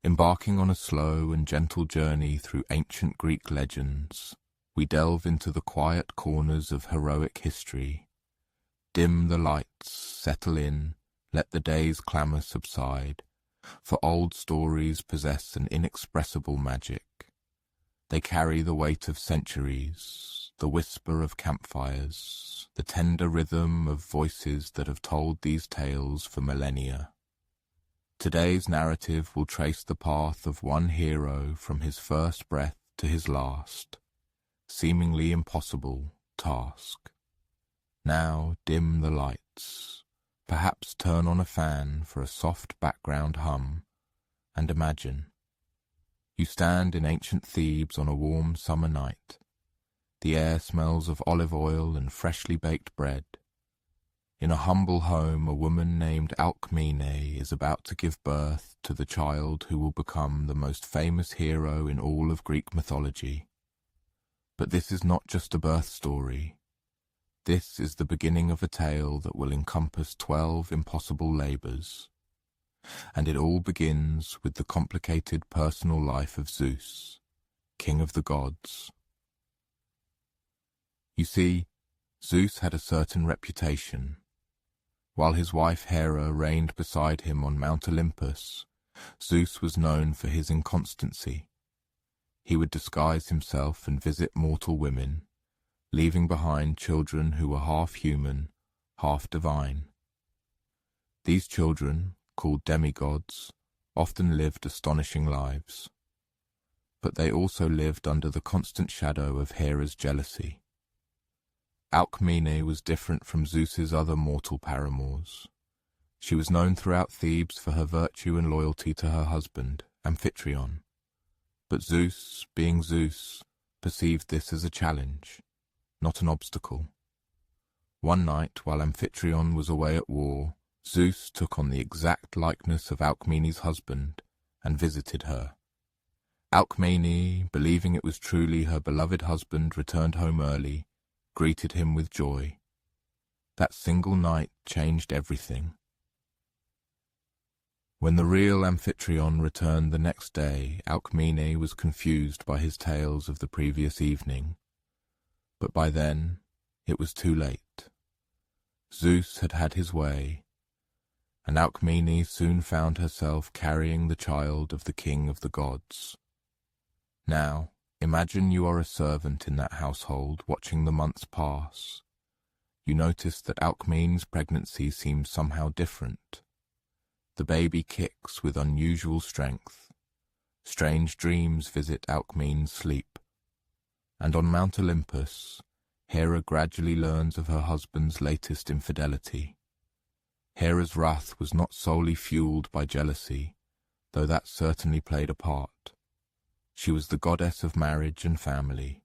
Embarking on a slow and gentle journey through ancient Greek legends, we delve into the quiet corners of heroic history. Dim the lights, settle in, let the day's clamour subside, for old stories possess an inexpressible magic. They carry the weight of centuries, the whisper of campfires, the tender rhythm of voices that have told these tales for millennia. Today's narrative will trace the path of one hero from his first breath to his last, seemingly impossible task. Now dim the lights, perhaps turn on a fan for a soft background hum, and imagine. You stand in ancient Thebes on a warm summer night. The air smells of olive oil and freshly baked bread. In a humble home, a woman named Alcmene is about to give birth to the child who will become the most famous hero in all of Greek mythology. But this is not just a birth story. This is the beginning of a tale that will encompass 12 impossible labors. And it all begins with the complicated personal life of Zeus, king of the gods. You see, Zeus had a certain reputation. While his wife Hera reigned beside him on Mount Olympus, Zeus was known for his inconstancy. He would disguise himself and visit mortal women, leaving behind children who were half human, half divine. These children, called demigods, often lived astonishing lives. But they also lived under the constant shadow of Hera's jealousy. Alcmene was different from Zeus's other mortal paramours. She was known throughout Thebes for her virtue and loyalty to her husband, Amphitryon. But Zeus, being Zeus, perceived this as a challenge, not an obstacle. One night, while Amphitryon was away at war, Zeus took on the exact likeness of Alcmene's husband and visited her. Alcmene, believing it was truly her beloved husband, returned home early, greeted him with joy. That single night changed everything. When the real Amphitryon returned the next day, Alcmene was confused by his tales of the previous evening. But by then, it was too late. Zeus had had his way, and Alcmene soon found herself carrying the child of the king of the gods. Now, imagine you are a servant in that household, watching the months pass. You notice that Alcmene's pregnancy seems somehow different. The baby kicks with unusual strength. Strange dreams visit Alcmene's sleep. And on Mount Olympus, Hera gradually learns of her husband's latest infidelity. Hera's wrath was not solely fueled by jealousy, though that certainly played a part. She was the goddess of marriage and family,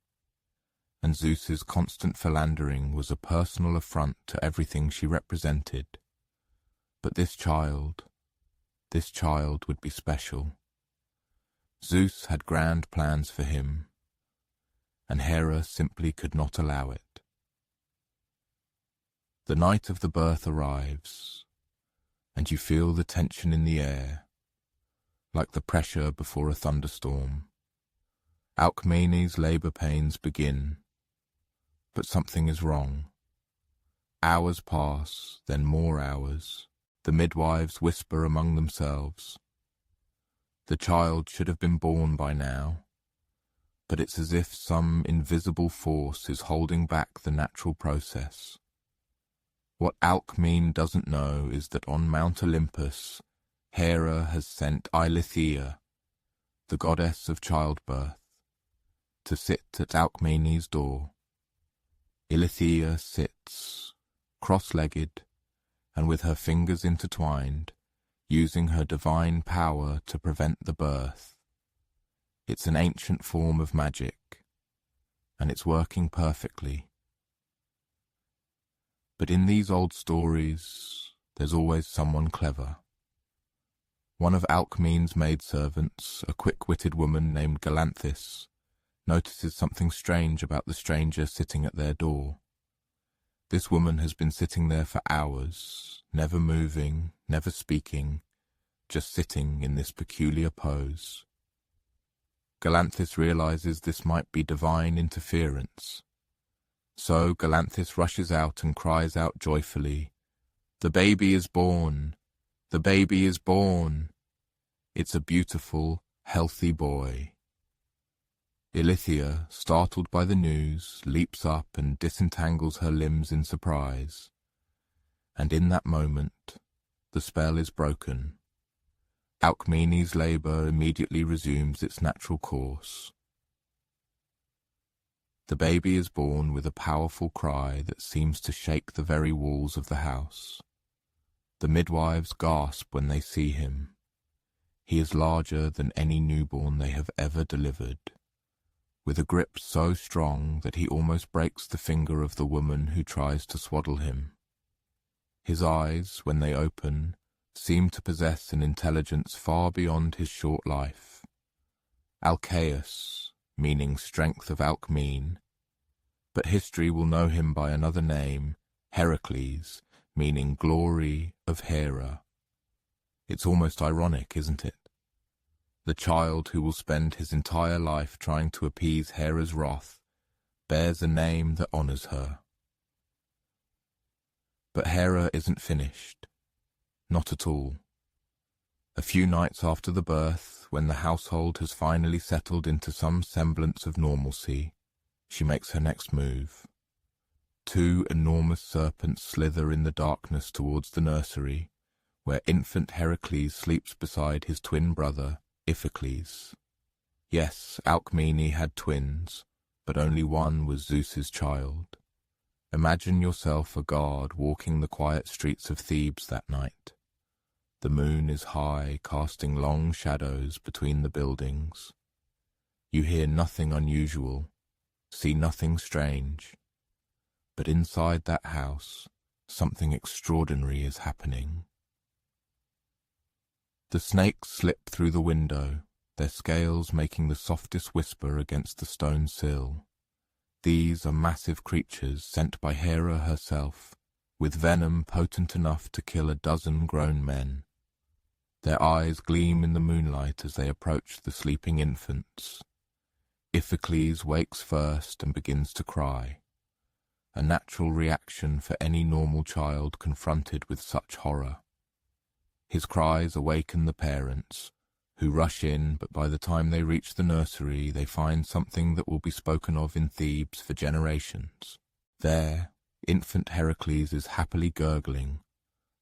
and Zeus's constant philandering was a personal affront to everything she represented. But this child would be special. Zeus had grand plans for him, and Hera simply could not allow it. The night of the birth arrives, and you feel the tension in the air, like the pressure before a thunderstorm. Alcmene's labor pains begin, but something is wrong. Hours pass, then more hours. The midwives whisper among themselves. The child should have been born by now, but it's as if some invisible force is holding back the natural process. What Alcmene doesn't know is that on Mount Olympus, Hera has sent Eileithyia, the goddess of childbirth, to sit at Alcmene's door. Eileithyia sits, cross-legged, and with her fingers intertwined, using her divine power to prevent the birth. It's an ancient form of magic, and it's working perfectly. But in these old stories, there's always someone clever. One of Alcmene's maidservants, a quick-witted woman named Galanthis, notices something strange about the stranger sitting at their door. This woman has been sitting there for hours, never moving, never speaking, just sitting in this peculiar pose. Galanthus realizes this might be divine interference. So Galanthus rushes out and cries out joyfully, "The baby is born! The baby is born! It's a beautiful, healthy boy." Ilithyia, startled by the news, leaps up and disentangles her limbs in surprise. And in that moment, the spell is broken. Alcmene's labour immediately resumes its natural course. The baby is born with a powerful cry that seems to shake the very walls of the house. The midwives gasp when they see him. He is larger than any newborn they have ever delivered, with a grip so strong that he almost breaks the finger of the woman who tries to swaddle him. His eyes, when they open, seem to possess an intelligence far beyond his short life. Alcaeus, meaning strength of Alcmene, but history will know him by another name, Heracles, meaning glory of Hera. It's almost ironic, isn't it? The child who will spend his entire life trying to appease Hera's wrath bears a name that honors her. But Hera isn't finished. Not at all. A few nights after the birth, when the household has finally settled into some semblance of normalcy, she makes her next move. 2 enormous serpents slither in the darkness towards the nursery, where infant Heracles sleeps beside his twin brother, Iphicles. Yes, Alcmene had twins, but only one was Zeus's child. Imagine yourself a guard walking the quiet streets of Thebes that night. The moon is high, casting long shadows between the buildings. You hear nothing unusual, see nothing strange. But inside that house, something extraordinary is happening. The snakes slip through the window, their scales making the softest whisper against the stone sill. These are massive creatures sent by Hera herself, with venom potent enough to kill a dozen grown men. Their eyes gleam in the moonlight as they approach the sleeping infants. Iphicles wakes first and begins to cry, a natural reaction for any normal child confronted with such horror. His cries awaken the parents, who rush in, but by the time they reach the nursery they find something that will be spoken of in Thebes for generations. There, infant Heracles is happily gurgling,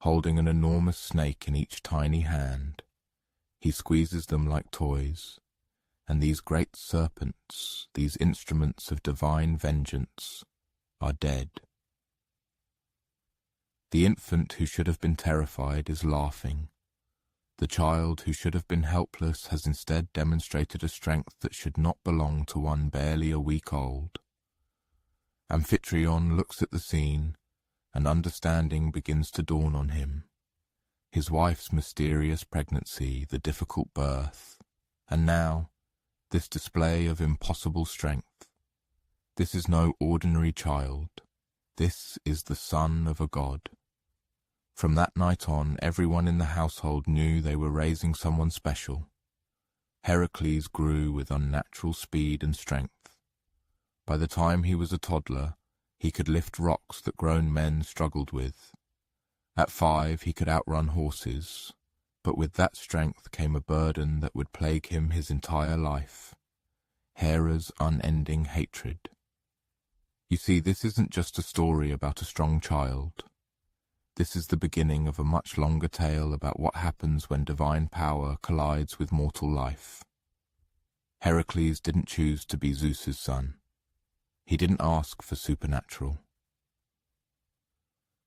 holding an enormous snake in each tiny hand. He squeezes them like toys, and these great serpents, these instruments of divine vengeance, are dead. The infant who should have been terrified is laughing. The child who should have been helpless has instead demonstrated a strength that should not belong to one barely a week old. Amphitryon looks at the scene, and understanding begins to dawn on him. His wife's mysterious pregnancy, the difficult birth, and now, this display of impossible strength. This is no ordinary child. This is the son of a god. From that night on, everyone in the household knew they were raising someone special. Heracles grew with unnatural speed and strength. By the time he was a toddler, he could lift rocks that grown men struggled with. At 5, he could outrun horses, but with that strength came a burden that would plague him his entire life: Hera's unending hatred. You see, this isn't just a story about a strong child. This is the beginning of a much longer tale about what happens when divine power collides with mortal life. Heracles didn't choose to be Zeus's son. He didn't ask for supernatural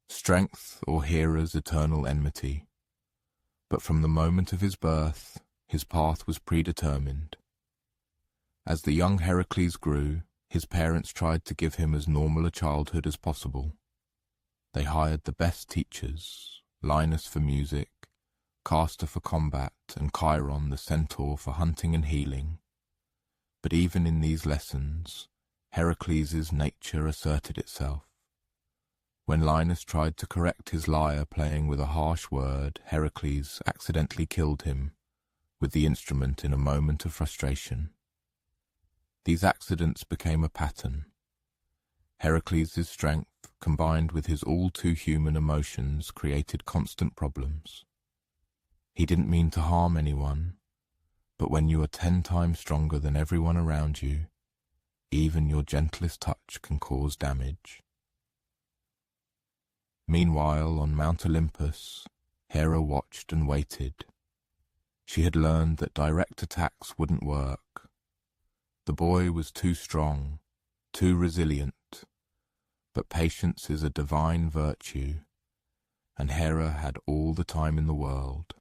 strength or Hera's eternal enmity. But from the moment of his birth, his path was predetermined. As the young Heracles grew, his parents tried to give him as normal a childhood as possible. They hired the best teachers, Linus for music, Castor for combat, and Chiron the centaur for hunting and healing. But even in these lessons, Heracles' nature asserted itself. When Linus tried to correct his lyre playing with a harsh word, Heracles accidentally killed him with the instrument in a moment of frustration. These accidents became a pattern. Heracles' strength, combined with his all-too-human emotions, created constant problems. He didn't mean to harm anyone, but when you are 10 times stronger than everyone around you, even your gentlest touch can cause damage. Meanwhile, on Mount Olympus, Hera watched and waited. She had learned that direct attacks wouldn't work. The boy was too strong, too resilient, but patience is a divine virtue, and Hera had all the time in the world.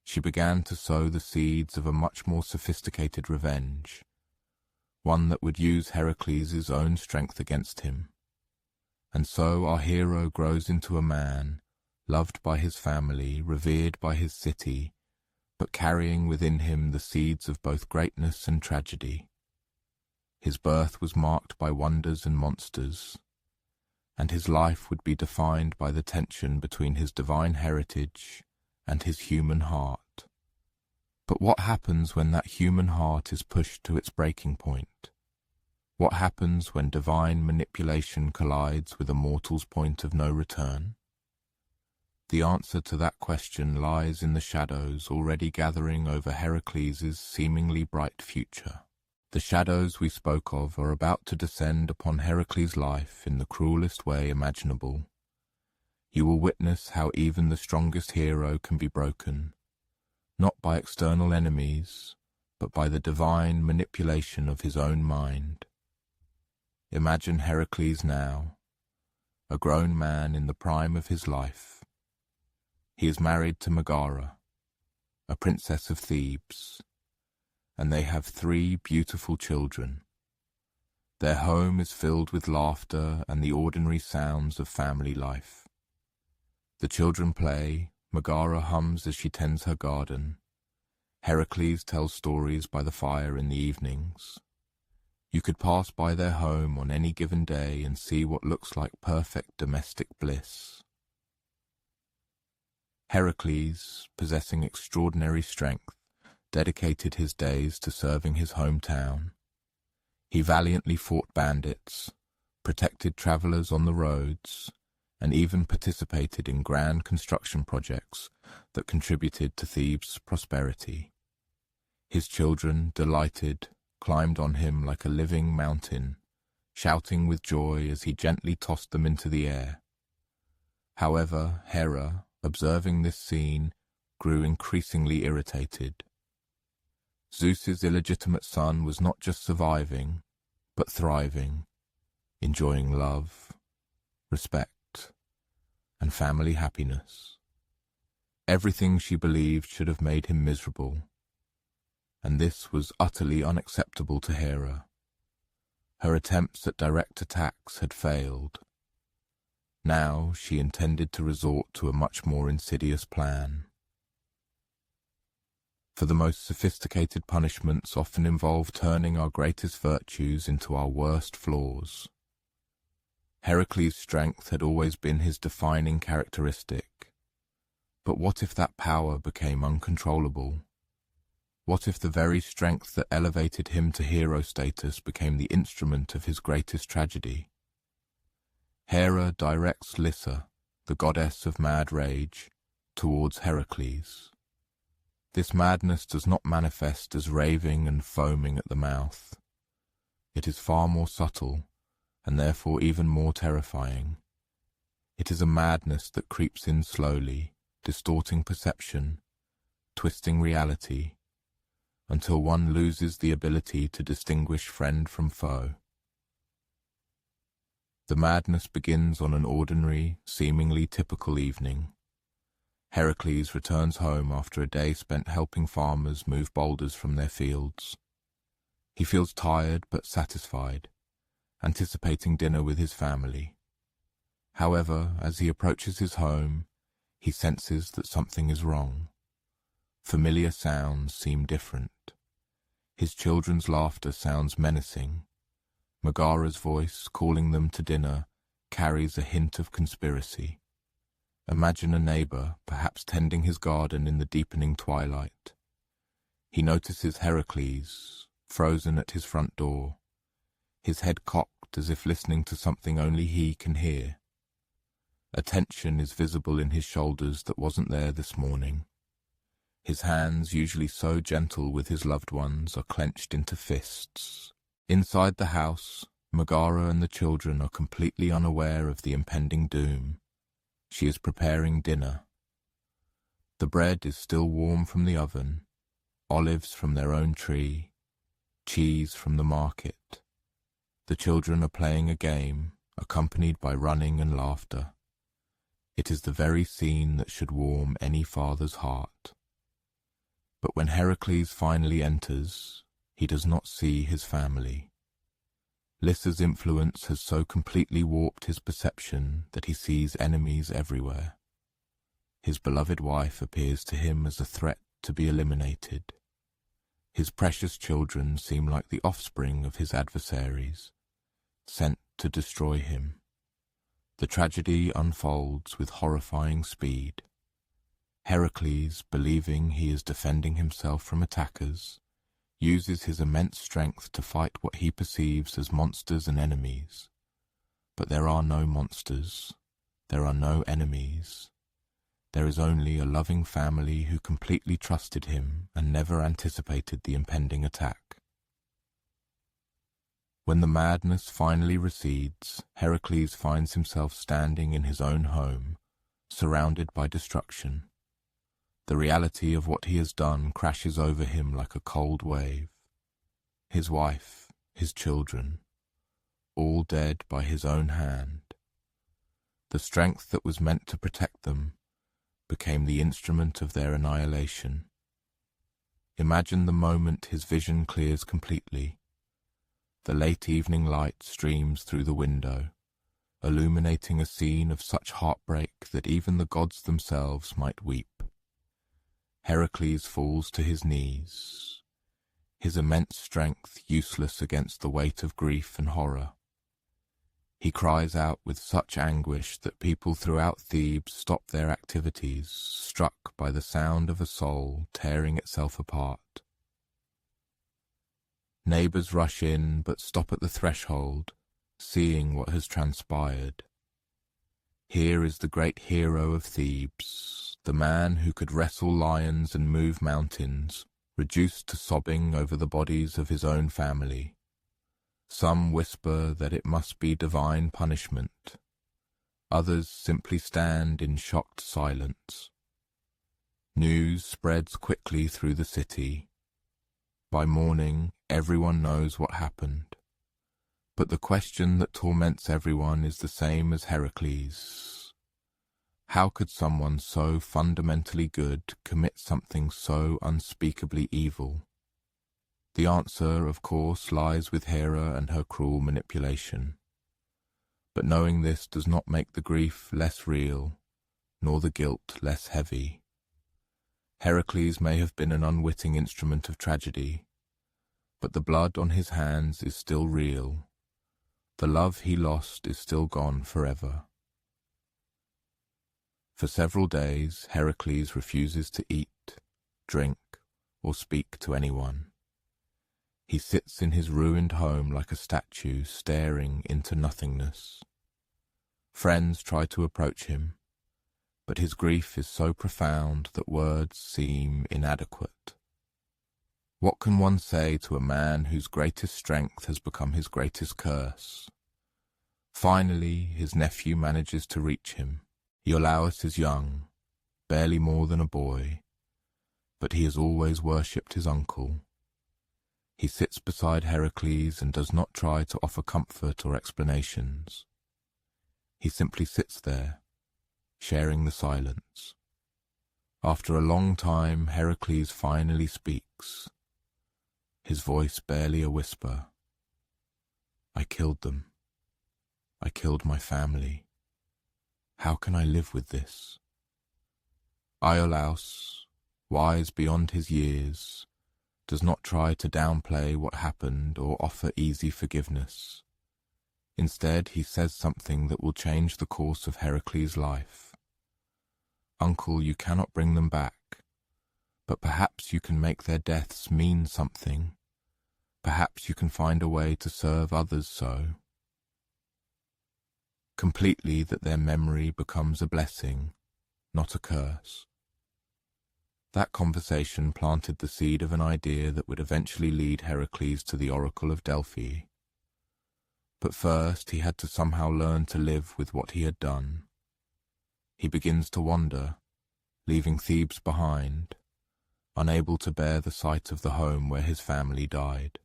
She began to sow the seeds of a much more sophisticated revenge, one that would use Heracles' own strength against him. And so our hero grows into a man, loved by his family, revered by his city, but carrying within him the seeds of both greatness and tragedy. His birth was marked by wonders and monsters, and his life would be defined by the tension between his divine heritage and his human heart. But what happens when that human heart is pushed to its breaking point? What happens when divine manipulation collides with a mortal's point of no return? The answer to that question lies in the shadows already gathering over Heracles' seemingly bright future. The shadows we spoke of are about to descend upon Heracles' life in the cruelest way imaginable. You will witness how even the strongest hero can be broken, not by external enemies, but by the divine manipulation of his own mind. Imagine Heracles now, a grown man in the prime of his life. He is married to Megara, a princess of Thebes, and they have 3 beautiful children. Their home is filled with laughter and the ordinary sounds of family life. The children play, Megara hums as she tends her garden. Heracles tells stories by the fire in the evenings. You could pass by their home on any given day and see what looks like perfect domestic bliss. Heracles, possessing extraordinary strength, dedicated his days to serving his hometown. He valiantly fought bandits, protected travelers on the roads, and even participated in grand construction projects that contributed to Thebes' prosperity. His children, delighted, climbed on him like a living mountain, shouting with joy as he gently tossed them into the air. However, Hera, observing this scene, grew increasingly irritated. Zeus's illegitimate son was not just surviving, but thriving, enjoying love, respect, and family happiness. Everything she believed should have made him miserable, and this was utterly unacceptable to Hera. Her attempts at direct attacks had failed. Now she intended to resort to a much more insidious plan. For the most sophisticated punishments often involve turning our greatest virtues into our worst flaws. Heracles' strength had always been his defining characteristic. But what if that power became uncontrollable? What if the very strength that elevated him to hero status became the instrument of his greatest tragedy? Hera directs Lyssa, the goddess of mad rage, towards Heracles. This madness does not manifest as raving and foaming at the mouth. It is far more subtle, and therefore even more terrifying. It is a madness that creeps in slowly, distorting perception, twisting reality, until one loses the ability to distinguish friend from foe. The madness begins on an ordinary, seemingly typical evening. Heracles returns home after a day spent helping farmers move boulders from their fields. He feels tired but satisfied, anticipating dinner with his family. However, as he approaches his home, he senses that something is wrong. Familiar sounds seem different. His children's laughter sounds menacing. Megara's voice, calling them to dinner, carries a hint of conspiracy. Imagine a neighbor, perhaps tending his garden in the deepening twilight. He notices Heracles, frozen at his front door, his head cocked as if listening to something only he can hear. A tension is visible in his shoulders that wasn't there this morning. His hands, usually so gentle with his loved ones, are clenched into fists. Inside the house, Megara and the children are completely unaware of the impending doom. She is preparing dinner. The bread is still warm from the oven, olives from their own tree, cheese from the market. The children are playing a game, accompanied by running and laughter. It is the very scene that should warm any father's heart. But when Heracles finally enters, he does not see his family. Lyssa's influence has so completely warped his perception that he sees enemies everywhere. His beloved wife appears to him as a threat to be eliminated. His precious children seem like the offspring of his adversaries, sent to destroy him. The tragedy unfolds with horrifying speed. Heracles, believing he is defending himself from attackers, uses his immense strength to fight what he perceives as monsters and enemies. But there are no monsters. There are no enemies. There is only a loving family who completely trusted him and never anticipated the impending attack. When the madness finally recedes, Heracles finds himself standing in his own home, surrounded by destruction. The reality of what he has done crashes over him like a cold wave. His wife, his children, all dead by his own hand. The strength that was meant to protect them became the instrument of their annihilation. Imagine the moment his vision clears completely. The late evening light streams through the window, illuminating a scene of such heartbreak that even the gods themselves might weep. Heracles falls to his knees, his immense strength useless against the weight of grief and horror. He cries out with such anguish that people throughout Thebes stop their activities, struck by the sound of a soul tearing itself apart. Neighbors rush in but stop at the threshold, seeing what has transpired. Here is the great hero of Thebes, the man who could wrestle lions and move mountains, reduced to sobbing over the bodies of his own family. Some whisper that it must be divine punishment. Others simply stand in shocked silence. News spreads quickly through the city. By morning, everyone knows what happened. But the question that torments everyone is the same as Heracles. How could someone so fundamentally good commit something so unspeakably evil? The answer, of course, lies with Hera and her cruel manipulation. But knowing this does not make the grief less real, nor the guilt less heavy. Heracles may have been an unwitting instrument of tragedy, but the blood on his hands is still real. The love he lost is still gone forever. For several days, Heracles refuses to eat, drink, or speak to anyone. He sits in his ruined home like a statue, staring into nothingness. Friends try to approach him, but his grief is so profound that words seem inadequate. What can one say to a man whose greatest strength has become his greatest curse? Finally, his nephew manages to reach him. Iolaus is young, barely more than a boy, but he has always worshipped his uncle. He sits beside Heracles and does not try to offer comfort or explanations. He simply sits there, sharing the silence. After a long time, Heracles finally speaks, his voice barely a whisper. I killed them. I killed my family. How can I live with this? Iolaus, wise beyond his years, does not try to downplay what happened or offer easy forgiveness. Instead, he says something that will change the course of Heracles' life. "Uncle, you cannot bring them back, but perhaps you can make their deaths mean something. Perhaps you can find a way to serve others so completely that their memory becomes a blessing, not a curse." That conversation planted the seed of an idea that would eventually lead Heracles to the Oracle of Delphi. But first he had to somehow learn to live with what he had done. He begins to wander, leaving Thebes behind, unable to bear the sight of the home where his family died.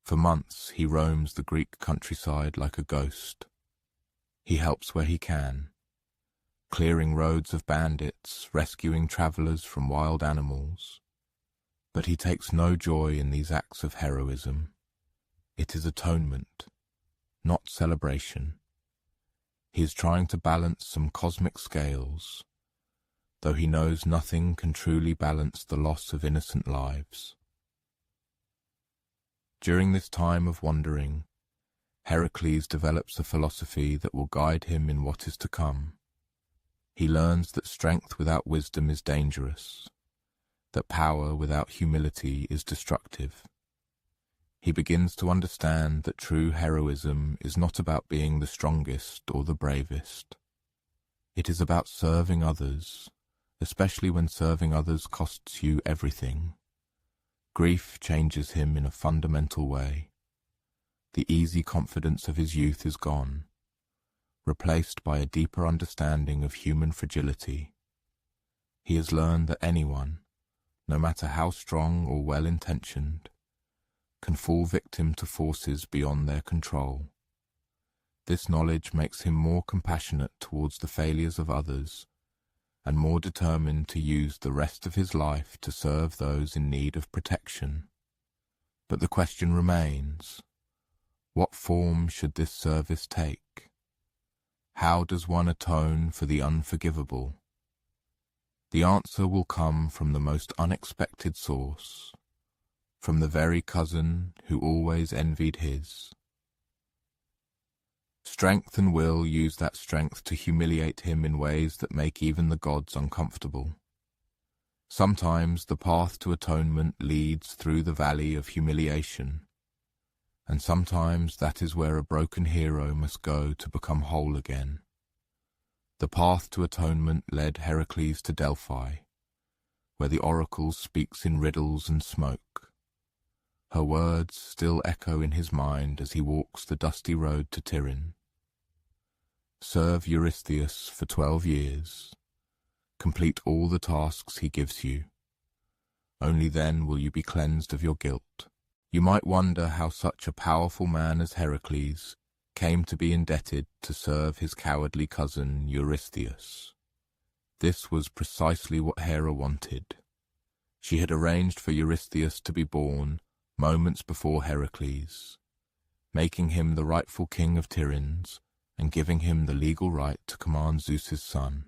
For months he roams the Greek countryside like a ghost. He helps where he can, clearing roads of bandits, rescuing travelers from wild animals. But he takes no joy in these acts of heroism. It is atonement, not celebration. He is trying to balance some cosmic scales, though he knows nothing can truly balance the loss of innocent lives. During this time of wandering, Heracles develops a philosophy that will guide him in what is to come. He learns that strength without wisdom is dangerous, that power without humility is destructive. He begins to understand that true heroism is not about being the strongest or the bravest. It is about serving others, especially when serving others costs you everything. Grief changes him in a fundamental way. The easy confidence of his youth is gone, replaced by a deeper understanding of human fragility. He has learned that anyone, no matter how strong or well-intentioned, can fall victim to forces beyond their control. This knowledge makes him more compassionate towards the failures of others and more determined to use the rest of his life to serve those in need of protection. But the question remains, what form should this service take? How does one atone for the unforgivable? The answer will come from the most unexpected source, from the very cousin who always envied his. Strength and will use that strength to humiliate him in ways that make even the gods uncomfortable. Sometimes the path to atonement leads through the valley of humiliation, and sometimes that is where a broken hero must go to become whole again. The path to atonement led Heracles to Delphi, where the oracle speaks in riddles and smoke. Her words still echo in his mind as he walks the dusty road to Tiryns. Serve Eurystheus for 12 years. Complete all the tasks he gives you. Only then will you be cleansed of your guilt. You might wonder how such a powerful man as Heracles came to be indebted to serve his cowardly cousin Eurystheus. This was precisely what Hera wanted. She had arranged for Eurystheus to be born moments before Heracles, making him the rightful king of Tiryns and giving him the legal right to command Zeus's son.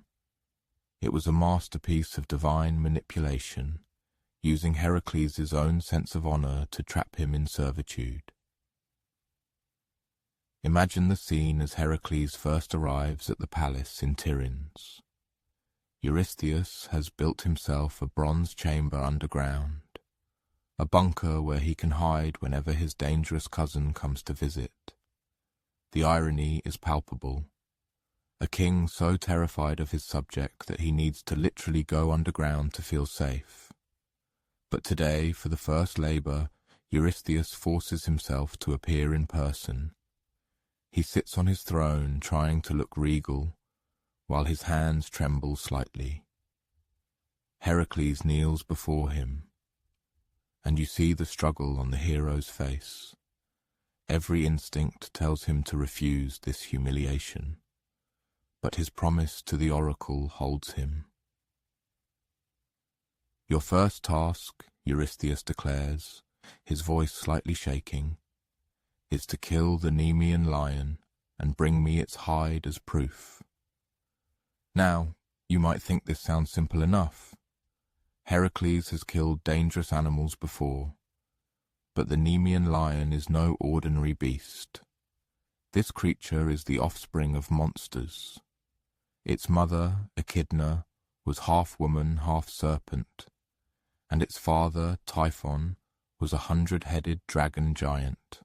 It was a masterpiece of divine manipulation, using Heracles' own sense of honor to trap him in servitude. Imagine the scene as Heracles first arrives at the palace in Tiryns. Eurystheus has built himself a bronze chamber underground, a bunker where he can hide whenever his dangerous cousin comes to visit. The irony is palpable. A king so terrified of his subject that he needs to literally go underground to feel safe. But today, for the first labor, Eurystheus forces himself to appear in person. He sits on his throne, trying to look regal, while his hands tremble slightly. Heracles kneels before him, and you see the struggle on the hero's face. Every instinct tells him to refuse this humiliation, but his promise to the oracle holds him. Your first task, Eurystheus declares, his voice slightly shaking, is to kill the Nemean lion and bring me its hide as proof. Now, you might think this sounds simple enough. Heracles has killed dangerous animals before, but the Nemean lion is no ordinary beast. This creature is the offspring of monsters. Its mother, Echidna, was half woman, half serpent, and its father, Typhon, was a 100-headed dragon giant.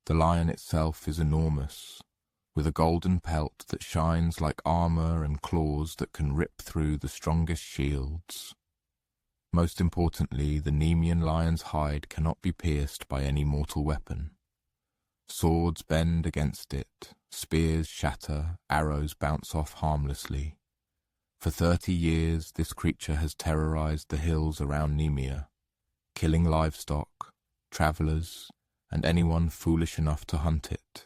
The lion itself is enormous, with a golden pelt that shines like armor and claws that can rip through the strongest shields. Most importantly, the Nemean lion's hide cannot be pierced by any mortal weapon. Swords bend against it, spears shatter, arrows bounce off harmlessly. For 30 years, this creature has terrorized the hills around Nemea, killing livestock, travelers, and anyone foolish enough to hunt it.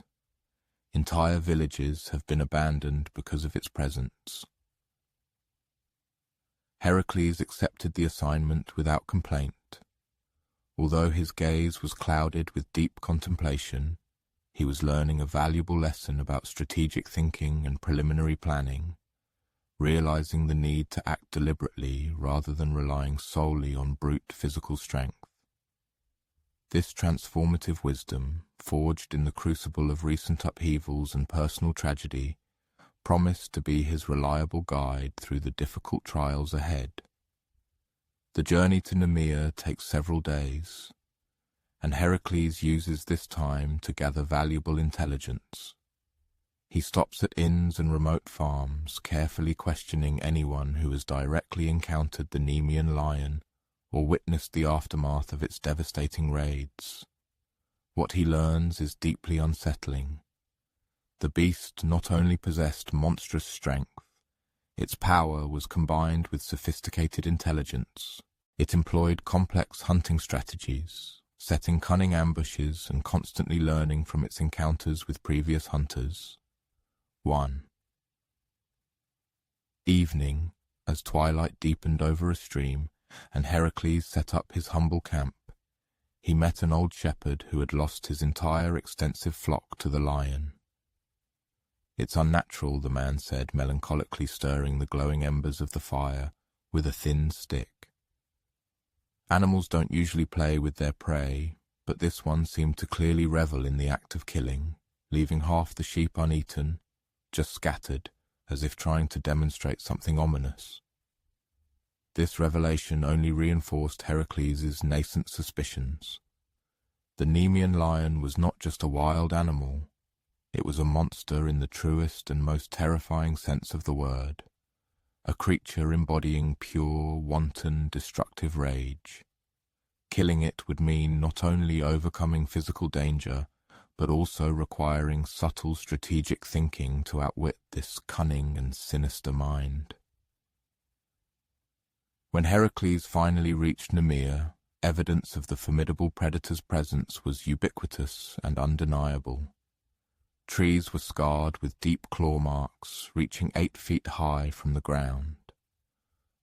Entire villages have been abandoned because of its presence. Heracles accepted the assignment without complaint. Although his gaze was clouded with deep contemplation, he was learning a valuable lesson about strategic thinking and preliminary planning, realizing the need to act deliberately rather than relying solely on brute physical strength. This transformative wisdom, forged in the crucible of recent upheavals and personal tragedy, promised to be his reliable guide through the difficult trials ahead. The journey to Nemea takes several days, and Heracles uses this time to gather valuable intelligence. He stops at inns and remote farms, carefully questioning anyone who has directly encountered the Nemean lion or witnessed the aftermath of its devastating raids. What he learns is deeply unsettling. The beast not only possessed monstrous strength, its power was combined with sophisticated intelligence. It employed complex hunting strategies, setting cunning ambushes and constantly learning from its encounters with previous hunters. 1. Evening, as twilight deepened over a stream, and Heracles set up his humble camp, he met an old shepherd who had lost his entire extensive flock to the lion. "It's unnatural," the man said, melancholically stirring the glowing embers of the fire with a thin stick. Animals don't usually play with their prey, but this one seemed to clearly revel in the act of killing, leaving half the sheep uneaten, just scattered, as if trying to demonstrate something ominous. This revelation only reinforced Heracles' nascent suspicions. The Nemean lion was not just a wild animal, it was a monster in the truest and most terrifying sense of the word, a creature embodying pure, wanton, destructive rage. Killing it would mean not only overcoming physical danger, but also requiring subtle strategic thinking to outwit this cunning and sinister mind. When Heracles finally reached Nemea, evidence of the formidable predator's presence was ubiquitous and undeniable. Trees were scarred with deep claw marks, reaching 8 feet high from the ground.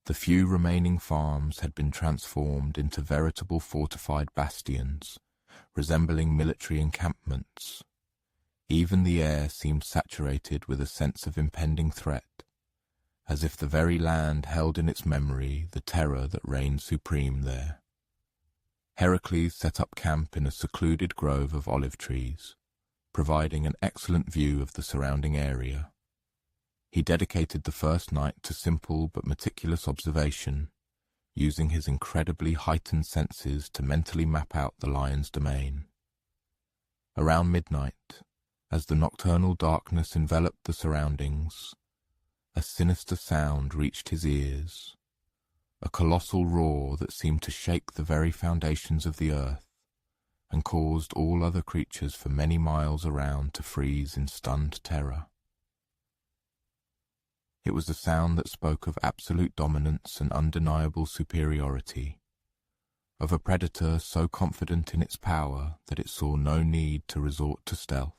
The few remaining farms had been transformed into veritable fortified bastions, resembling military encampments. Even the air seemed saturated with a sense of impending threat, as if the very land held in its memory the terror that reigned supreme there. Heracles set up camp in a secluded grove of olive trees, providing an excellent view of the surrounding area. He dedicated the first night to simple but meticulous observation, using his incredibly heightened senses to mentally map out the lion's domain. Around midnight, as the nocturnal darkness enveloped the surroundings, a sinister sound reached his ears, a colossal roar that seemed to shake the very foundations of the earth and caused all other creatures for many miles around to freeze in stunned terror. It was a sound that spoke of absolute dominance and undeniable superiority, of a predator so confident in its power that it saw no need to resort to stealth.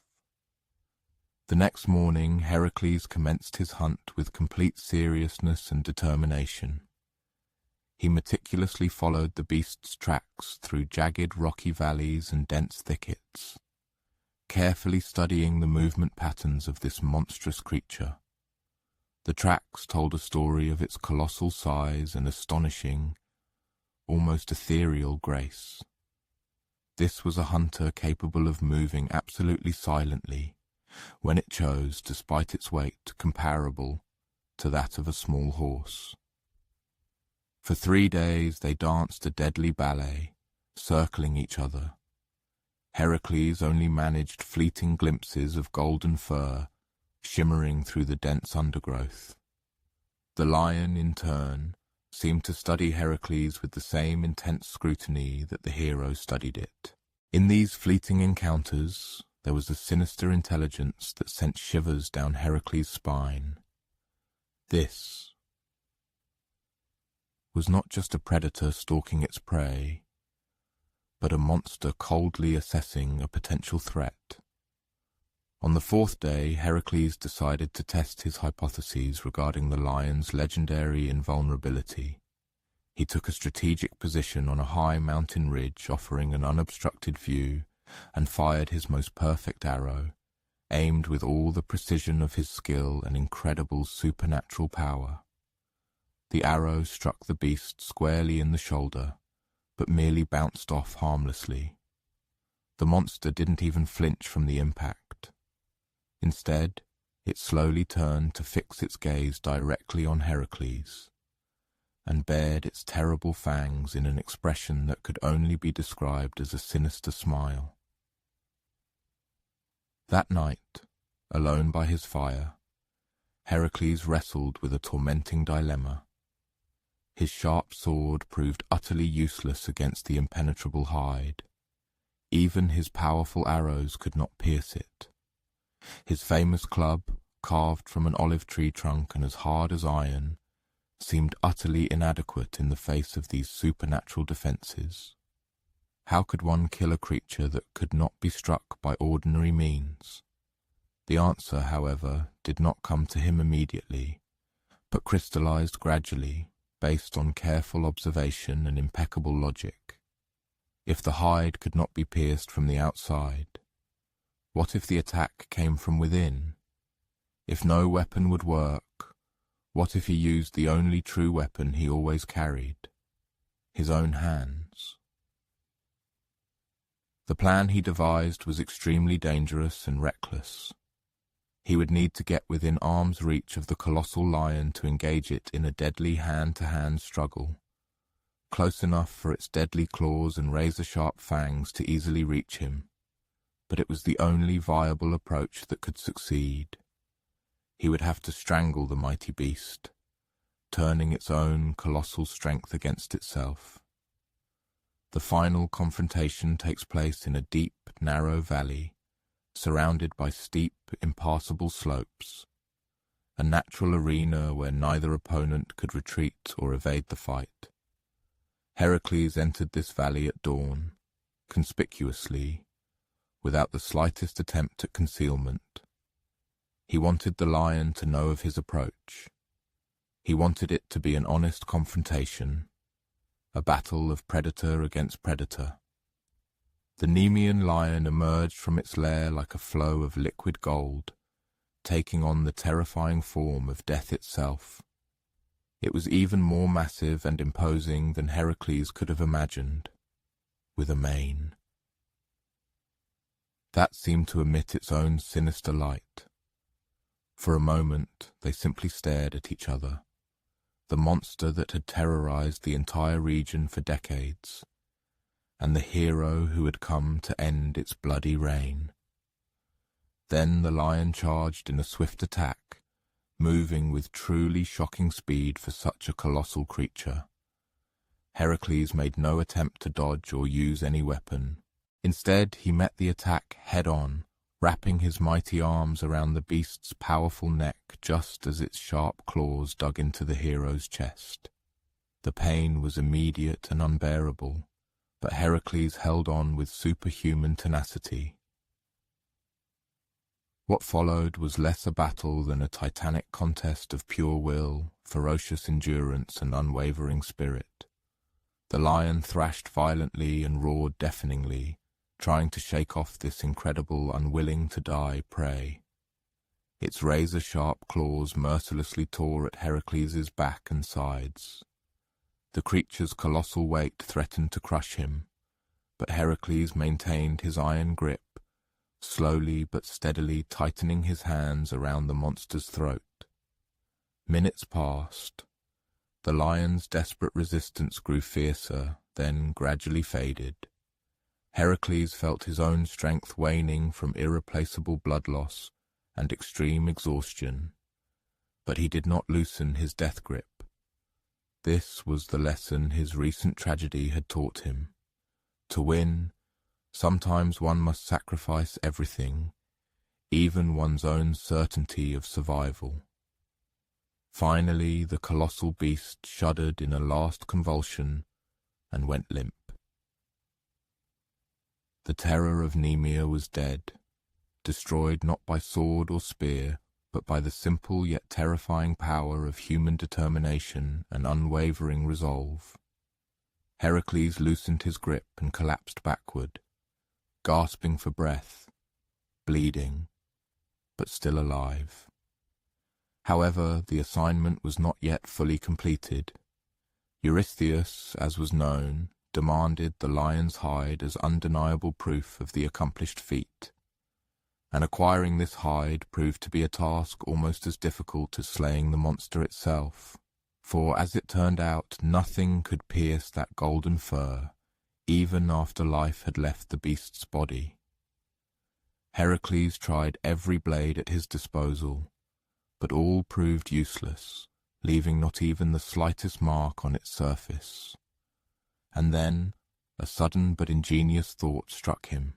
The next morning, Heracles commenced his hunt with complete seriousness and determination. He meticulously followed the beast's tracks through jagged rocky valleys and dense thickets, carefully studying the movement patterns of this monstrous creature. The tracks told a story of its colossal size and astonishing, almost ethereal grace. This was a hunter capable of moving absolutely silently, when it chose, despite its weight, comparable to that of a small horse. For 3 days they danced a deadly ballet, circling each other. Heracles only managed fleeting glimpses of golden fur shimmering through the dense undergrowth. The lion, in turn, seemed to study Heracles with the same intense scrutiny that the hero studied it. In these fleeting encounters, there was a sinister intelligence that sent shivers down Heracles' spine. This was not just a predator stalking its prey, but a monster coldly assessing a potential threat. On the 4th day, Heracles decided to test his hypotheses regarding the lion's legendary invulnerability. He took a strategic position on a high mountain ridge offering an unobstructed view and fired his most perfect arrow, aimed with all the precision of his skill and incredible supernatural power. The arrow struck the beast squarely in the shoulder, but merely bounced off harmlessly. The monster didn't even flinch from the impact. Instead, it slowly turned to fix its gaze directly on Heracles, and bared its terrible fangs in an expression that could only be described as a sinister smile. That night, alone by his fire, Heracles wrestled with a tormenting dilemma. His sharp sword proved utterly useless against the impenetrable hide. Even his powerful arrows could not pierce it. His famous club, carved from an olive tree trunk and as hard as iron, seemed utterly inadequate in the face of these supernatural defenses. How could one kill a creature that could not be struck by ordinary means? The answer, however, did not come to him immediately, but crystallized gradually, based on careful observation and impeccable logic. If the hide could not be pierced from the outside, what if the attack came from within? If no weapon would work, what if he used the only true weapon he always carried, his own hands? The plan he devised was extremely dangerous and reckless. He would need to get within arm's reach of the colossal lion to engage it in a deadly hand-to-hand struggle, close enough for its deadly claws and razor-sharp fangs to easily reach him. But it was the only viable approach that could succeed. He would have to strangle the mighty beast, turning its own colossal strength against itself. The final confrontation takes place in a deep, narrow valley, surrounded by steep, impassable slopes, a natural arena where neither opponent could retreat or evade the fight. Heracles entered this valley at dawn, conspicuously, without the slightest attempt at concealment. He wanted the lion to know of his approach. He wanted it to be an honest confrontation, a battle of predator against predator. The Nemean lion emerged from its lair like a flow of liquid gold, taking on the terrifying form of death itself. It was even more massive and imposing than Heracles could have imagined, with a mane. That seemed to emit its own sinister light. For a moment, they simply stared at each other, the monster that had terrorized the entire region for decades, and the hero who had come to end its bloody reign. Then the lion charged in a swift attack, moving with truly shocking speed for such a colossal creature. Heracles made no attempt to dodge or use any weapon. Instead, he met the attack head-on, wrapping his mighty arms around the beast's powerful neck just as its sharp claws dug into the hero's chest. The pain was immediate and unbearable, but Heracles held on with superhuman tenacity. What followed was less a battle than a titanic contest of pure will, ferocious endurance, and unwavering spirit. The lion thrashed violently and roared deafeningly, trying to shake off this incredible, unwilling-to-die prey. Its razor-sharp claws mercilessly tore at Heracles' back and sides. The creature's colossal weight threatened to crush him, but Heracles maintained his iron grip, slowly but steadily tightening his hands around the monster's throat. Minutes passed. The lion's desperate resistance grew fiercer, then gradually faded. Heracles felt his own strength waning from irreplaceable blood loss and extreme exhaustion, but he did not loosen his death grip. This was the lesson his recent tragedy had taught him. To win, sometimes one must sacrifice everything, even one's own certainty of survival. Finally, the colossal beast shuddered in a last convulsion and went limp. The terror of Nemea was dead, destroyed not by sword or spear, but by the simple yet terrifying power of human determination and unwavering resolve. Heracles loosened his grip and collapsed backward, gasping for breath, bleeding, but still alive. However, the assignment was not yet fully completed. Eurystheus, as was known, demanded the lion's hide as undeniable proof of the accomplished feat, and acquiring this hide proved to be a task almost as difficult as slaying the monster itself, for, as it turned out, nothing could pierce that golden fur, even after life had left the beast's body. Heracles tried every blade at his disposal, but all proved useless, leaving not even the slightest mark on its surface. And then a sudden but ingenious thought struck him.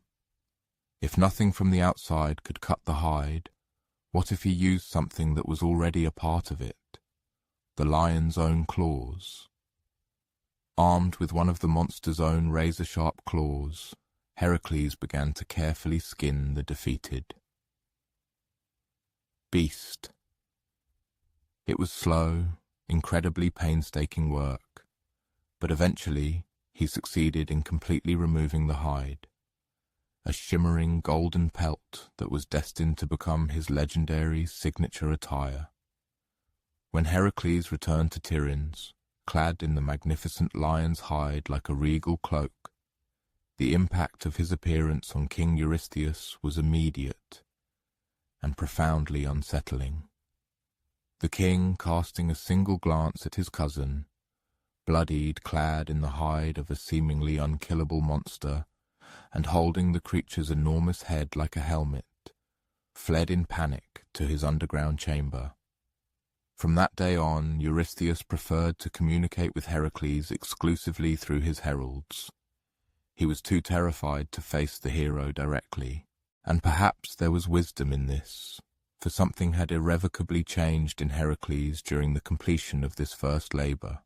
If nothing from the outside could cut the hide, what if he used something that was already a part of it? The lion's own claws. Armed with one of the monster's own razor-sharp claws, Heracles began to carefully skin the defeated beast. It was slow, incredibly painstaking work, but eventually he succeeded in completely removing the hide, a shimmering golden pelt that was destined to become his legendary signature attire. When Heracles returned to Tiryns, clad in the magnificent lion's hide like a regal cloak, the impact of his appearance on King Eurystheus was immediate and profoundly unsettling. The king, casting a single glance at his cousin, bloodied, clad in the hide of a seemingly unkillable monster, and holding the creature's enormous head like a helmet, fled in panic to his underground chamber. From that day on, Eurystheus preferred to communicate with Heracles exclusively through his heralds. He was too terrified to face the hero directly, and perhaps there was wisdom in this, for something had irrevocably changed in Heracles during the completion of this first labor.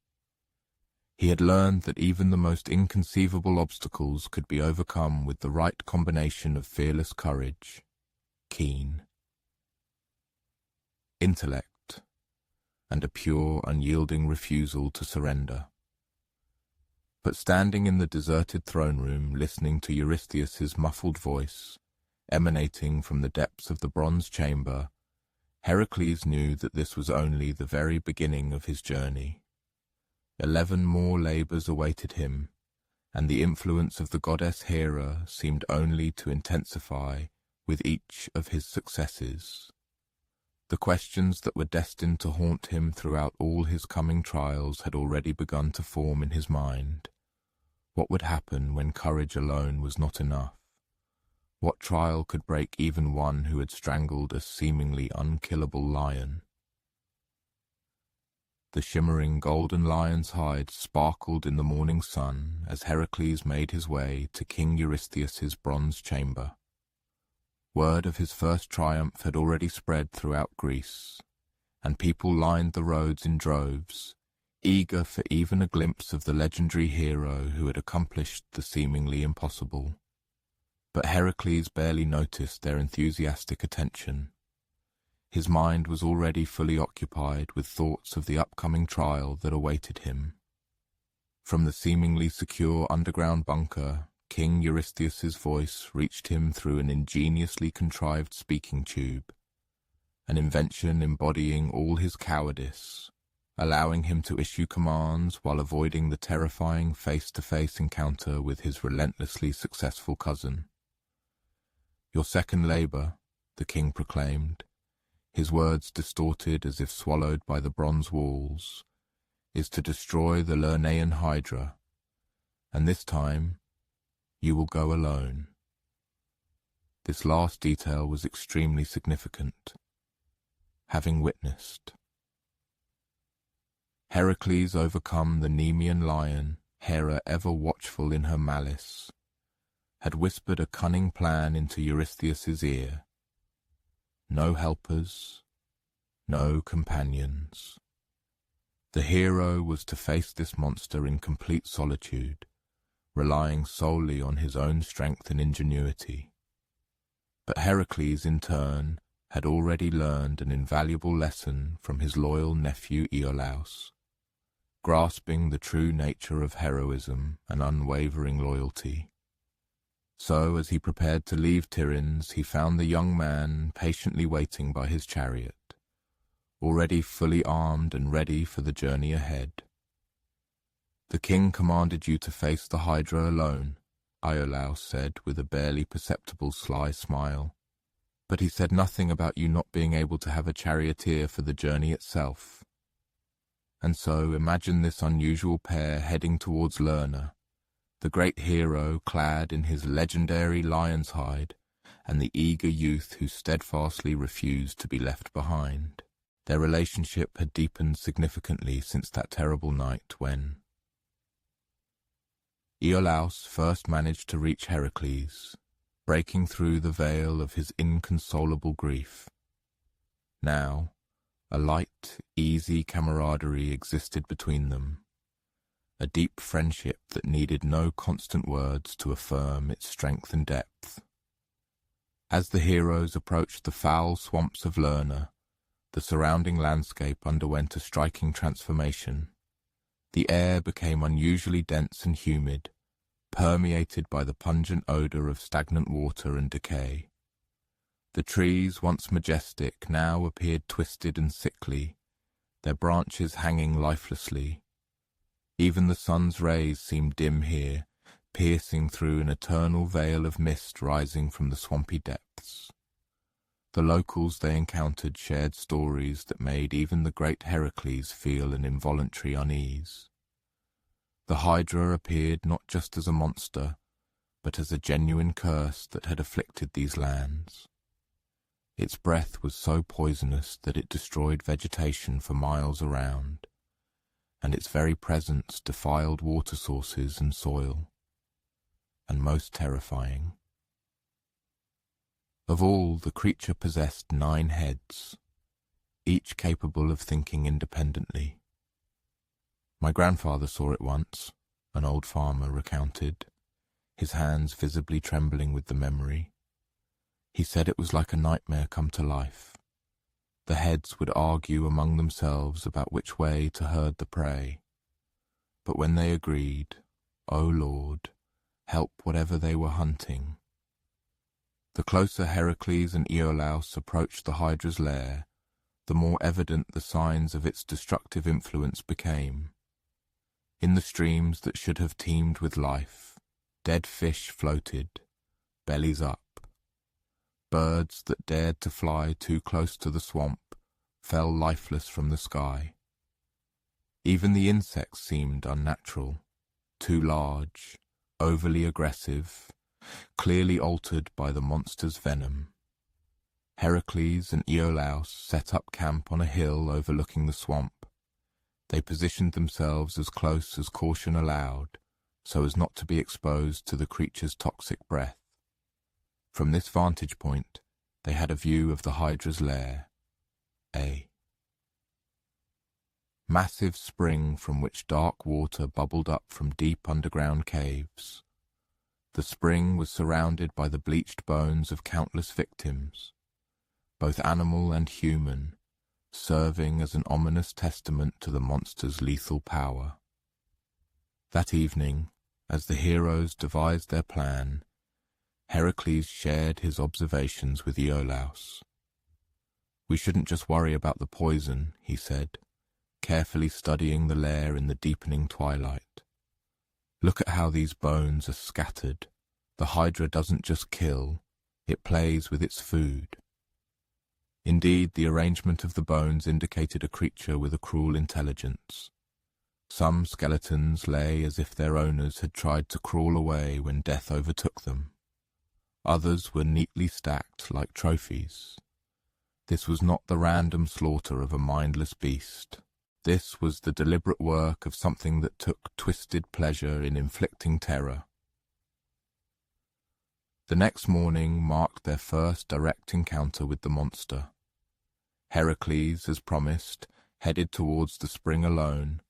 He had learned that even the most inconceivable obstacles could be overcome with the right combination of fearless courage, keen intellect, and a pure, unyielding refusal to surrender. But standing in the deserted throne room, listening to Eurystheus's muffled voice, emanating from the depths of the bronze chamber, Heracles knew that this was only the very beginning of his journey. 11 more labors awaited him, and the influence of the goddess Hera seemed only to intensify with each of his successes. The questions that were destined to haunt him throughout all his coming trials had already begun to form in his mind. What would happen when courage alone was not enough? What trial could break even one who had strangled a seemingly unkillable lion? The shimmering golden lion's hide sparkled in the morning sun as Heracles made his way to King Eurystheus's bronze chamber. Word of his first triumph had already spread throughout Greece, and people lined the roads in droves, eager for even a glimpse of the legendary hero who had accomplished the seemingly impossible. But Heracles barely noticed their enthusiastic attention. His mind was already fully occupied with thoughts of the upcoming trial that awaited him. From the seemingly secure underground bunker, King Eurystheus's voice reached him through an ingeniously contrived speaking tube, an invention embodying all his cowardice, allowing him to issue commands while avoiding the terrifying face-to-face encounter with his relentlessly successful cousin. "Your second labor," the king proclaimed, his words distorted as if swallowed by the bronze walls, "is to destroy the Lernaean Hydra, and this time you will go alone." This last detail was extremely significant. Having witnessed Heracles overcome the Nemean lion, Hera, ever watchful in her malice, had whispered a cunning plan into Eurystheus's ear. No helpers, no companions. The hero was to face this monster in complete solitude, relying solely on his own strength and ingenuity. But Heracles, in turn, had already learned an invaluable lesson from his loyal nephew Iolaus, grasping the true nature of heroism and unwavering loyalty. So, as he prepared to leave Tiryns, he found the young man patiently waiting by his chariot, already fully armed and ready for the journey ahead. "The king commanded you to face the Hydra alone," Iolaus said with a barely perceptible sly smile. "But he said nothing about you not being able to have a charioteer for the journey itself. And so imagine this unusual pair heading towards Lerna, the great hero clad in his legendary lion's hide, and the eager youth who steadfastly refused to be left behind." Their relationship had deepened significantly since that terrible night when Iolaus first managed to reach Heracles, breaking through the veil of his inconsolable grief. Now, a light, easy camaraderie existed between them, a deep friendship that needed no constant words to affirm its strength and depth. As the heroes approached the foul swamps of Lerna, the surrounding landscape underwent a striking transformation. The air became unusually dense and humid, permeated by the pungent odor of stagnant water and decay. The trees, once majestic, now appeared twisted and sickly, their branches hanging lifelessly. Even the sun's rays seemed dim here, piercing through an eternal veil of mist rising from the swampy depths. The locals they encountered shared stories that made even the great Heracles feel an involuntary unease. The Hydra appeared not just as a monster, but as a genuine curse that had afflicted these lands. Its breath was so poisonous that it destroyed vegetation for miles around, and its very presence defiled water sources and soil. And most terrifying, of all, the creature possessed 9 heads, each capable of thinking independently. "My grandfather saw it once," an old farmer recounted, his hands visibly trembling with the memory. "He said it was like a nightmare come to life. The heads would argue among themselves about which way to herd the prey. But when they agreed, O Lord, help whatever they were hunting." The closer Heracles and Iolaus approached the Hydra's lair, the more evident the signs of its destructive influence became. In the streams that should have teemed with life, dead fish floated, bellies up. Birds that dared to fly too close to the swamp fell lifeless from the sky. Even the insects seemed unnatural, too large, overly aggressive, clearly altered by the monster's venom. Heracles and Iolaus set up camp on a hill overlooking the swamp. They positioned themselves as close as caution allowed, so as not to be exposed to the creature's toxic breath. From this vantage point, they had a view of the Hydra's lair. A massive spring from which dark water bubbled up from deep underground caves. The spring was surrounded by the bleached bones of countless victims, both animal and human, serving as an ominous testament to the monster's lethal power. That evening, as the heroes devised their plan, Heracles shared his observations with Iolaus. "We shouldn't just worry about the poison," he said, carefully studying the lair in the deepening twilight. "Look at how these bones are scattered. The Hydra doesn't just kill, It plays with its food. Indeed, the arrangement of the bones indicated a creature with a cruel intelligence. Some skeletons lay as if their owners had tried to crawl away when death overtook them. Others were neatly stacked like trophies. This was not the random slaughter of a mindless beast. This was the deliberate work of something that took twisted pleasure in inflicting terror. The next morning marked their first direct encounter with the monster. Heracles, as promised, headed towards the spring alone,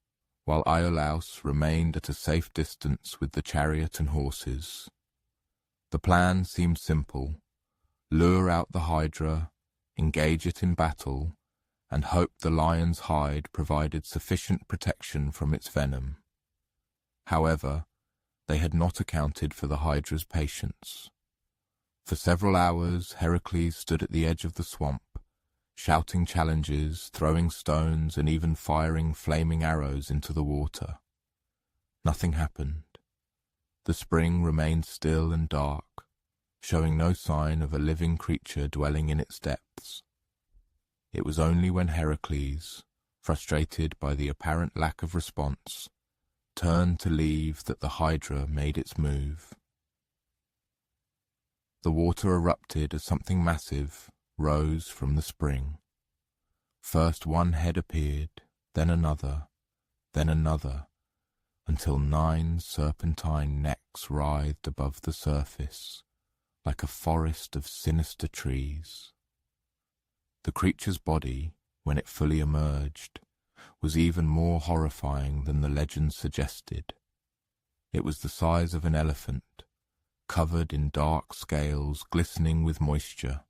while Iolaus remained at a safe distance with the chariot and horses. The plan seemed simple: lure out the Hydra, engage it in battle, and hope the lion's hide provided sufficient protection from its venom. However, they had not accounted for the Hydra's patience. For several hours Heracles stood at the edge of the swamp, shouting challenges, throwing stones, and even firing flaming arrows into the water. Nothing happened. The spring remained still and dark, showing no sign of a living creature dwelling in its depths. It was only when Heracles, frustrated by the apparent lack of response, turned to leave that the Hydra made its move. The water erupted as something massive rose from the spring. First one head appeared, then another, until 9 serpentine necks writhed above the surface, like a forest of sinister trees. The creature's body, when it fully emerged, was even more horrifying than the legend suggested. It was the size of an elephant, covered in dark scales glistening with moisture.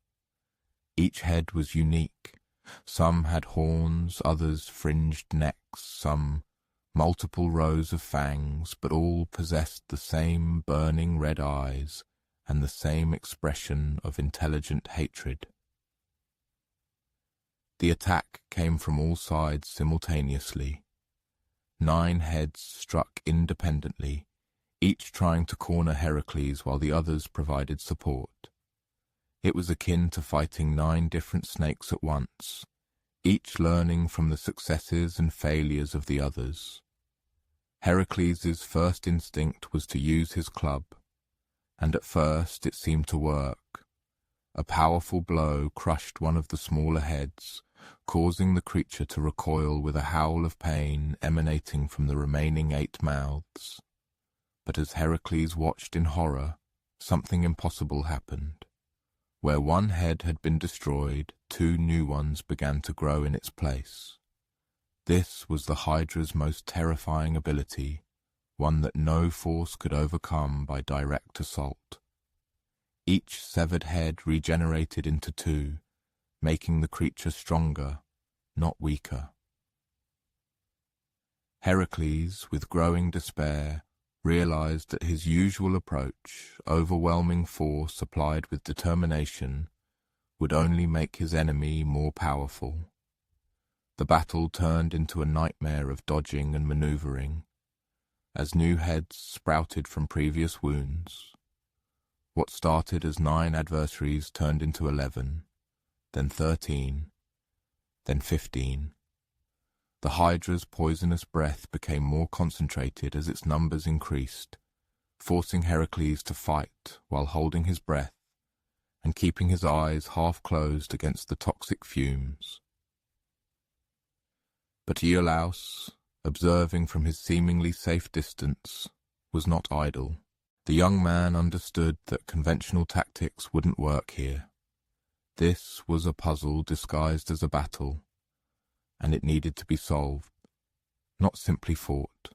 Each head was unique. Some had horns, others fringed necks, some multiple rows of fangs, but all possessed the same burning red eyes and the same expression of intelligent hatred. The attack came from all sides simultaneously. 9 heads struck independently, each trying to corner Heracles while the others provided support. It was akin to fighting 9 different snakes at once, each learning from the successes and failures of the others. Heracles' first instinct was to use his club, and at first it seemed to work. A powerful blow crushed one of the smaller heads, causing the creature to recoil with a howl of pain emanating from the remaining 8 mouths. But as Heracles watched in horror, something impossible happened. Where one head had been destroyed, 2 new ones began to grow in its place. This was the Hydra's most terrifying ability, one that no force could overcome by direct assault. Each severed head regenerated into 2, making the creature stronger, not weaker. Heracles, with growing despair, realized that his usual approach, overwhelming force applied with determination, would only make his enemy more powerful. The battle turned into a nightmare of dodging and maneuvering, as new heads sprouted from previous wounds. What started as 9 adversaries turned into 11, then 13, then 15. The Hydra's poisonous breath became more concentrated as its numbers increased, forcing Heracles to fight while holding his breath and keeping his eyes half closed against the toxic fumes. But Iolaus, observing from his seemingly safe distance, was not idle. The young man understood that conventional tactics wouldn't work here. This was a puzzle disguised as a battle, and it needed to be solved, not simply fought.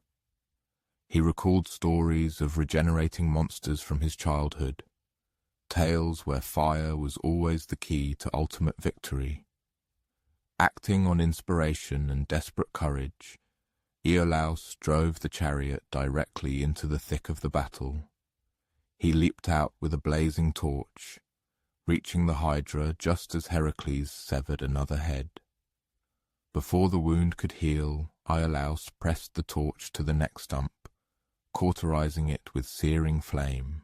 He recalled stories of regenerating monsters from his childhood, tales where fire was always the key to ultimate victory. Acting on inspiration and desperate courage, Iolaus drove the chariot directly into the thick of the battle. He leaped out with a blazing torch, reaching the Hydra just as Heracles severed another head. Before the wound could heal, Iolaus pressed the torch to the neck stump, cauterizing it with searing flame.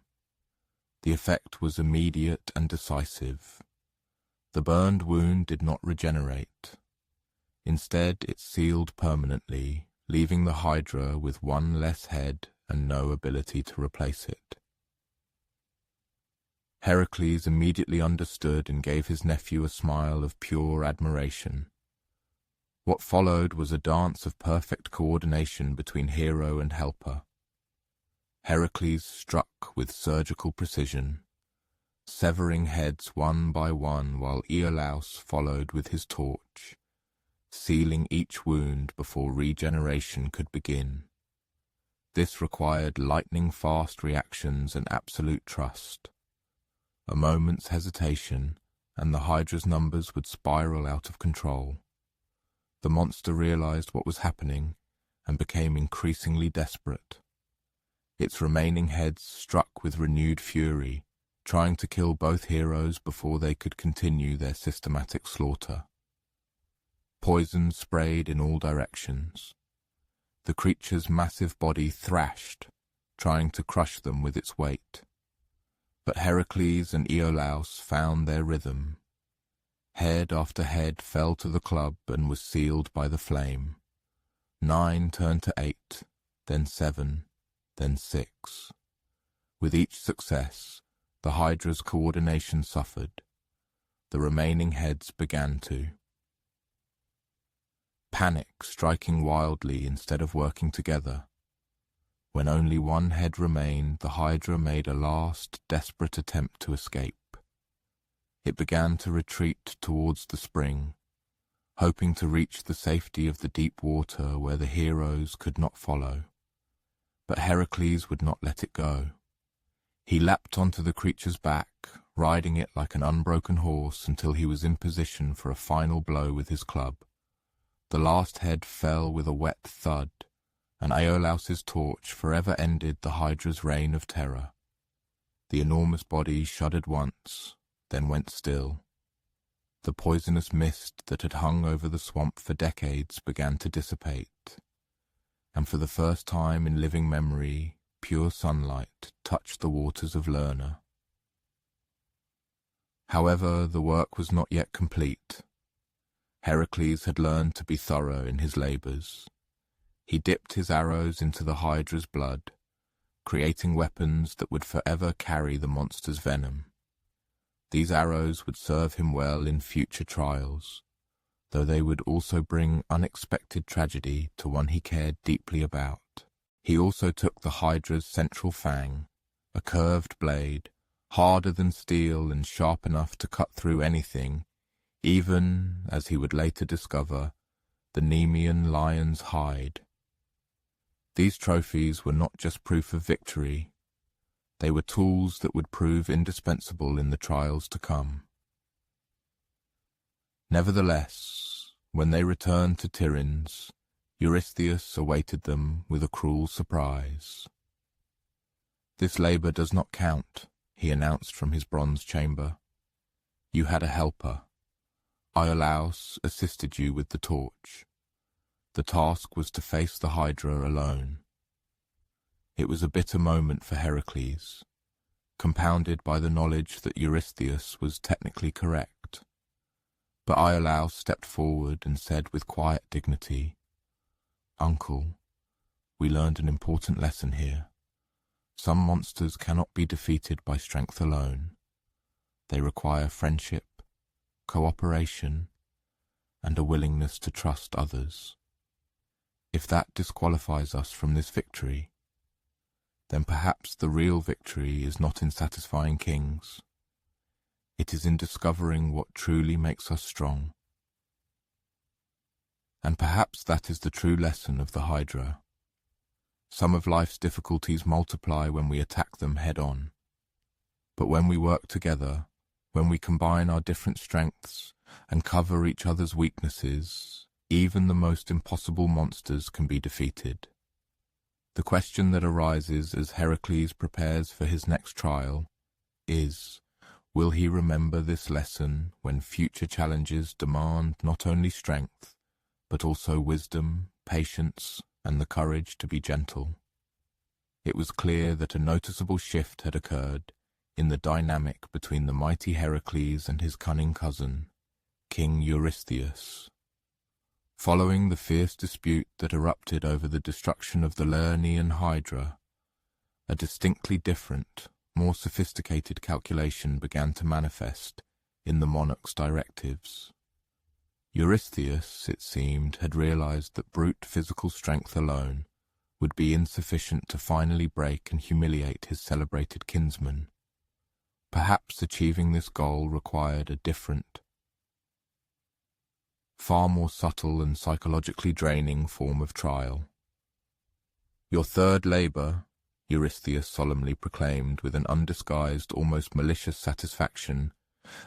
The effect was immediate and decisive. The burned wound did not regenerate. Instead, it sealed permanently, leaving the Hydra with one less head and no ability to replace it. Heracles immediately understood and gave his nephew a smile of pure admiration. What followed was a dance of perfect coordination between hero and helper. Heracles struck with surgical precision, severing heads one by one while Iolaus followed with his torch, sealing each wound before regeneration could begin. This required lightning-fast reactions and absolute trust. A moment's hesitation, and the Hydra's numbers would spiral out of control. The monster realized what was happening and became increasingly desperate. Its remaining heads struck with renewed fury, trying to kill both heroes before they could continue their systematic slaughter. Poison sprayed in all directions. The creature's massive body thrashed, trying to crush them with its weight. But Heracles and Iolaus found their rhythm. Head after head fell to the club and was sealed by the flame. 9 turned to 8, then 7, then 6. With each success, the Hydra's coordination suffered. The remaining heads began to. Panic striking wildly instead of working together. When only one head remained, the Hydra made a last, desperate attempt to escape. It began to retreat towards the spring, hoping to reach the safety of the deep water where the heroes could not follow. But Heracles would not let it go. He leapt onto the creature's back, riding it like an unbroken horse until he was in position for a final blow with his club. The last head fell with a wet thud, and Iolaus's torch forever ended the Hydra's reign of terror. The enormous body shuddered once, then went still. The poisonous mist that had hung over the swamp for decades began to dissipate, and for the first time in living memory, pure sunlight touched the waters of Lerna. However, the work was not yet complete. Heracles had learned to be thorough in his labors. He dipped his arrows into the Hydra's blood, creating weapons that would forever carry the monster's venom. These arrows would serve him well in future trials, though they would also bring unexpected tragedy to one he cared deeply about. He also took the Hydra's central fang, a curved blade, harder than steel and sharp enough to cut through anything, even, as he would later discover, the Nemean lion's hide. These trophies were not just proof of victory. They were tools that would prove indispensable in the trials to come. Nevertheless, when they returned to Tiryns, Eurystheus awaited them with a cruel surprise. "This labor does not count," he announced from his bronze chamber. "You had a helper. Iolaus assisted you with the torch. The task was to face the Hydra alone." It was a bitter moment for Heracles, compounded by the knowledge that Eurystheus was technically correct. But Iolaus stepped forward and said with quiet dignity, "Uncle, we learned an important lesson here. Some monsters cannot be defeated by strength alone. They require friendship, cooperation, and a willingness to trust others. If that disqualifies us from this victory, then perhaps the real victory is not in satisfying kings. It is in discovering what truly makes us strong." And perhaps that is the true lesson of the Hydra. Some of life's difficulties multiply when we attack them head-on. But when we work together, when we combine our different strengths and cover each other's weaknesses, even the most impossible monsters can be defeated. The question that arises as Heracles prepares for his next trial is, will he remember this lesson when future challenges demand not only strength, but also wisdom, patience, and the courage to be gentle? It was clear that a noticeable shift had occurred in the dynamic between the mighty Heracles and his cunning cousin, King Eurystheus. Following the fierce dispute that erupted over the destruction of the Lernaean Hydra, a distinctly different, more sophisticated calculation began to manifest in the monarch's directives. Eurystheus, it seemed, had realized that brute physical strength alone would be insufficient to finally break and humiliate his celebrated kinsman. Perhaps achieving this goal required a different, far more subtle and psychologically draining form of trial. "Your third labor," Eurystheus solemnly proclaimed with an undisguised, almost malicious satisfaction,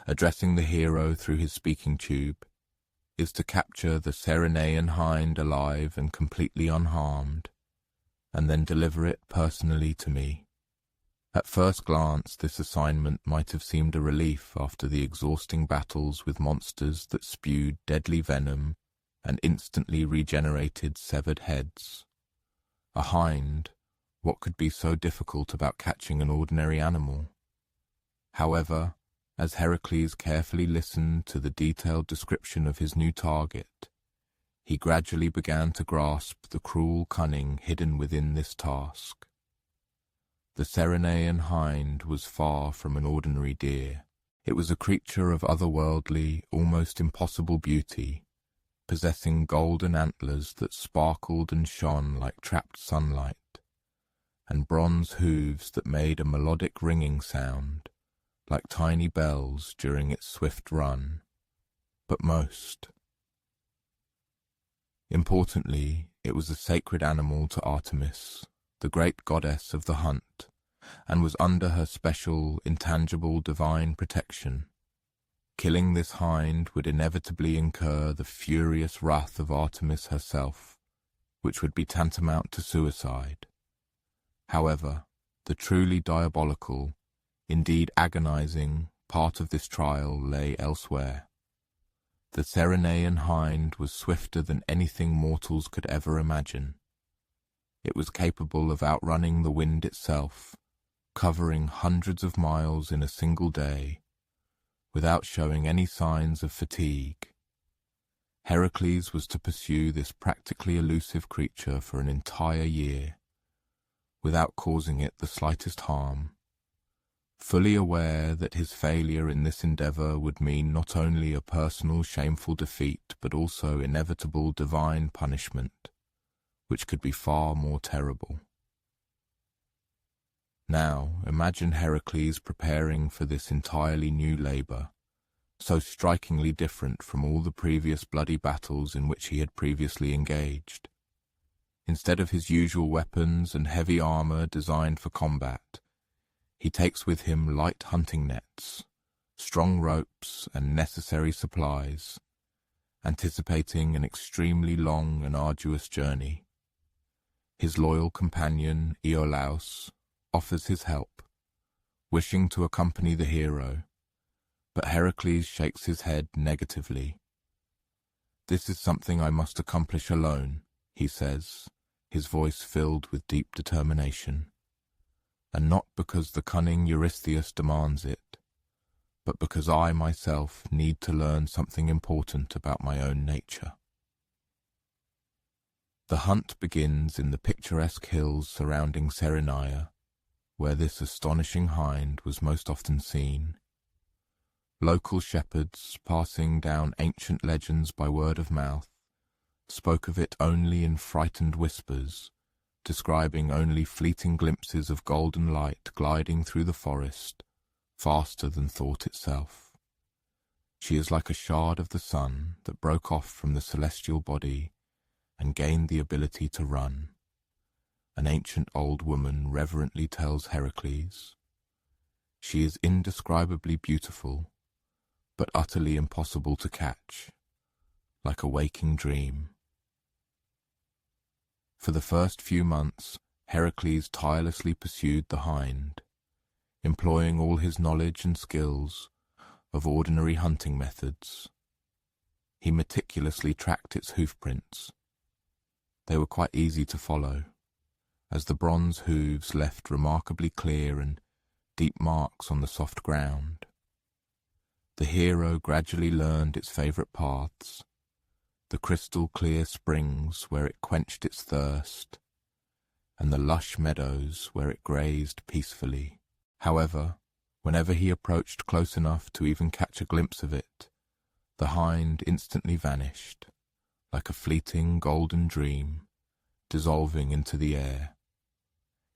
addressing the hero through his speaking tube, "is to capture the Ceryneian hind alive and completely unharmed, and then deliver it personally to me." At first glance, this assignment might have seemed a relief after the exhausting battles with monsters that spewed deadly venom and instantly regenerated severed heads. A hind, what could be so difficult about catching an ordinary animal? However, as Heracles carefully listened to the detailed description of his new target, he gradually began to grasp the cruel cunning hidden within this task. The Ceryneian hind was far from an ordinary deer. It was a creature of otherworldly, almost impossible beauty, possessing golden antlers that sparkled and shone like trapped sunlight, and bronze hooves that made a melodic ringing sound, like tiny bells during its swift run. But most importantly, it was a sacred animal to Artemis, the great goddess of the hunt, and was under her special, intangible divine protection. Killing this hind would inevitably incur the furious wrath of Artemis herself, which would be tantamount to suicide. However, the truly diabolical, indeed agonizing, part of this trial lay elsewhere. The Ceryneian hind was swifter than anything mortals could ever imagine. It was capable of outrunning the wind itself, covering hundreds of miles in a single day, without showing any signs of fatigue. Heracles was to pursue this practically elusive creature for an entire year, without causing it the slightest harm, fully aware that his failure in this endeavor would mean not only a personal shameful defeat but also inevitable divine punishment, which could be far more terrible. Now, imagine Heracles preparing for this entirely new labor, so strikingly different from all the previous bloody battles in which he had previously engaged. Instead of his usual weapons and heavy armor designed for combat, he takes with him light hunting nets, strong ropes, and necessary supplies, anticipating an extremely long and arduous journey. His loyal companion, Iolaus, offers his help, wishing to accompany the hero, but Heracles shakes his head negatively. "This is something I must accomplish alone," he says, his voice filled with deep determination. "And not because the cunning Eurystheus demands it, but because I myself need to learn something important about my own nature." The hunt begins in the picturesque hills surrounding Ceryneia, where this astonishing hind was most often seen. Local shepherds, passing down ancient legends by word of mouth, spoke of it only in frightened whispers, describing only fleeting glimpses of golden light gliding through the forest, faster than thought itself. She is like a shard of the sun that broke off from the celestial body and gained the ability to run, an ancient old woman reverently tells Heracles. She is indescribably beautiful, but utterly impossible to catch, like a waking dream. For the first few months, Heracles tirelessly pursued the hind, employing all his knowledge and skills of ordinary hunting methods. He meticulously tracked its hoofprints. They were quite easy to follow, as the bronze hooves left remarkably clear and deep marks on the soft ground. The hero gradually learned its favourite paths, the crystal-clear springs where it quenched its thirst, and the lush meadows where it grazed peacefully. However, whenever he approached close enough to even catch a glimpse of it, the hind instantly vanished, like a fleeting golden dream, dissolving into the air.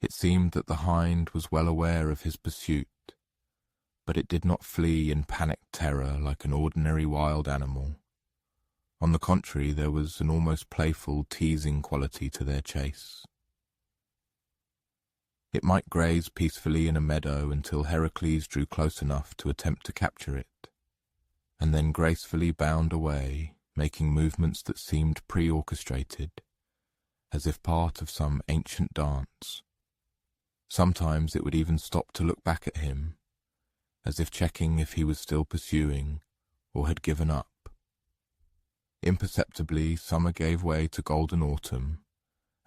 It seemed that the hind was well aware of his pursuit, but it did not flee in panicked terror like an ordinary wild animal. On the contrary, there was an almost playful, teasing quality to their chase. It might graze peacefully in a meadow until Heracles drew close enough to attempt to capture it, and then gracefully bound away, making movements that seemed pre-orchestrated, as if part of some ancient dance. Sometimes it would even stop to look back at him, as if checking if he was still pursuing or had given up. Imperceptibly, summer gave way to golden autumn,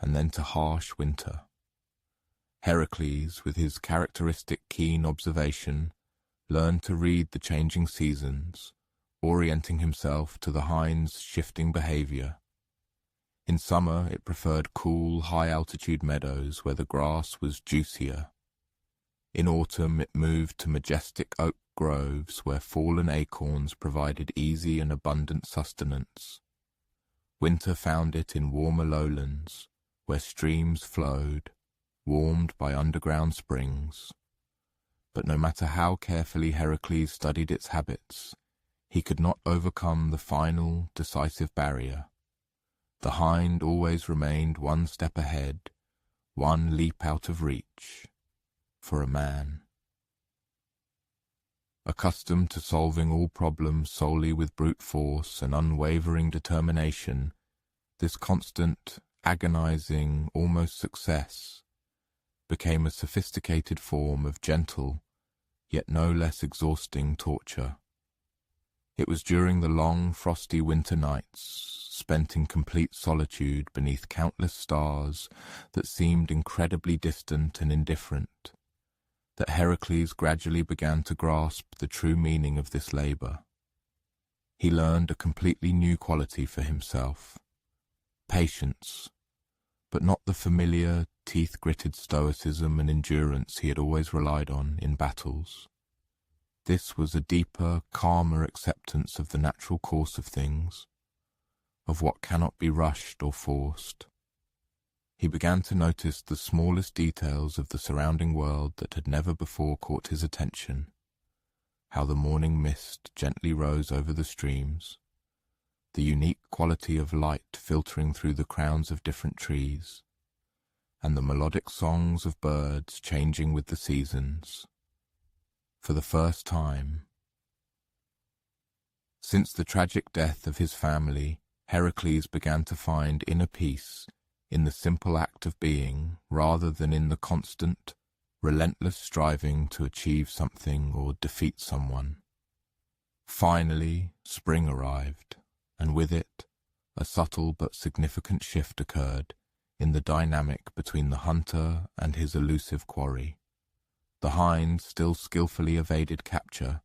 and then to harsh winter. Heracles, with his characteristic keen observation, learned to read the changing seasons, orienting himself to the hind's shifting behaviour. In summer it preferred cool, high-altitude meadows where the grass was juicier. In autumn it moved to majestic oak groves where fallen acorns provided easy and abundant sustenance. Winter found it in warmer lowlands, where streams flowed, warmed by underground springs. But no matter how carefully Heracles studied its habits, he could not overcome the final, decisive barrier. The hind always remained one step ahead, one leap out of reach, for a man. Accustomed to solving all problems solely with brute force and unwavering determination, this constant, agonizing, almost success became a sophisticated form of gentle, yet no less exhausting torture. It was during the long, frosty winter nights, spent in complete solitude beneath countless stars that seemed incredibly distant and indifferent, that Heracles gradually began to grasp the true meaning of this labour. He learned a completely new quality for himself: patience, but not the familiar, teeth-gritted stoicism and endurance he had always relied on in battles. This was a deeper, calmer acceptance of the natural course of things, of what cannot be rushed or forced. He began to notice the smallest details of the surrounding world that had never before caught his attention: how the morning mist gently rose over the streams, the unique quality of light filtering through the crowns of different trees, and the melodic songs of birds changing with the seasons. For the first time, since the tragic death of his family, Heracles began to find inner peace in the simple act of being, rather than in the constant, relentless striving to achieve something or defeat someone. Finally, spring arrived, and with it, a subtle but significant shift occurred in the dynamic between the hunter and his elusive quarry. The hind still skillfully evaded capture,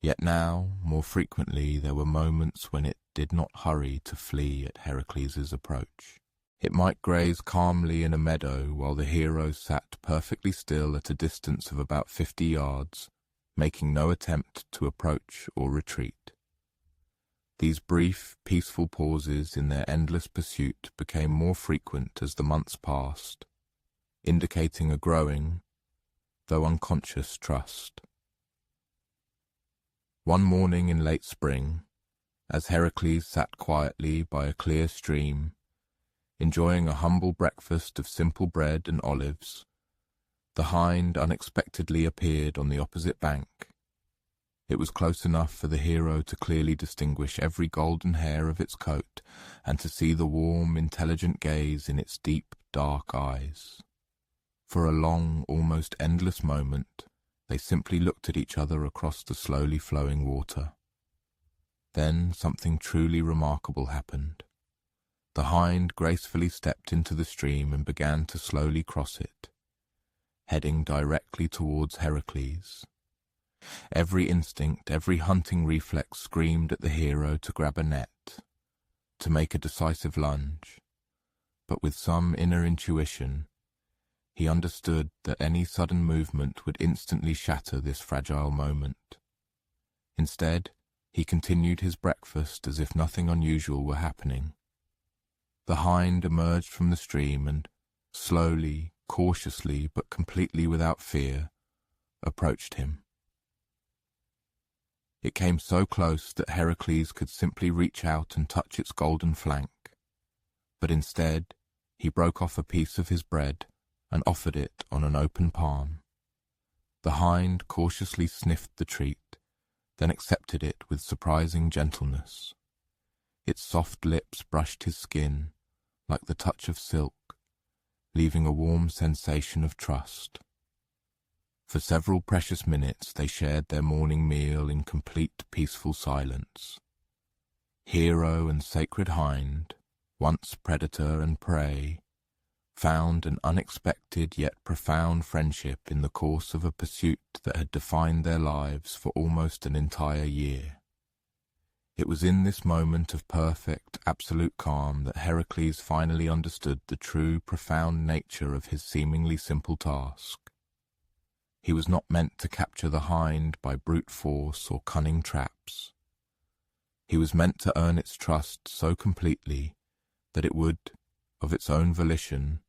yet now, more frequently, there were moments when it did not hurry to flee at Heracles' approach. It might graze calmly in a meadow while the hero sat perfectly still at a distance of about 50 yards, making no attempt to approach or retreat. These brief, peaceful pauses in their endless pursuit became more frequent as the months passed, indicating a growing, though unconscious, trust. One morning in late spring, as Heracles sat quietly by a clear stream, enjoying a humble breakfast of simple bread and olives, the hind unexpectedly appeared on the opposite bank. It was close enough for the hero to clearly distinguish every golden hair of its coat and to see the warm, intelligent gaze in its deep, dark eyes. For a long, almost endless moment, they simply looked at each other across the slowly flowing water. Then something truly remarkable happened. The hind gracefully stepped into the stream and began to slowly cross it. heading directly towards Heracles. Every instinct, every hunting reflex screamed at the hero to grab a net, to make a decisive lunge. But with some inner intuition, he understood that any sudden movement would instantly shatter this fragile moment. Instead, he continued his breakfast as if nothing unusual were happening. The hind emerged from the stream and, slowly, cautiously, but completely without fear, approached him. It came so close that Heracles could simply reach out and touch its golden flank, but instead he broke off a piece of his bread and offered it on an open palm. The hind cautiously sniffed the treat, then accepted it with surprising gentleness. Its soft lips brushed his skin like the touch of silk, leaving a warm sensation of trust. For several precious minutes they shared their morning meal in complete peaceful silence. Hero and sacred hind, once predator and prey, found an unexpected yet profound friendship in the course of a pursuit that had defined their lives for almost an entire year. It was in this moment of perfect, absolute calm that Heracles finally understood the true, profound nature of his seemingly simple task. He was not meant to capture the hind by brute force or cunning traps. He was meant to earn its trust so completely that it would, of its own volition,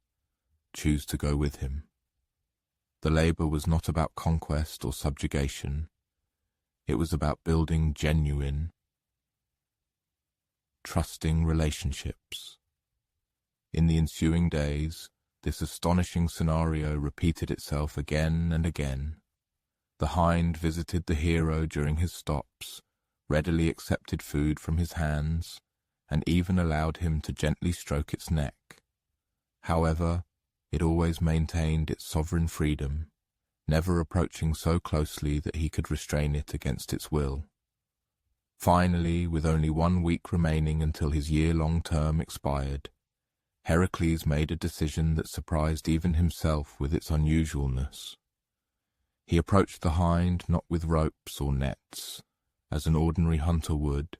choose to go with him. The labor was not about conquest or subjugation. It was about building genuine, trusting relationships. In the ensuing days, this astonishing scenario repeated itself again and again. The hind visited the hero during his stops, readily accepted food from his hands, and even allowed him to gently stroke its neck. However, it always maintained its sovereign freedom, never approaching so closely that he could restrain it against its will. Finally, with only 1 week remaining until his year-long term expired, Heracles made a decision that surprised even himself with its unusualness. He approached the hind not with ropes or nets, as an ordinary hunter would,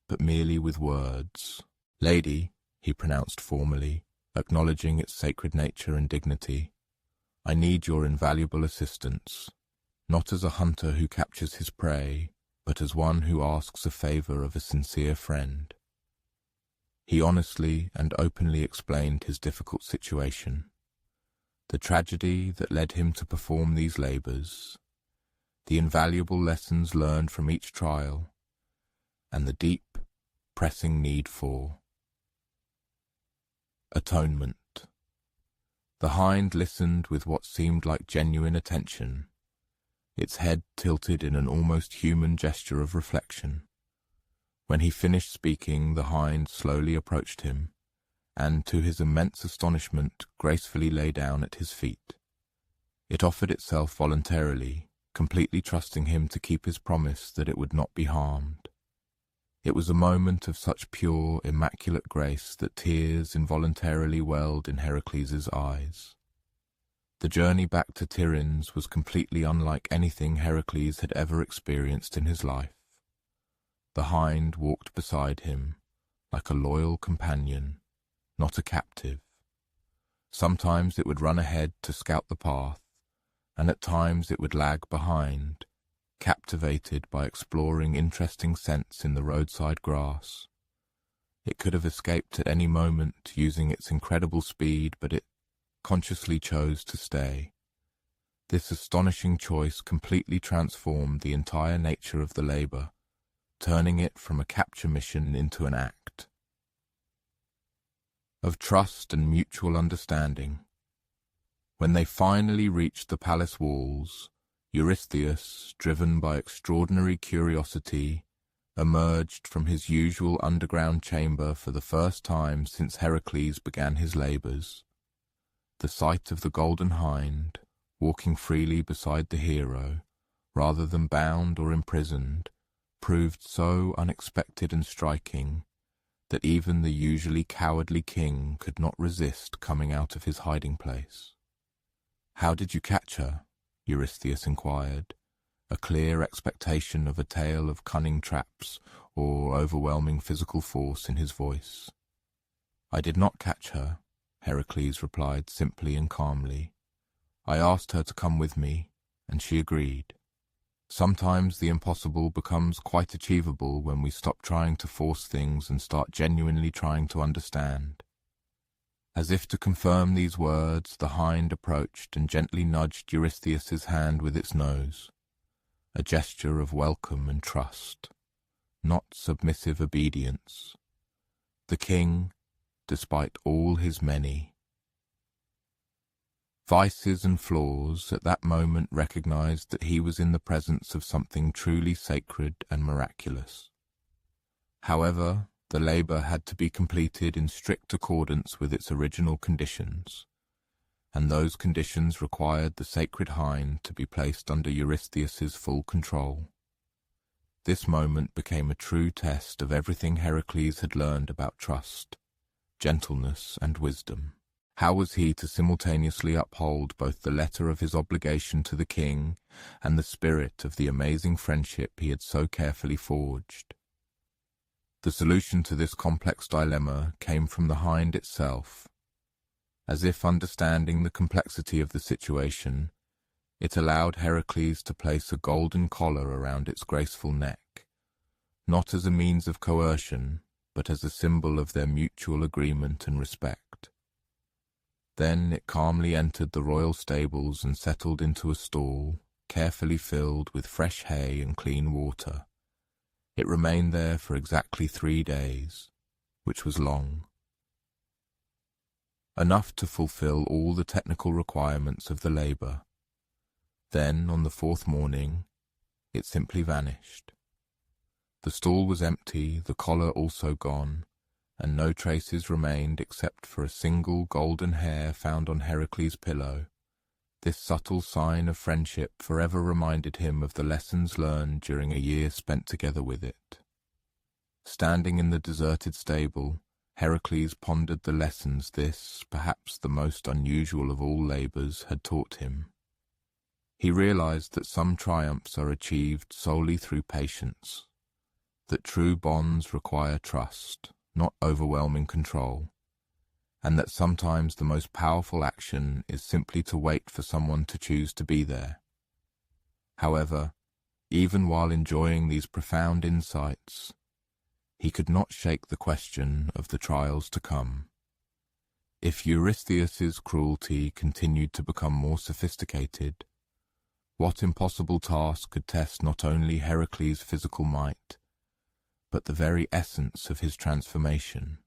but merely with words. "Lady," he pronounced formally, acknowledging its sacred nature and dignity, "I need your invaluable assistance, not as a hunter who captures his prey, but as one who asks a favor of a sincere friend." He honestly and openly explained his difficult situation, the tragedy that led him to perform these labors, the invaluable lessons learned from each trial, and the deep, pressing need for atonement. The hind listened with what seemed like genuine attention, its head tilted in an almost human gesture of reflection. When he finished speaking, the hind slowly approached him, and, to his immense astonishment, gracefully lay down at his feet. It offered itself voluntarily, completely trusting him to keep his promise that it would not be harmed. It was a moment of such pure, immaculate grace that tears involuntarily welled in Heracles' eyes. The journey back to Tiryns was completely unlike anything Heracles had ever experienced in his life. The hind walked beside him, like a loyal companion, not a captive. Sometimes it would run ahead to scout the path, and at times it would lag behind, captivated by exploring interesting scents in the roadside grass. It could have escaped at any moment using its incredible speed, but it consciously chose to stay. This astonishing choice completely transformed the entire nature of the labor, turning it from a capture mission into an act of trust and mutual understanding. When they finally reached the palace walls, Eurystheus, driven by extraordinary curiosity, emerged from his usual underground chamber for the first time since Heracles began his labors. The sight of the golden hind, walking freely beside the hero, rather than bound or imprisoned, proved so unexpected and striking that even the usually cowardly king could not resist coming out of his hiding place. "How did you catch her?" Eurystheus inquired, a clear expectation of a tale of cunning traps or overwhelming physical force in his voice. "I did not catch her," Heracles replied simply and calmly. "I asked her to come with me, and she agreed. Sometimes the impossible becomes quite achievable when we stop trying to force things and start genuinely trying to understand." As if to confirm these words, the hind approached and gently nudged Eurystheus's hand with its nose, a gesture of welcome and trust, not submissive obedience. The king, despite all his many vices and flaws, at that moment recognized that he was in the presence of something truly sacred and miraculous. However, the labor had to be completed in strict accordance with its original conditions, and those conditions required the sacred hind to be placed under Eurystheus's full control. This moment became a true test of everything Heracles had learned about trust, gentleness, and wisdom. How was he to simultaneously uphold both the letter of his obligation to the king and the spirit of the amazing friendship he had so carefully forged? The solution to this complex dilemma came from the hind itself. As if understanding the complexity of the situation, it allowed Heracles to place a golden collar around its graceful neck, not as a means of coercion, but as a symbol of their mutual agreement and respect. Then it calmly entered the royal stables and settled into a stall, carefully filled with fresh hay and clean water. It remained there for exactly 3 days, which was long. Enough to fulfill all the technical requirements of the labor. Then, on the 4th morning, it simply vanished. The stall was empty, the collar also gone, and no traces remained except for a single golden hair found on Heracles' pillow. This subtle sign of friendship forever reminded him of the lessons learned during a year spent together with it. Standing in the deserted stable, Heracles pondered the lessons this, perhaps the most unusual of all labors, had taught him. He realized that some triumphs are achieved solely through patience, that true bonds require trust, not overwhelming control, and that sometimes the most powerful action is simply to wait for someone to choose to be there. However, even while enjoying these profound insights, he could not shake the question of the trials to come. If Eurystheus's cruelty continued to become more sophisticated, what impossible task could test not only Heracles' physical might, but the very essence of his transformation?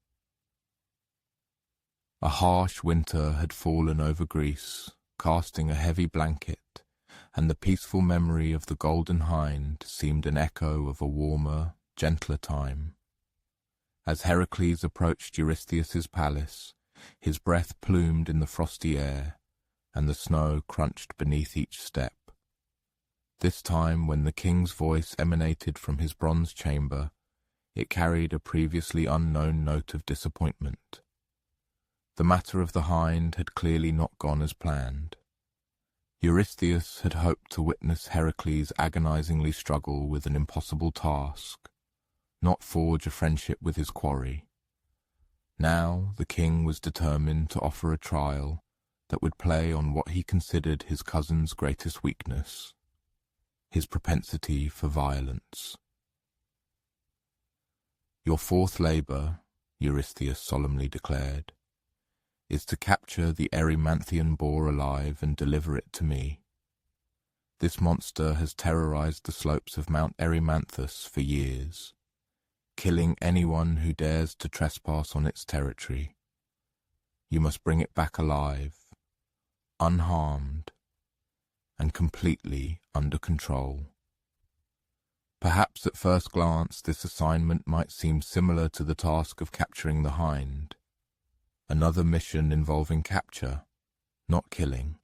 A harsh winter had fallen over Greece, casting a heavy blanket, and the peaceful memory of the golden hind seemed an echo of a warmer, gentler time. As Heracles approached Eurystheus's palace, his breath plumed in the frosty air, and the snow crunched beneath each step. This time, when the king's voice emanated from his bronze chamber, it carried a previously unknown note of disappointment. The matter of the hind had clearly not gone as planned. Eurystheus had hoped to witness Heracles agonizingly struggle with an impossible task, not forge a friendship with his quarry. Now the king was determined to offer a trial that would play on what he considered his cousin's greatest weakness, his propensity for violence. "Your 4th labor," Eurystheus solemnly declared, "is to capture the Erymanthian boar alive and deliver it to me. This monster has terrorized the slopes of Mount Erymanthus for years, killing anyone who dares to trespass on its territory. You must bring it back alive, unharmed, and completely under control." Perhaps at first glance this assignment might seem similar to the task of capturing the hind, another mission involving capture, not killing.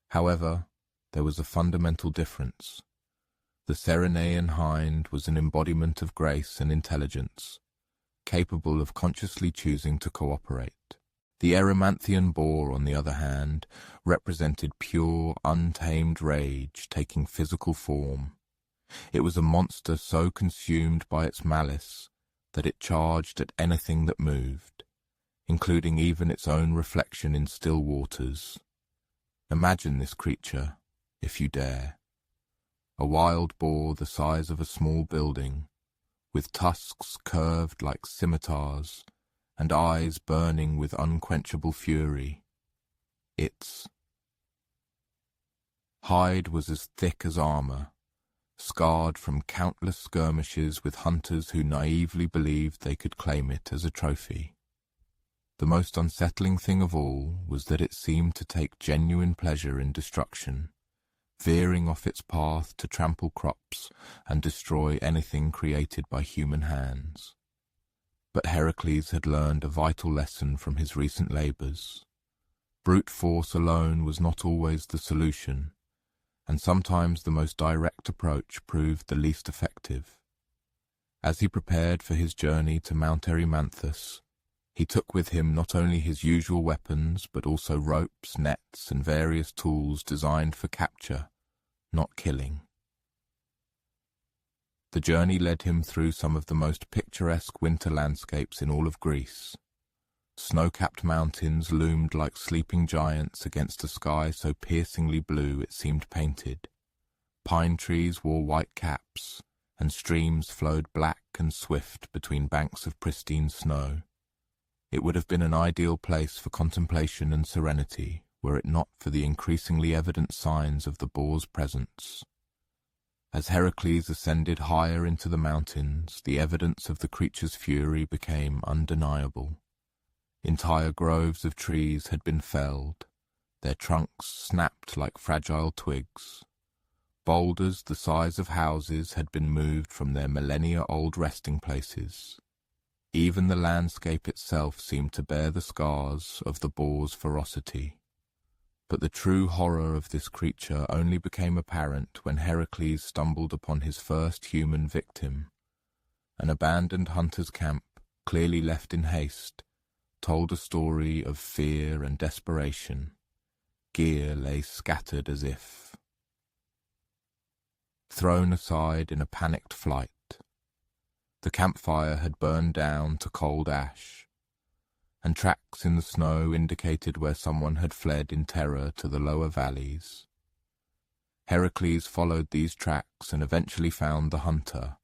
However, there was a fundamental difference. The Ceryneian hind was an embodiment of grace and intelligence, capable of consciously choosing to cooperate. The Erymanthian boar, on the other hand, represented pure, untamed rage taking physical form. It was a monster so consumed by its malice that it charged at anything that moved, including even its own reflection in still waters. Imagine this creature, if you dare. A wild boar the size of a small building, with tusks curved like scimitars and eyes burning with unquenchable fury. Its hide was as thick as armor, scarred from countless skirmishes with hunters who naively believed they could claim it as a trophy. The most unsettling thing of all was that it seemed to take genuine pleasure in destruction, veering off its path to trample crops and destroy anything created by human hands. But Heracles had learned a vital lesson from his recent labors. Brute force alone was not always the solution, and sometimes the most direct approach proved the least effective. As he prepared for his journey to Mount Erymanthus, he took with him not only his usual weapons, but also ropes, nets, and various tools designed for capture, not killing. The journey led him through some of the most picturesque winter landscapes in all of Greece. Snow-capped mountains loomed like sleeping giants against a sky so piercingly blue it seemed painted. Pine trees wore white caps, and streams flowed black and swift between banks of pristine snow. It would have been an ideal place for contemplation and serenity, were it not for the increasingly evident signs of the boar's presence. As Heracles ascended higher into the mountains, the evidence of the creature's fury became undeniable. Entire groves of trees had been felled, their trunks snapped like fragile twigs. Boulders the size of houses had been moved from their millennia-old resting places. Even the landscape itself seemed to bear the scars of the boar's ferocity. But the true horror of this creature only became apparent when Heracles stumbled upon his first human victim. An abandoned hunter's camp, clearly left in haste, told a story of fear and desperation. Gear lay scattered as if thrown aside in a panicked flight. The campfire had burned down to cold ash, and tracks in the snow indicated where someone had fled in terror to the lower valleys. Heracles followed these tracks and eventually found the hunter,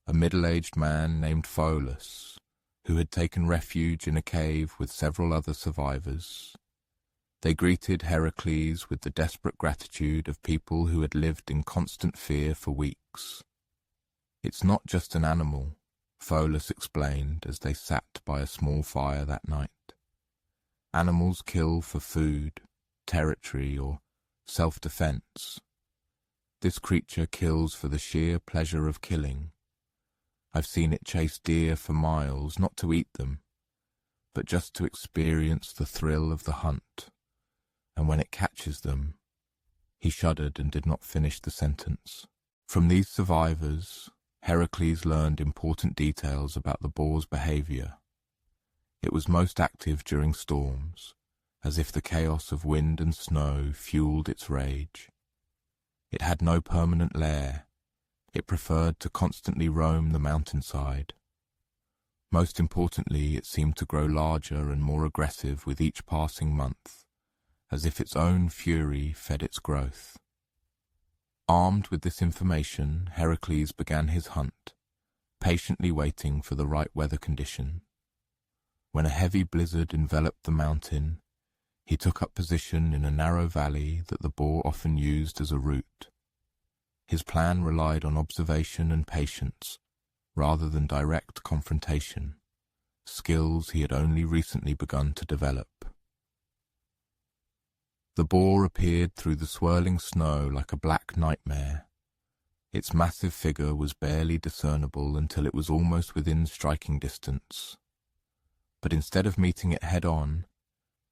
a middle-aged man named Pholus, who had taken refuge in a cave with several other survivors. They greeted Heracles with the desperate gratitude of people who had lived in constant fear for weeks. "It's not just an animal," Pholus explained as they sat by a small fire that night. "Animals kill for food, territory, or self-defense. This creature kills for the sheer pleasure of killing. I've seen it chase deer for miles, not to eat them, but just to experience the thrill of the hunt. And when it catches them..." He shuddered and did not finish the sentence. From these survivors, Heracles learned important details about the boar's behavior. It was most active during storms, as if the chaos of wind and snow fueled its rage. It had no permanent lair. It preferred to constantly roam the mountainside. Most importantly, it seemed to grow larger and more aggressive with each passing month, as if its own fury fed its growth. Armed with this information, Heracles began his hunt, patiently waiting for the right weather condition. When a heavy blizzard enveloped the mountain, he took up position in a narrow valley that the boar often used as a route. His plan relied on observation and patience, rather than direct confrontation, skills he had only recently begun to develop. The boar appeared through the swirling snow like a black nightmare. Its massive figure was barely discernible until it was almost within striking distance. But instead of meeting it head-on,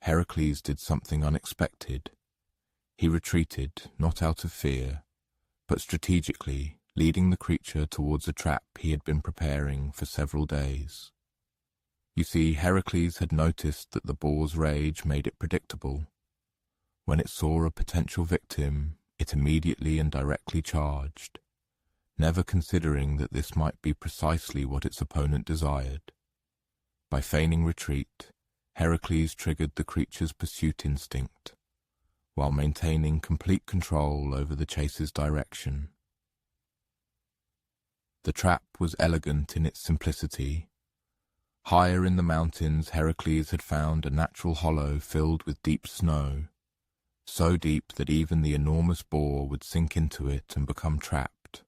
Heracles did something unexpected. He retreated, not out of fear, but strategically, leading the creature towards a trap he had been preparing for several days. You see, Heracles had noticed that the boar's rage made it predictable. When it saw a potential victim, it immediately and directly charged, never considering that this might be precisely what its opponent desired. By feigning retreat, Heracles triggered the creature's pursuit instinct, while maintaining complete control over the chase's direction. The trap was elegant in its simplicity. Higher in the mountains, Heracles had found a natural hollow filled with deep snow, so deep that even the enormous boar would sink into it and become trapped.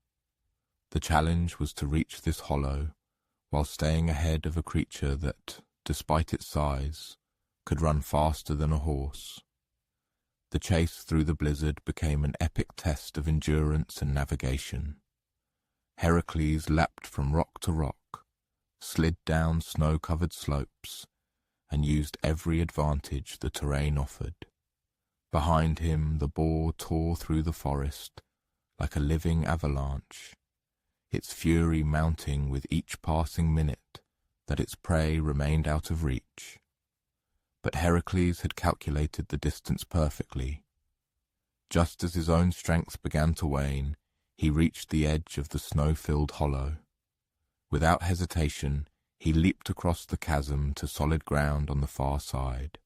The challenge was to reach this hollow while staying ahead of a creature that, despite its size, could run faster than a horse. The chase through the blizzard became an epic test of endurance and navigation. Heracles leapt from rock to rock, slid down snow-covered slopes, and used every advantage the terrain offered. Behind him, the boar tore through the forest like a living avalanche, its fury mounting with each passing minute that its prey remained out of reach. But Heracles had calculated the distance perfectly. Just as his own strength began to wane, he reached the edge of the snow-filled hollow. Without hesitation, he leaped across the chasm to solid ground on the far side.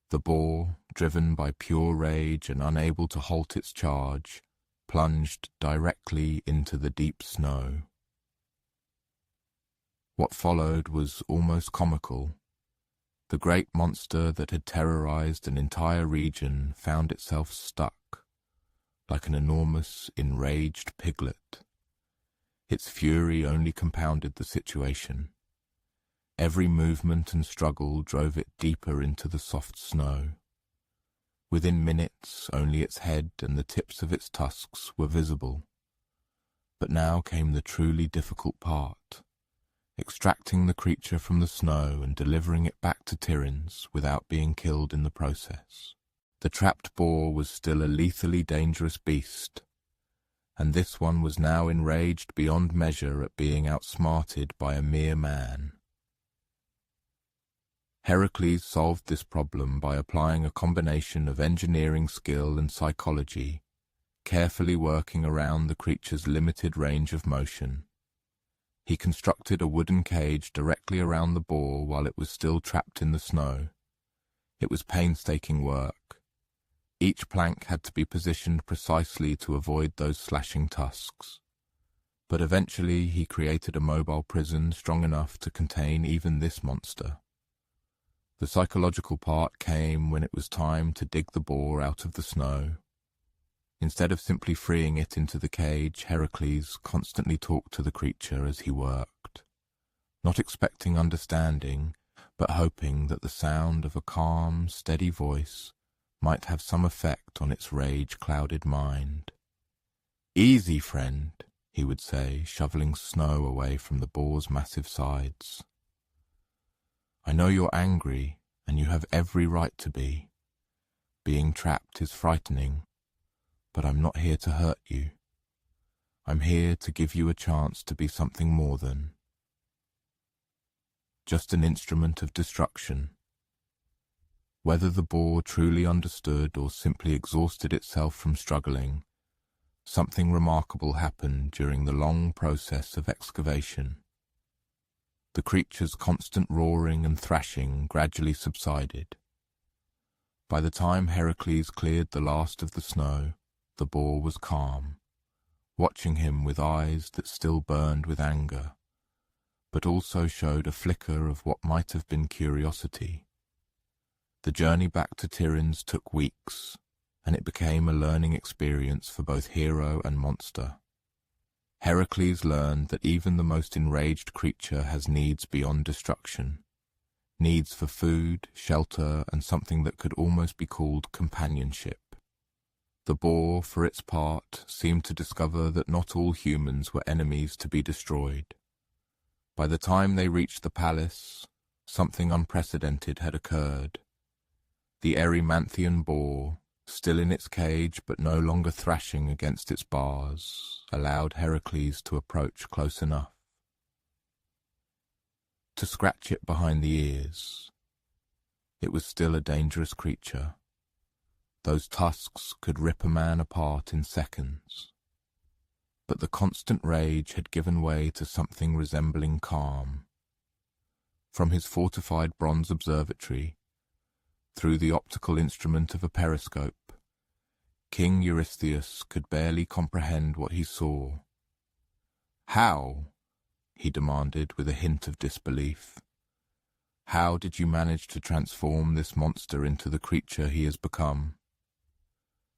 The boar, driven by pure rage and unable to halt its charge, plunged directly into the deep snow. What followed was almost comical. The great monster that had terrorized an entire region found itself stuck, like an enormous, enraged piglet. Its fury only compounded the situation. Every movement and struggle drove it deeper into the soft snow. Within minutes, only its head and the tips of its tusks were visible. But now came the truly difficult part, extracting the creature from the snow and delivering it back to Tiryns without being killed in the process. The trapped boar was still a lethally dangerous beast, and this one was now enraged beyond measure at being outsmarted by a mere man. Heracles solved this problem by applying a combination of engineering skill and psychology, carefully working around the creature's limited range of motion. He constructed a wooden cage directly around the boar while it was still trapped in the snow. It was painstaking work. Each plank had to be positioned precisely to avoid those slashing tusks. But eventually he created a mobile prison strong enough to contain even this monster. The psychological part came when it was time to dig the boar out of the snow. Instead of simply freeing it into the cage, Heracles constantly talked to the creature as he worked, not expecting understanding, but hoping that the sound of a calm, steady voice might have some effect on its rage-clouded mind. "Easy, friend," he would say, shoveling snow away from the boar's massive sides. "I know you're angry, and you have every right to be. Being trapped is frightening, but I'm not here to hurt you. I'm here to give you a chance to be something more than just an instrument of destruction." Whether the boar truly understood or simply exhausted itself from struggling, something remarkable happened during the long process of excavation. The creature's constant roaring and thrashing gradually subsided. By the time Heracles cleared the last of the snow, the boar was calm, watching him with eyes that still burned with anger, but also showed a flicker of what might have been curiosity. The journey back to Tiryns took weeks, and it became a learning experience for both hero and monster. Heracles learned that even the most enraged creature has needs beyond destruction, needs for food, shelter, and something that could almost be called companionship. The boar, for its part, seemed to discover that not all humans were enemies to be destroyed. By the time they reached the palace, something unprecedented had occurred. The Erymanthian boar, still in its cage but no longer thrashing against its bars, allowed Heracles to approach close enough. to scratch it behind the ears. It was still a dangerous creature. Those tusks could rip a man apart in seconds. But the constant rage had given way to something resembling calm. From his fortified bronze observatory, through the optical instrument of a periscope, King Eurystheus could barely comprehend what he saw. "How?" he demanded with a hint of disbelief. "How did you manage to transform this monster into the creature he has become?"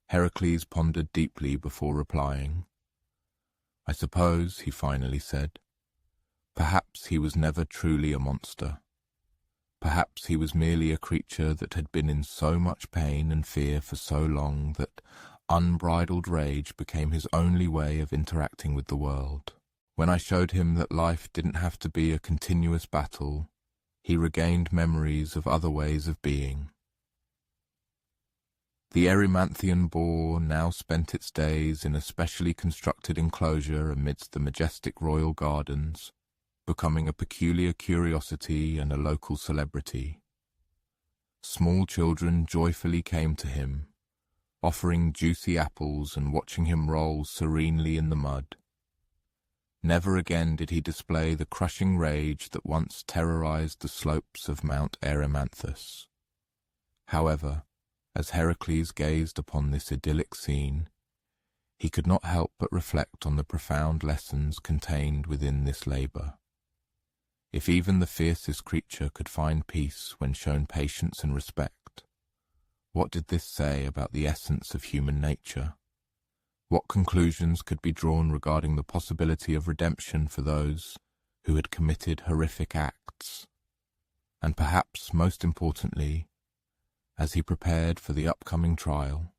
Heracles pondered deeply before replying. "I suppose," he finally said, "perhaps he was never truly a monster. Perhaps he was merely a creature that had been in so much pain and fear for so long that unbridled rage became his only way of interacting with the world. When I showed him that life didn't have to be a continuous battle, he regained memories of other ways of being." The Erymanthian boar now spent its days in a specially constructed enclosure amidst the majestic royal gardens, becoming a peculiar curiosity and a local celebrity. Small children joyfully came to him, offering juicy apples and watching him roll serenely in the mud. Never again did he display the crushing rage that once terrorized the slopes of Mount Erymanthus. However, as Heracles gazed upon this idyllic scene, he could not help but reflect on the profound lessons contained within this labor. If even the fiercest creature could find peace when shown patience and respect, what did this say about the essence of human nature? What conclusions could be drawn regarding the possibility of redemption for those who had committed horrific acts? And perhaps most importantly, as he prepared for the upcoming trial,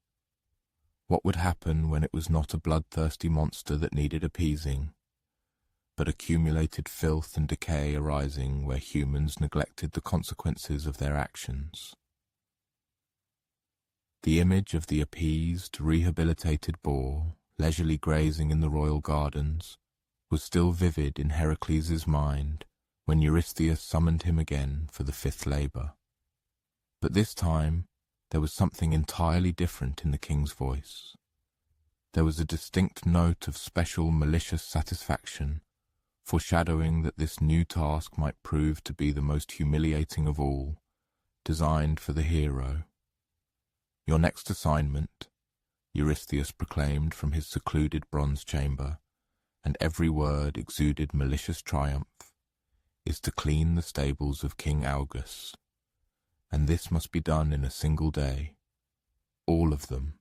what would happen when it was not a bloodthirsty monster that needed appeasing, but accumulated filth and decay arising where humans neglected the consequences of their actions? The image of the appeased, rehabilitated boar, leisurely grazing in the royal gardens, was still vivid in Heracles' mind when Eurystheus summoned him again for the fifth labor. But this time there was something entirely different in the king's voice. There was a distinct note of special malicious satisfaction, foreshadowing that this new task might prove to be the most humiliating of all, designed for the hero. "Your next assignment," Eurystheus proclaimed from his secluded bronze chamber, and every word exuded malicious triumph, "is to clean the stables of King Augus. And this must be done in a single day. All of them,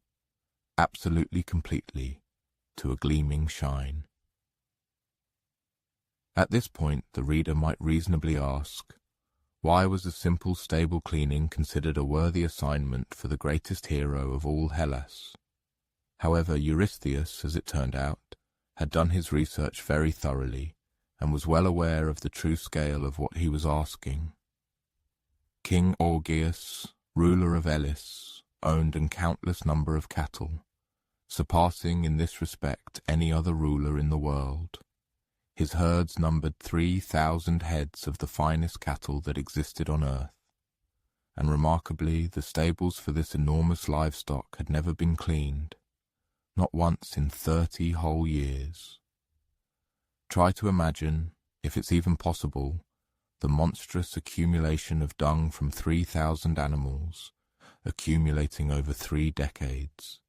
absolutely completely, to a gleaming shine." At this point, the reader might reasonably ask, why was a simple stable cleaning considered a worthy assignment for the greatest hero of all Hellas? However, Eurystheus, as it turned out, had done his research very thoroughly and was well aware of the true scale of what he was asking. King Augeas, ruler of Elis, owned a countless number of cattle, surpassing in this respect any other ruler in the world. His herds numbered 3,000 heads of the finest cattle that existed on earth, and remarkably the stables for this enormous livestock had never been cleaned, not once in 30 whole years. Try to imagine, if it's even possible, the monstrous accumulation of dung from 3,000 animals, accumulating over 3 decades.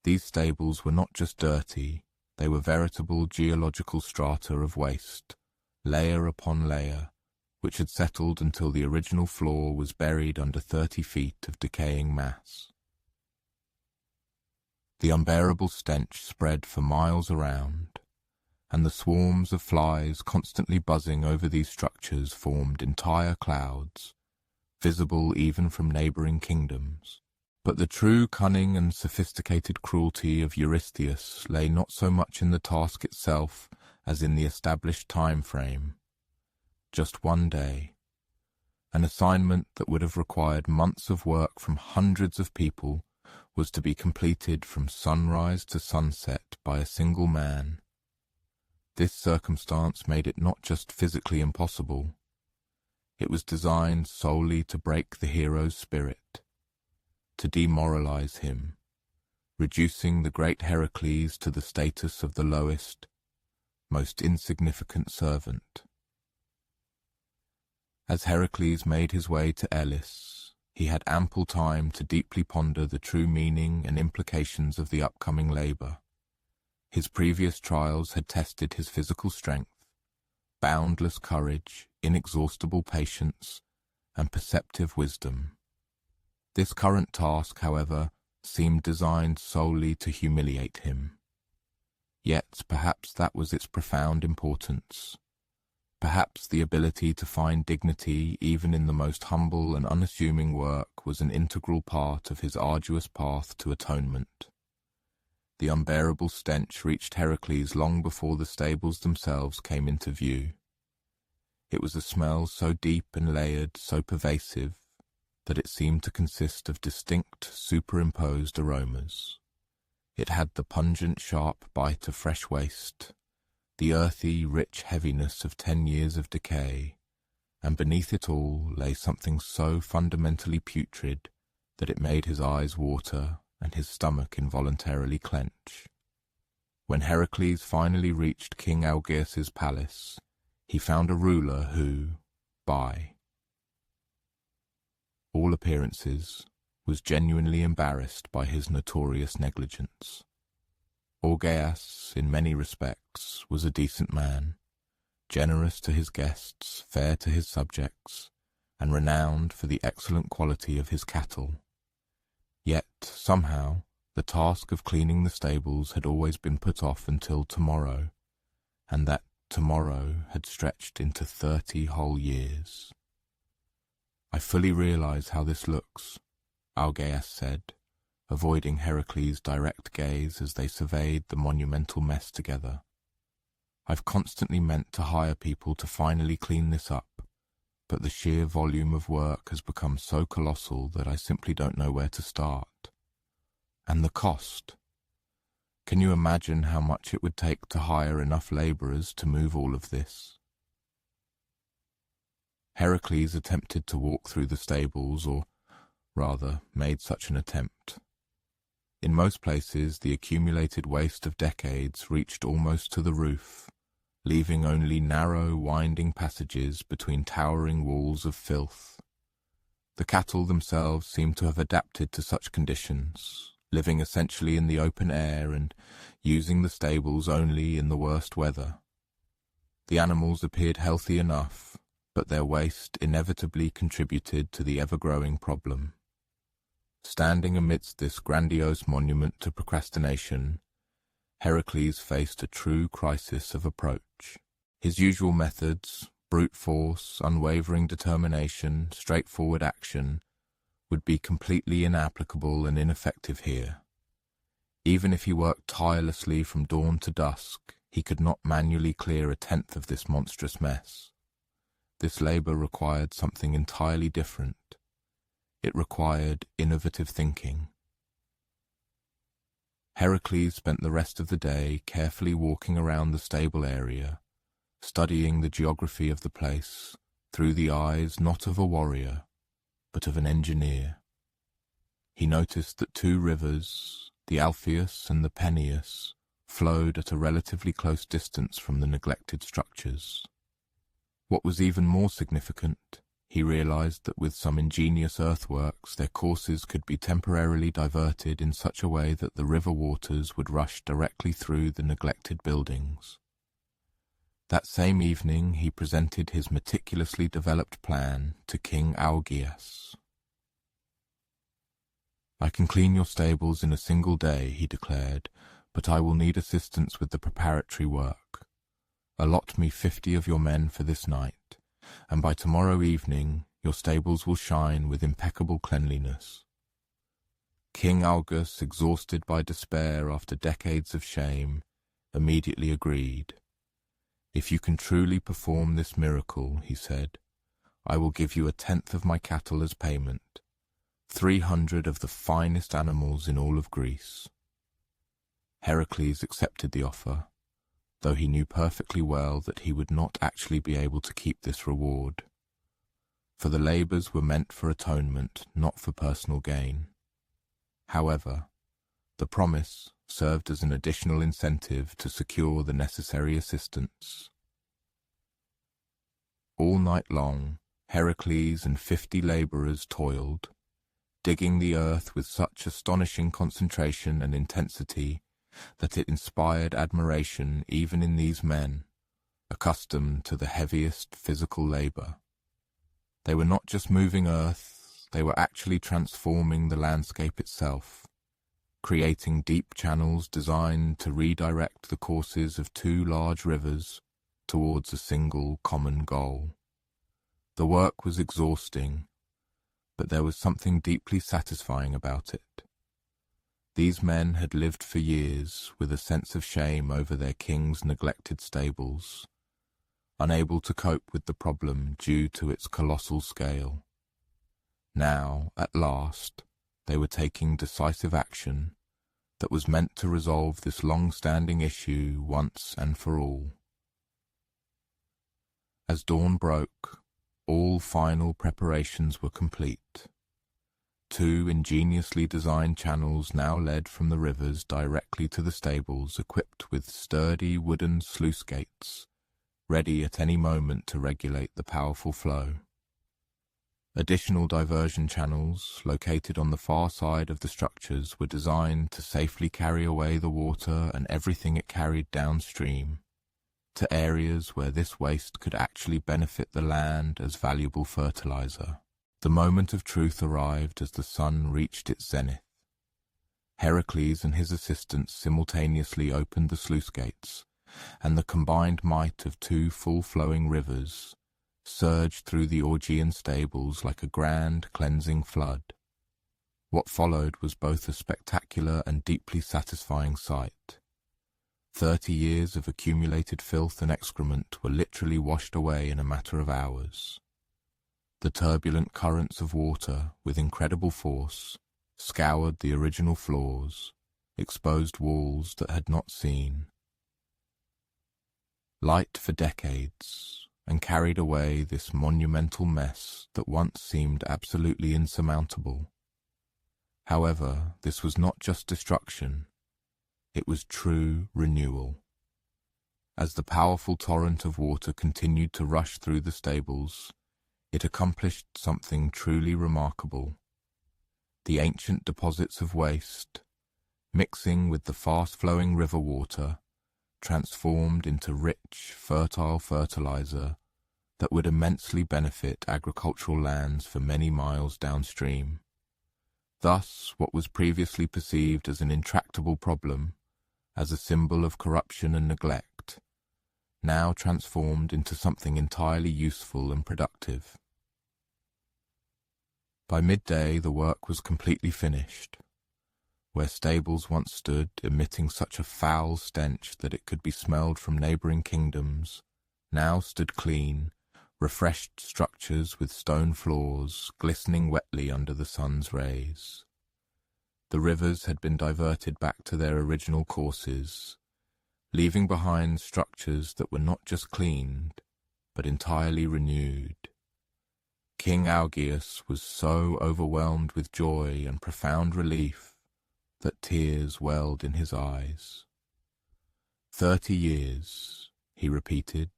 These stables were not just dirty, they were veritable geological strata of waste, layer upon layer, which had settled until the original floor was buried under 30 feet of decaying mass. The unbearable stench spread for miles around, and the swarms of flies constantly buzzing over these structures formed entire clouds, visible even from neighboring kingdoms. But the true cunning and sophisticated cruelty of Eurystheus lay not so much in the task itself as in the established time frame. Just one day. An assignment that would have required months of work from hundreds of people was to be completed from sunrise to sunset by a single man. This circumstance made it not just physically impossible, It was designed solely to break the hero's spirit, to demoralize him, reducing the great Heracles to the status of the lowest, most insignificant servant. As Heracles made his way to Elis, he had ample time to deeply ponder the true meaning and implications of the upcoming labor. His previous trials had tested his physical strength, boundless courage, inexhaustible patience, and perceptive wisdom. This current task, however, seemed designed solely to humiliate him. Yet perhaps that was its profound importance. Perhaps the ability to find dignity even in the most humble and unassuming work was an integral part of his arduous path to atonement. The unbearable stench reached Heracles long before the stables themselves came into view. It was a smell so deep and layered, so pervasive, that it seemed to consist of distinct, superimposed aromas. It had the pungent, sharp bite of fresh waste, the earthy, rich heaviness of 10 years of decay, and beneath it all lay something so fundamentally putrid that it made his eyes water and his stomach involuntarily clench. When Heracles finally reached King Augeas's palace, he found a ruler who, by all appearances, was genuinely embarrassed by his notorious negligence. Augeas, in many respects, was a decent man, generous to his guests, fair to his subjects, and renowned for the excellent quality of his cattle. Yet, somehow, the task of cleaning the stables had always been put off until tomorrow, and that tomorrow had stretched into 30 whole years. "I fully realize how this looks," Augeas said, avoiding Heracles' direct gaze as they surveyed the monumental mess together. "I've constantly meant to hire people to finally clean this up, but the sheer volume of work has become so colossal that I simply don't know where to start. And the cost. Can you imagine how much it would take to hire enough laborers to move all of this?" Heracles attempted to walk through the stables, or rather, made such an attempt. In most places, the accumulated waste of decades reached almost to the roof, leaving only narrow, winding passages between towering walls of filth. The cattle themselves seemed to have adapted to such conditions, living essentially in the open air and using the stables only in the worst weather. The animals appeared healthy enough, but their waste inevitably contributed to the ever-growing problem. Standing amidst this grandiose monument to procrastination, Heracles faced a true crisis of approach. His usual methods, brute force, unwavering determination, straightforward action, would be completely inapplicable and ineffective here. Even if he worked tirelessly from dawn to dusk, he could not manually clear 1/10 of this monstrous mess. This labor required something entirely different. It required innovative thinking. Heracles spent the rest of the day carefully walking around the stable area, studying the geography of the place through the eyes not of a warrior, but of an engineer. He noticed that 2 rivers, the Alpheus and the Peneus, flowed at a relatively close distance from the neglected structures. What was even more significant, he realized that with some ingenious earthworks their courses could be temporarily diverted in such a way that the river waters would rush directly through the neglected buildings. That same evening he presented his meticulously developed plan to King Augeas. "I can clean your stables in a single day," he declared, "but I will need assistance with the preparatory work. Allot me 50 of your men for this night, and by tomorrow evening your stables will shine with impeccable cleanliness." King Augeas, exhausted by despair after decades of shame, immediately agreed. "If you can truly perform this miracle," he said, "I will give you 1/10 of my cattle as payment, 300 of the finest animals in all of Greece." Heracles accepted the offer, though he knew perfectly well that he would not actually be able to keep this reward. for the labors were meant for atonement, not for personal gain. However, the promise served as an additional incentive to secure the necessary assistance. All night long, Heracles and 50 laborers toiled, digging the earth with such astonishing concentration and intensity that it inspired admiration even in these men, accustomed to the heaviest physical labor. They were not just moving earth, they were actually transforming the landscape itself, creating deep channels designed to redirect the courses of 2 large rivers towards a single common goal. The work was exhausting, but there was something deeply satisfying about it. These men had lived for years with a sense of shame over their king's neglected stables, unable to cope with the problem due to its colossal scale. Now, at last, they were taking decisive action that was meant to resolve this long-standing issue once and for all. As dawn broke, all final preparations were complete. 2 ingeniously designed channels now led from the rivers directly to the stables, equipped with sturdy wooden sluice gates, ready at any moment to regulate the powerful flow. Additional diversion channels, located on the far side of the structures, were designed to safely carry away the water and everything it carried downstream, to areas where this waste could actually benefit the land as valuable fertilizer. The moment of truth arrived as the sun reached its zenith. Heracles and his assistants simultaneously opened the sluice gates, and the combined might of 2 full-flowing rivers surged through the Augean stables like a grand cleansing flood. What followed was both a spectacular and deeply satisfying sight. 30 years of accumulated filth and excrement were literally washed away in a matter of hours. The turbulent currents of water, with incredible force, scoured the original floors, exposed walls that had not seen light for decades, and carried away this monumental mess that once seemed absolutely insurmountable. However, this was not just destruction, it was true renewal. As the powerful torrent of water continued to rush through the stables, it accomplished something truly remarkable. The ancient deposits of waste, mixing with the fast-flowing river water, transformed into rich, fertile fertilizer that would immensely benefit agricultural lands for many miles downstream. Thus, what was previously perceived as an intractable problem, as a symbol of corruption and neglect, now transformed into something entirely useful and productive. By midday, the work was completely finished. Where stables once stood, emitting such a foul stench that it could be smelled from neighboring kingdoms, now stood clean, refreshed structures with stone floors, glistening wetly under the sun's rays. The rivers had been diverted back to their original courses, leaving behind structures that were not just cleaned, but entirely renewed. King Augeas was so overwhelmed with joy and profound relief that tears welled in his eyes. 30 years, he repeated,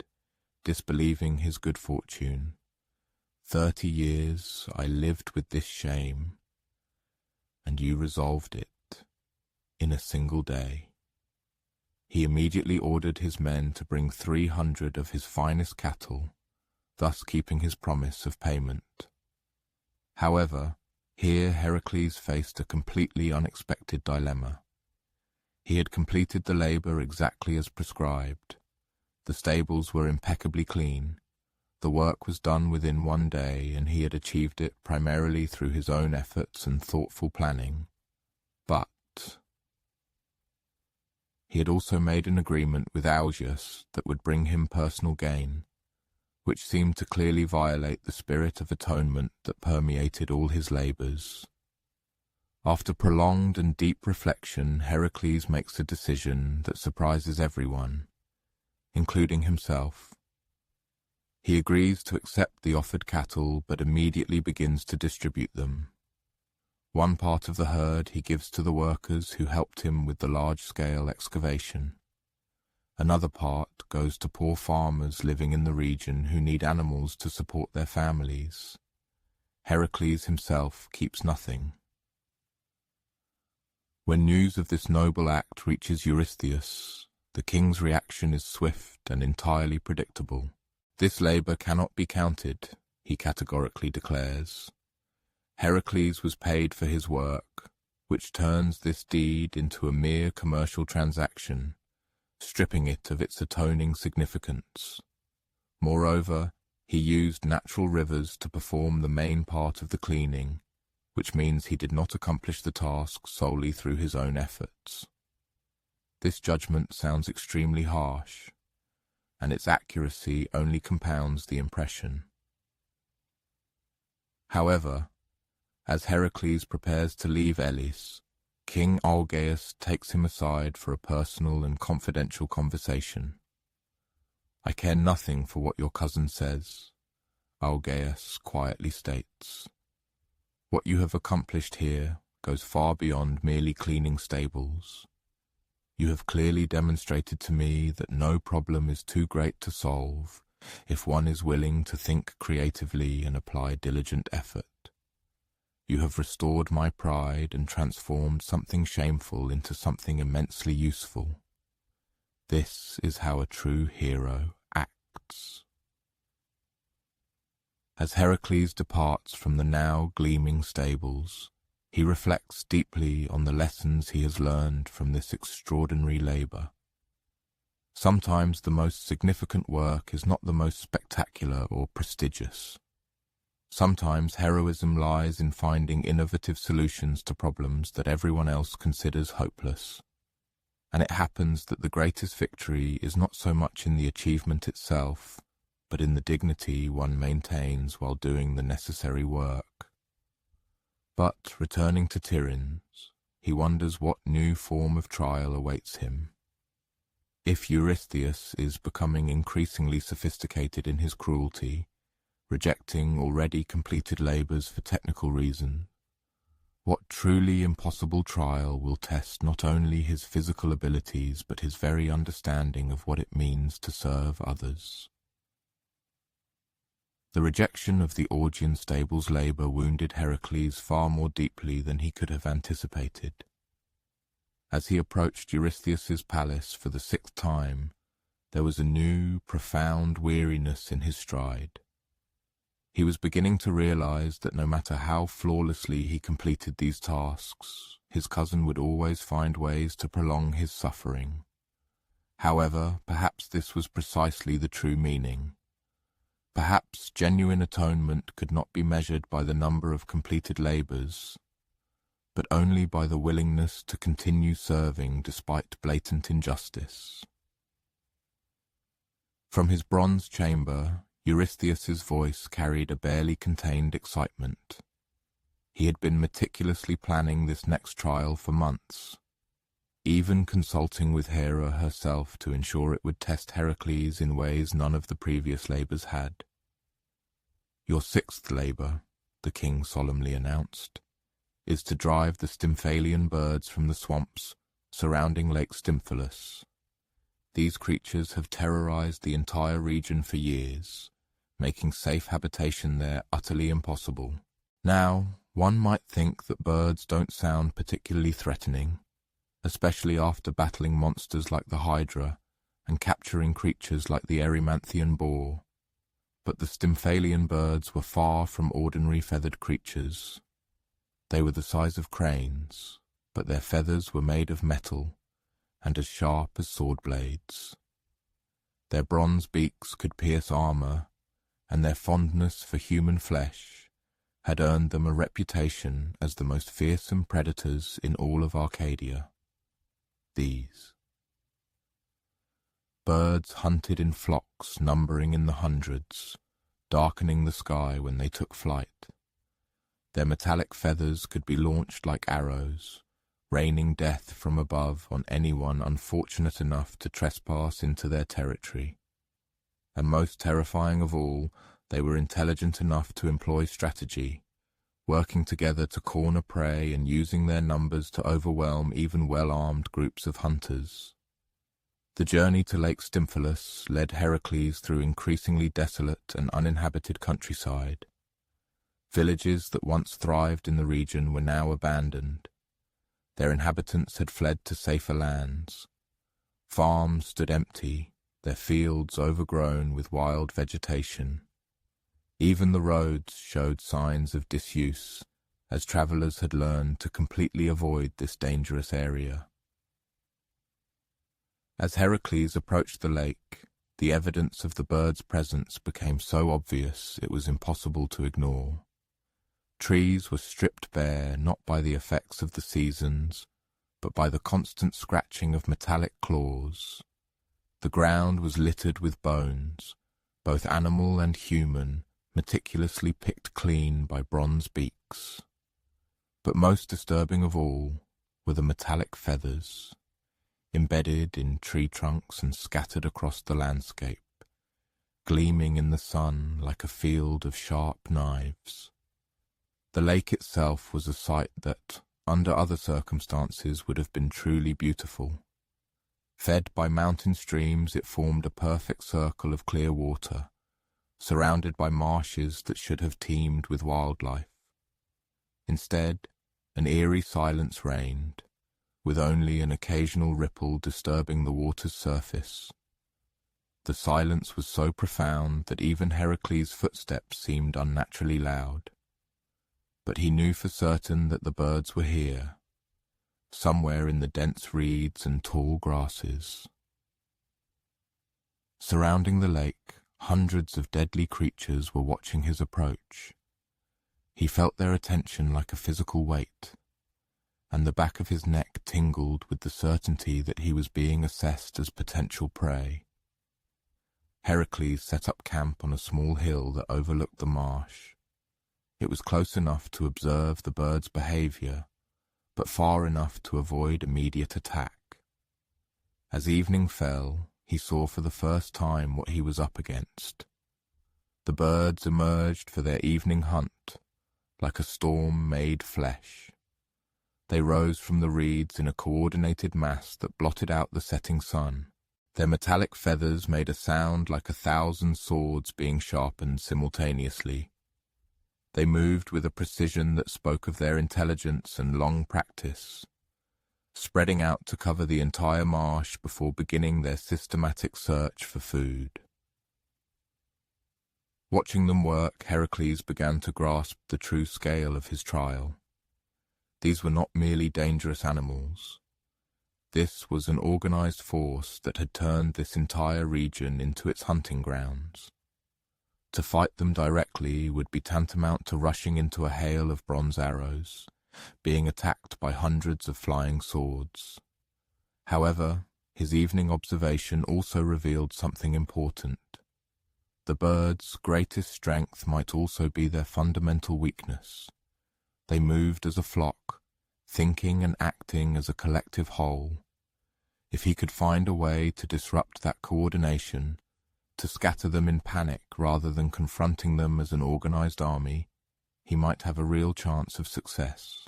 disbelieving his good fortune. 30 years I lived with this shame, and you resolved it in a single day. He immediately ordered his men to bring 300 of his finest cattle, thus keeping his promise of payment. However, here Heracles faced a completely unexpected dilemma. He had completed the labor exactly as prescribed. The stables were impeccably clean. The work was done within 1 day, and he had achieved it primarily through his own efforts and thoughtful planning. But he had also made an agreement with Augeas that would bring him personal gain, which seemed to clearly violate the spirit of atonement that permeated all his labors. After prolonged and deep reflection, Heracles makes a decision that surprises everyone, including himself. He agrees to accept the offered cattle, but immediately begins to distribute them. One part of the herd he gives to the workers who helped him with the large-scale excavation. Another part goes to poor farmers living in the region who need animals to support their families. Heracles himself keeps nothing. When news of this noble act reaches Eurystheus, the king's reaction is swift and entirely predictable. "This labor cannot be counted," he categorically declares. Heracles was paid for his work, which turns this deed into a mere commercial transaction, stripping it of its atoning significance. Moreover, he used natural rivers to perform the main part of the cleaning, which means he did not accomplish the task solely through his own efforts. This judgment sounds extremely harsh, and its accuracy only compounds the impression. However, as Heracles prepares to leave Elis, King Algaeus takes him aside for a personal and confidential conversation. "I care nothing for what your cousin says," Algaeus quietly states. "What you have accomplished here goes far beyond merely cleaning stables. You have clearly demonstrated to me that no problem is too great to solve if one is willing to think creatively and apply diligent effort. You have restored my pride and transformed something shameful into something immensely useful. This is how a true hero acts." As Heracles departs from the now gleaming stables, he reflects deeply on the lessons he has learned from this extraordinary labor. Sometimes the most significant work is not the most spectacular or prestigious. Sometimes heroism lies in finding innovative solutions to problems that everyone else considers hopeless. And it happens that the greatest victory is not so much in the achievement itself, but in the dignity one maintains while doing the necessary work. But, returning to Tiryns, he wonders what new form of trial awaits him. If Eurystheus is becoming increasingly sophisticated in his cruelty, rejecting already completed labors for technical reasons, what truly impossible trial will test not only his physical abilities but his very understanding of what it means to serve others? The rejection of the Augean stable's labor wounded Heracles far more deeply than he could have anticipated. As he approached Eurystheus's palace for the 6th time, there was a new, profound weariness in his stride. He was beginning to realize that no matter how flawlessly he completed these tasks, his cousin would always find ways to prolong his suffering. However, perhaps this was precisely the true meaning. Perhaps genuine atonement could not be measured by the number of completed labors, but only by the willingness to continue serving despite blatant injustice. From his bronze chamber, Eurystheus's voice carried a barely contained excitement. He had been meticulously planning this next trial for months, even consulting with Hera herself to ensure it would test Heracles in ways none of the previous labors had. "Your 6th labor," the king solemnly announced, "is to drive the Stymphalian birds from the swamps surrounding Lake Stymphalus. These creatures have terrorized the entire region for years, making safe habitation there utterly impossible. Now, one might think that birds don't sound particularly threatening, especially after battling monsters like the Hydra and capturing creatures like the Erymanthian boar. But the Stymphalian birds were far from ordinary feathered creatures. They were the size of cranes, but their feathers were made of metal and as sharp as sword blades. Their bronze beaks could pierce armor, and their fondness for human flesh had earned them a reputation as the most fearsome predators in all of Arcadia. These birds hunted in flocks numbering in the hundreds, darkening the sky when they took flight. Their metallic feathers could be launched like arrows, raining death from above on anyone unfortunate enough to trespass into their territory. And most terrifying of all, they were intelligent enough to employ strategy, working together to corner prey and using their numbers to overwhelm even well-armed groups of hunters. The journey to Lake Stymphalus led Heracles through increasingly desolate and uninhabited countryside. Villages that once thrived in the region were now abandoned. Their inhabitants had fled to safer lands. Farms stood empty, their fields overgrown with wild vegetation. Even the roads showed signs of disuse, as travelers had learned to completely avoid this dangerous area. As Heracles approached the lake, the evidence of the bird's presence became so obvious it was impossible to ignore. Trees were stripped bare not by the effects of the seasons, but by the constant scratching of metallic claws. The ground was littered with bones, both animal and human, meticulously picked clean by bronze beaks. But most disturbing of all were the metallic feathers, embedded in tree trunks and scattered across the landscape, gleaming in the sun like a field of sharp knives. The lake itself was a sight that, under other circumstances, would have been truly beautiful. Fed by mountain streams, it formed a perfect circle of clear water, surrounded by marshes that should have teemed with wildlife. Instead, an eerie silence reigned, with only an occasional ripple disturbing the water's surface. The silence was so profound that even Heracles' footsteps seemed unnaturally loud. But he knew for certain that the birds were here, somewhere in the dense reeds and tall grasses. Surrounding the lake, hundreds of deadly creatures were watching his approach. He felt their attention like a physical weight, and the back of his neck tingled with the certainty that he was being assessed as potential prey. Heracles set up camp on a small hill that overlooked the marsh. It was close enough to observe the birds' behavior, but far enough to avoid immediate attack. As evening fell, he saw for the first time what he was up against. The birds emerged for their evening hunt, like a storm made flesh. They rose from the reeds in a coordinated mass that blotted out the setting sun. Their metallic feathers made a sound like 1,000 swords being sharpened simultaneously. They moved with a precision that spoke of their intelligence and long practice, spreading out to cover the entire marsh before beginning their systematic search for food. Watching them work, Heracles began to grasp the true scale of his trial. These were not merely dangerous animals. This was an organized force that had turned this entire region into its hunting grounds. To fight them directly would be tantamount to rushing into a hail of bronze arrows, being attacked by hundreds of flying swords. However, his evening observation also revealed something important. The birds' greatest strength might also be their fundamental weakness. They moved as a flock, thinking and acting as a collective whole. If he could find a way to disrupt that coordination, to scatter them in panic rather than confronting them as an organized army, he might have a real chance of success.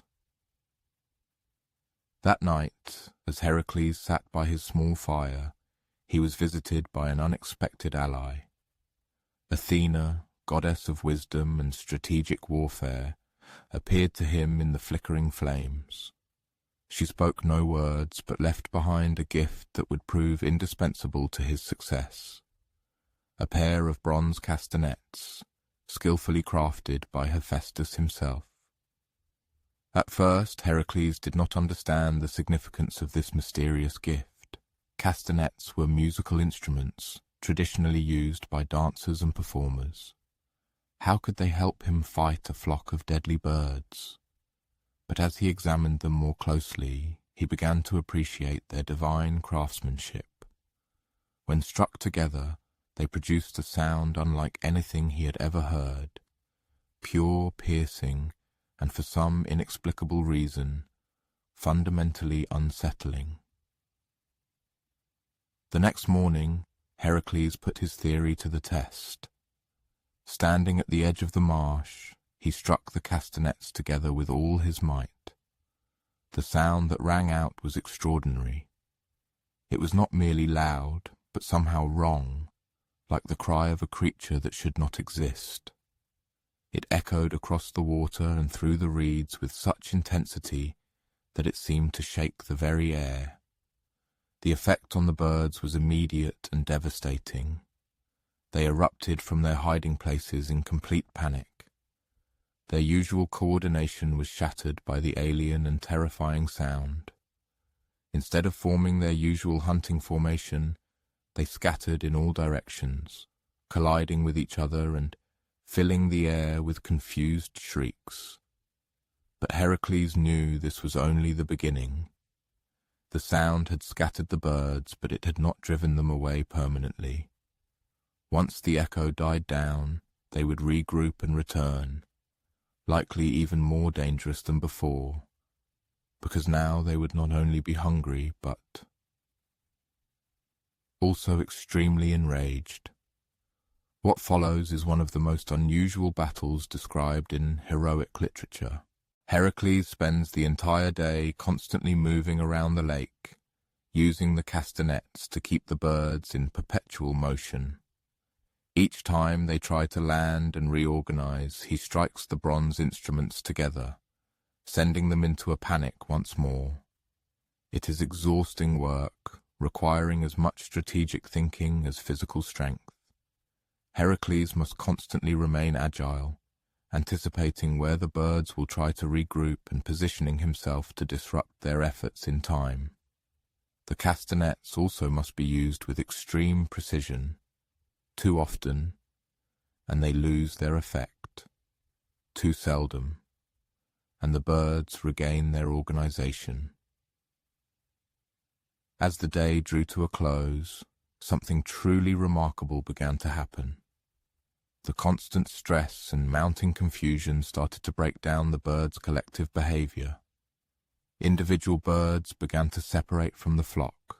That night, as Heracles sat by his small fire, he was visited by an unexpected ally. Athena, goddess of wisdom and strategic warfare, appeared to him in the flickering flames. She spoke no words, but left behind a gift that would prove indispensable to his success. A pair of bronze castanets, skillfully crafted by Hephaestus himself. At first, Heracles did not understand the significance of this mysterious gift. Castanets were musical instruments, traditionally used by dancers and performers. How could they help him fight a flock of deadly birds? But as he examined them more closely, he began to appreciate their divine craftsmanship. When struck together, they produced a sound unlike anything he had ever heard, pure, piercing, and for some inexplicable reason, fundamentally unsettling. The next morning, Heracles put his theory to the test. Standing at the edge of the marsh, he struck the castanets together with all his might. The sound that rang out was extraordinary. It was not merely loud, but somehow wrong, like the cry of a creature that should not exist. It echoed across the water and through the reeds with such intensity that it seemed to shake the very air. The effect on the birds was immediate and devastating. They erupted from their hiding places in complete panic. Their usual coordination was shattered by the alien and terrifying sound. Instead of forming their usual hunting formation, they scattered in all directions, colliding with each other and filling the air with confused shrieks. But Heracles knew this was only the beginning. The sound had scattered the birds, but it had not driven them away permanently. Once the echo died down, they would regroup and return, likely even more dangerous than before, because now they would not only be hungry, but also extremely enraged. What follows is one of the most unusual battles described in heroic literature. Heracles spends the entire day constantly moving around the lake, using the castanets to keep the birds in perpetual motion. Each time they try to land and reorganize, he strikes the bronze instruments together, sending them into a panic once more. It is exhausting work, requiring as much strategic thinking as physical strength. Heracles must constantly remain agile, anticipating where the birds will try to regroup and positioning himself to disrupt their efforts in time. The castanets also must be used with extreme precision. Too often, and they lose their effect. Too seldom, and the birds regain their organization. As the day drew to a close, something truly remarkable began to happen. The constant stress and mounting confusion started to break down the birds' collective behavior. Individual birds began to separate from the flock,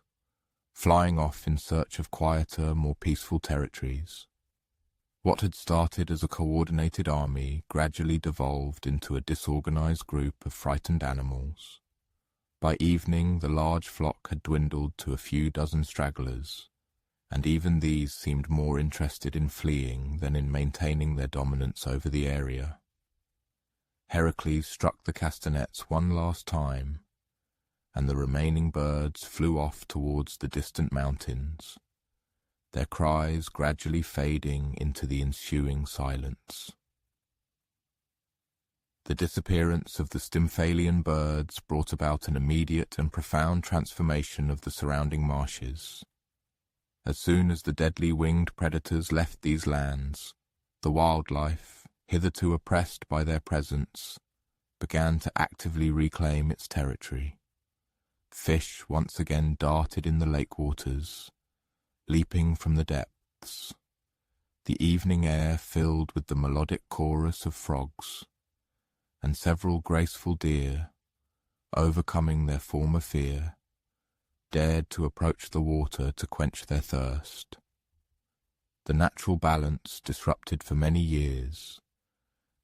flying off in search of quieter, more peaceful territories. What had started as a coordinated army gradually devolved into a disorganized group of frightened animals. By evening, the large flock had dwindled to a few dozen stragglers, and even these seemed more interested in fleeing than in maintaining their dominance over the area. Heracles struck the castanets one last time, and the remaining birds flew off towards the distant mountains, their cries gradually fading into the ensuing silence. The disappearance of the Stymphalian birds brought about an immediate and profound transformation of the surrounding marshes. As soon as the deadly winged predators left these lands, the wildlife, hitherto oppressed by their presence, began to actively reclaim its territory. Fish once again darted in the lake waters, leaping from the depths, the evening air filled with the melodic chorus of frogs, and several graceful deer, overcoming their former fear, dared to approach the water to quench their thirst. The natural balance, disrupted for many years,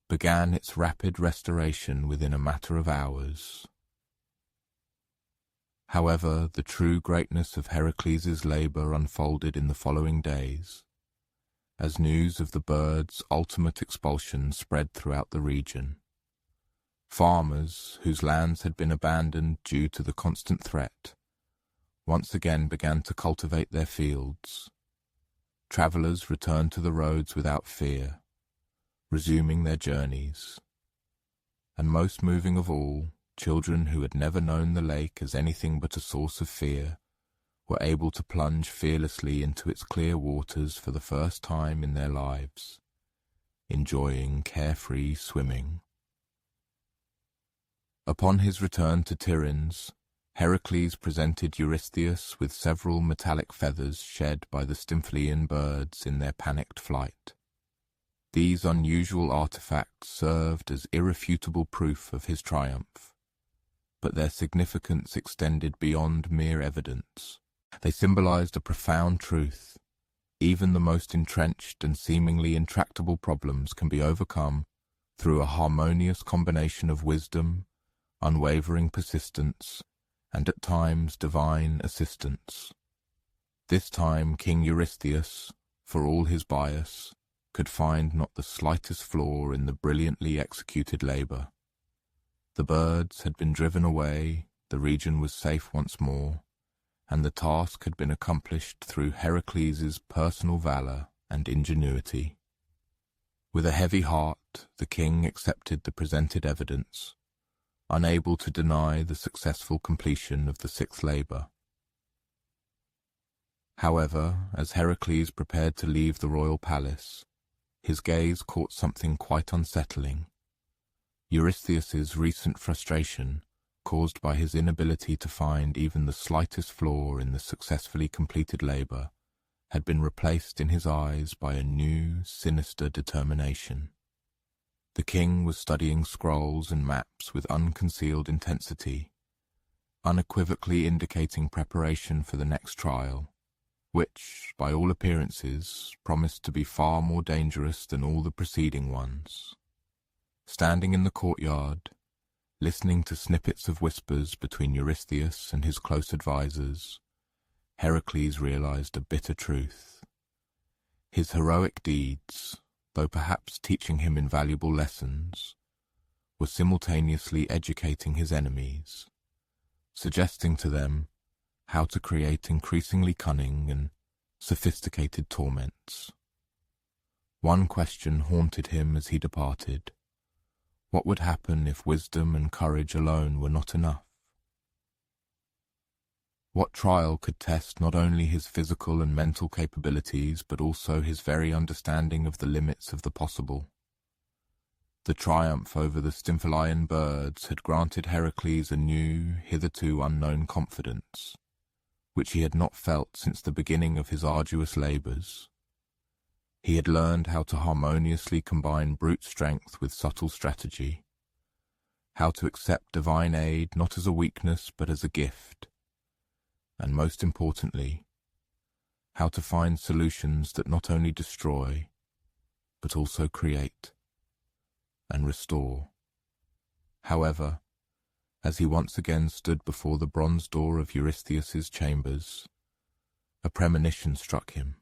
began its rapid restoration within a matter of hours. However, the true greatness of Heracles' labor unfolded in the following days, as news of the birds' ultimate expulsion spread throughout the region. Farmers, whose lands had been abandoned due to the constant threat, once again began to cultivate their fields. Travelers returned to the roads without fear, resuming their journeys. And most moving of all, children who had never known the lake as anything but a source of fear were able to plunge fearlessly into its clear waters for the first time in their lives, enjoying carefree swimming. Upon his return to Tiryns, Heracles presented Eurystheus with several metallic feathers shed by the Stymphalian birds in their panicked flight. These unusual artifacts served as irrefutable proof of his triumph, but their significance extended beyond mere evidence. They symbolized a profound truth. even the most entrenched and seemingly intractable problems can be overcome through a harmonious combination of wisdom, unwavering persistence, and at times divine assistance. This time King Eurystheus, for all his bias, could find not the slightest flaw in the brilliantly executed labor. The birds had been driven away, the region was safe once more, and the task had been accomplished through Heracles' personal valor and ingenuity. With a heavy heart, the king accepted the presented evidence, unable to deny the successful completion of the sixth labor. However, as Heracles prepared to leave the royal palace, his gaze caught something quite unsettling. Eurystheus's recent frustration, caused by his inability to find even the slightest flaw in the successfully completed labor, had been replaced in his eyes by a new, sinister determination. The king was studying scrolls and maps with unconcealed intensity, unequivocally indicating preparation for the next trial, which, by all appearances, promised to be far more dangerous than all the preceding ones. Standing in the courtyard, listening to snippets of whispers between Eurystheus and his close advisors, Heracles realized a bitter truth. His heroic deeds, though perhaps teaching him invaluable lessons, were simultaneously educating his enemies, suggesting to them how to create increasingly cunning and sophisticated torments. One question haunted him as he departed. What would happen if wisdom and courage alone were not enough? What trial could test not only his physical and mental capabilities, but also his very understanding of the limits of the possible? The triumph over the Stymphalian birds had granted Heracles a new, hitherto unknown confidence, which he had not felt since the beginning of his arduous labors. He had learned how to harmoniously combine brute strength with subtle strategy, how to accept divine aid not as a weakness but as a gift, and most importantly, how to find solutions that not only destroy, but also create and restore. However, as he once again stood before the bronze door of Eurystheus's chambers, a premonition struck him.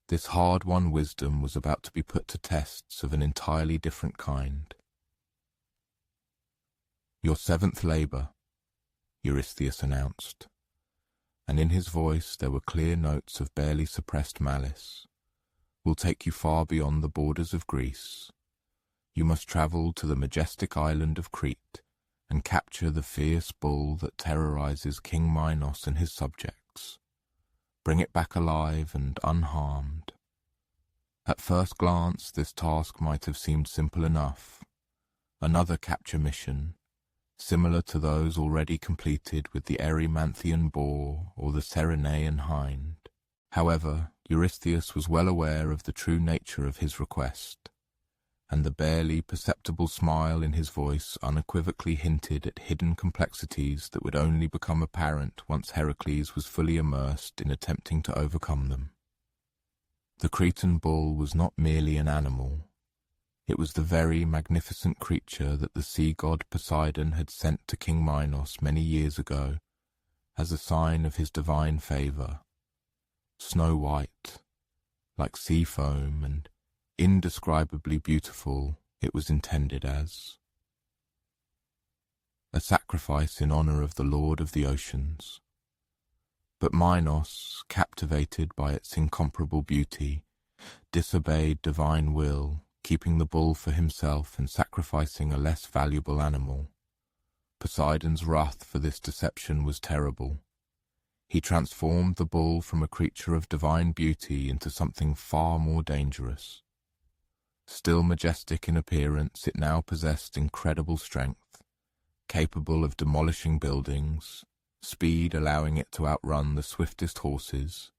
This hard-won wisdom was about to be put to tests of an entirely different kind. "Your seventh labor," Eurystheus announced, and in his voice there were clear notes of barely suppressed malice, "will take you far beyond the borders of Greece. You must travel to the majestic island of Crete and capture the fierce bull that terrorizes King Minos and his subjects. Bring it back alive and unharmed." At first glance, this task might have seemed simple enough. Another capture mission, similar to those already completed with the Erymanthian boar or the Ceryneian hind. However, Eurystheus was well aware of the true nature of his request, and the barely perceptible smile in his voice unequivocally hinted at hidden complexities that would only become apparent once Heracles was fully immersed in attempting to overcome them. The Cretan bull was not merely an animal. It was the very magnificent creature that the sea god Poseidon had sent to King Minos many years ago as a sign of his divine favor. Snow white, like sea foam, and indescribably beautiful it was intended as. A sacrifice in honor of the Lord of the Oceans. But Minos, captivated by its incomparable beauty, disobeyed divine will, keeping the bull for himself and sacrificing a less valuable animal. Poseidon's wrath for this deception was terrible. He transformed the bull from a creature of divine beauty into something far more dangerous. Still majestic in appearance, it now possessed incredible strength, capable of demolishing buildings, speed allowing it to outrun the swiftest horses,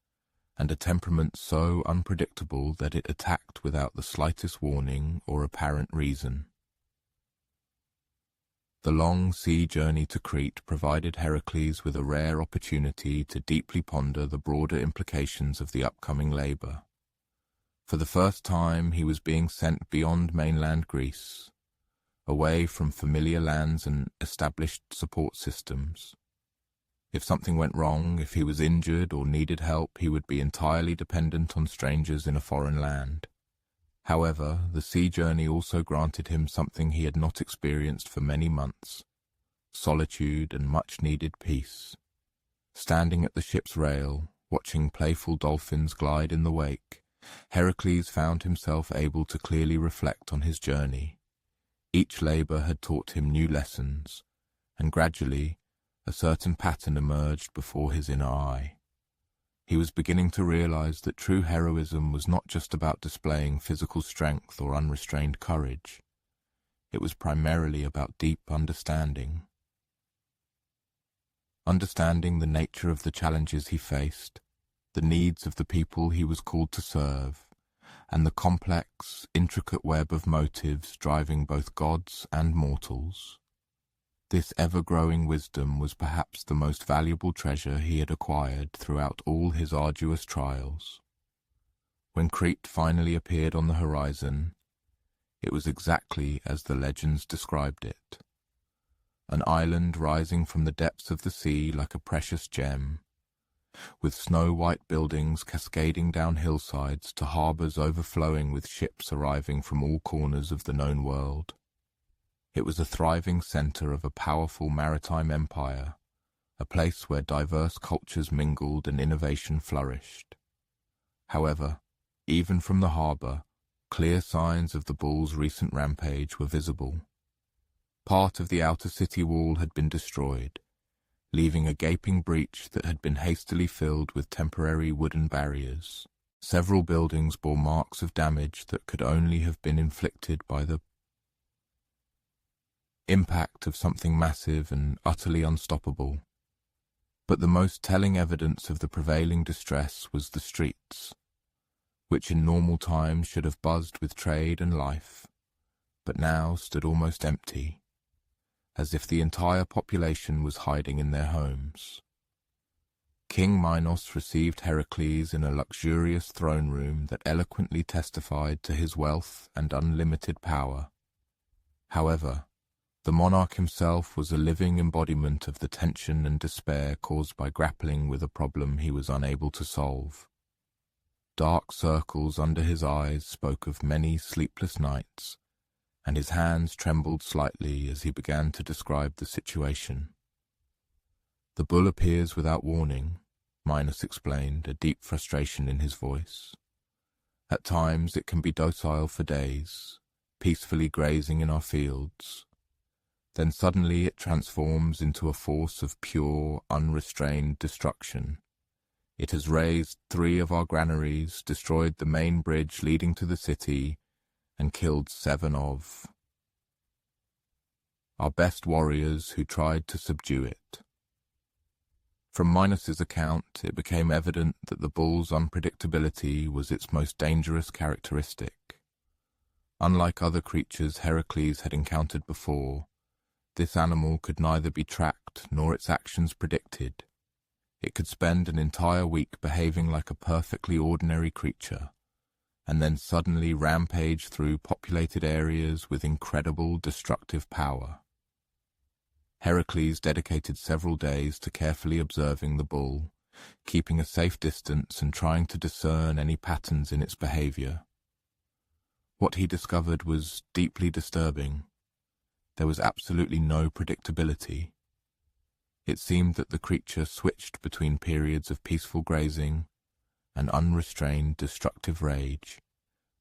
and a temperament so unpredictable that it attacked without the slightest warning or apparent reason. The long sea journey to Crete provided Heracles with a rare opportunity to deeply ponder the broader implications of the upcoming labor. For the first time, he was being sent beyond mainland Greece, away from familiar lands and established support systems. If something went wrong, if he was injured or needed help, he would be entirely dependent on strangers in a foreign land. However, the sea journey also granted him something he had not experienced for many months: solitude and much-needed peace. Standing at the ship's rail, watching playful dolphins glide in the wake, Heracles found himself able to clearly reflect on his journey. Each labor had taught him new lessons, and gradually a certain pattern emerged before his inner eye. He was beginning to realize that true heroism was not just about displaying physical strength or unrestrained courage. It was primarily about deep understanding. Understanding the nature of the challenges he faced, the needs of the people he was called to serve, and the complex, intricate web of motives driving both gods and mortals. This ever-growing wisdom was perhaps the most valuable treasure he had acquired throughout all his arduous trials. When Crete finally appeared on the horizon, it was exactly as the legends described it. An island rising from the depths of the sea like a precious gem, with snow-white buildings cascading down hillsides to harbors overflowing with ships arriving from all corners of the known world. It was a thriving center of a powerful maritime empire, a place where diverse cultures mingled and innovation flourished. However, even from the harbor, clear signs of the bull's recent rampage were visible. Part of the outer city wall had been destroyed, leaving a gaping breach that had been hastily filled with temporary wooden barriers. Several buildings bore marks of damage that could only have been inflicted by the impact of something massive and utterly unstoppable. But the most telling evidence of the prevailing distress was the streets, which in normal times should have buzzed with trade and life, but now stood almost empty, as if the entire population was hiding in their homes. King Minos received Heracles in a luxurious throne room that eloquently testified to his wealth and unlimited power. However, the monarch himself was a living embodiment of the tension and despair caused by grappling with a problem he was unable to solve. Dark circles under his eyes spoke of many sleepless nights, and his hands trembled slightly as he began to describe the situation. "The bull appears without warning," Minos explained, a deep frustration in his voice. "At times it can be docile for days, peacefully grazing in our fields. Then suddenly it transforms into a force of pure, unrestrained destruction. It has razed 3 of our granaries, destroyed the main bridge leading to the city, and killed 7 of our best warriors who tried to subdue it." From Minos's account, it became evident that the bull's unpredictability was its most dangerous characteristic. Unlike other creatures Heracles had encountered before, this animal could neither be tracked nor its actions predicted. It could spend an entire week behaving like a perfectly ordinary creature, and then suddenly rampage through populated areas with incredible destructive power. Heracles dedicated several days to carefully observing the bull, keeping a safe distance and trying to discern any patterns in its behavior. What he discovered was deeply disturbing. There was absolutely no predictability. It seemed that the creature switched between periods of peaceful grazing and unrestrained destructive rage,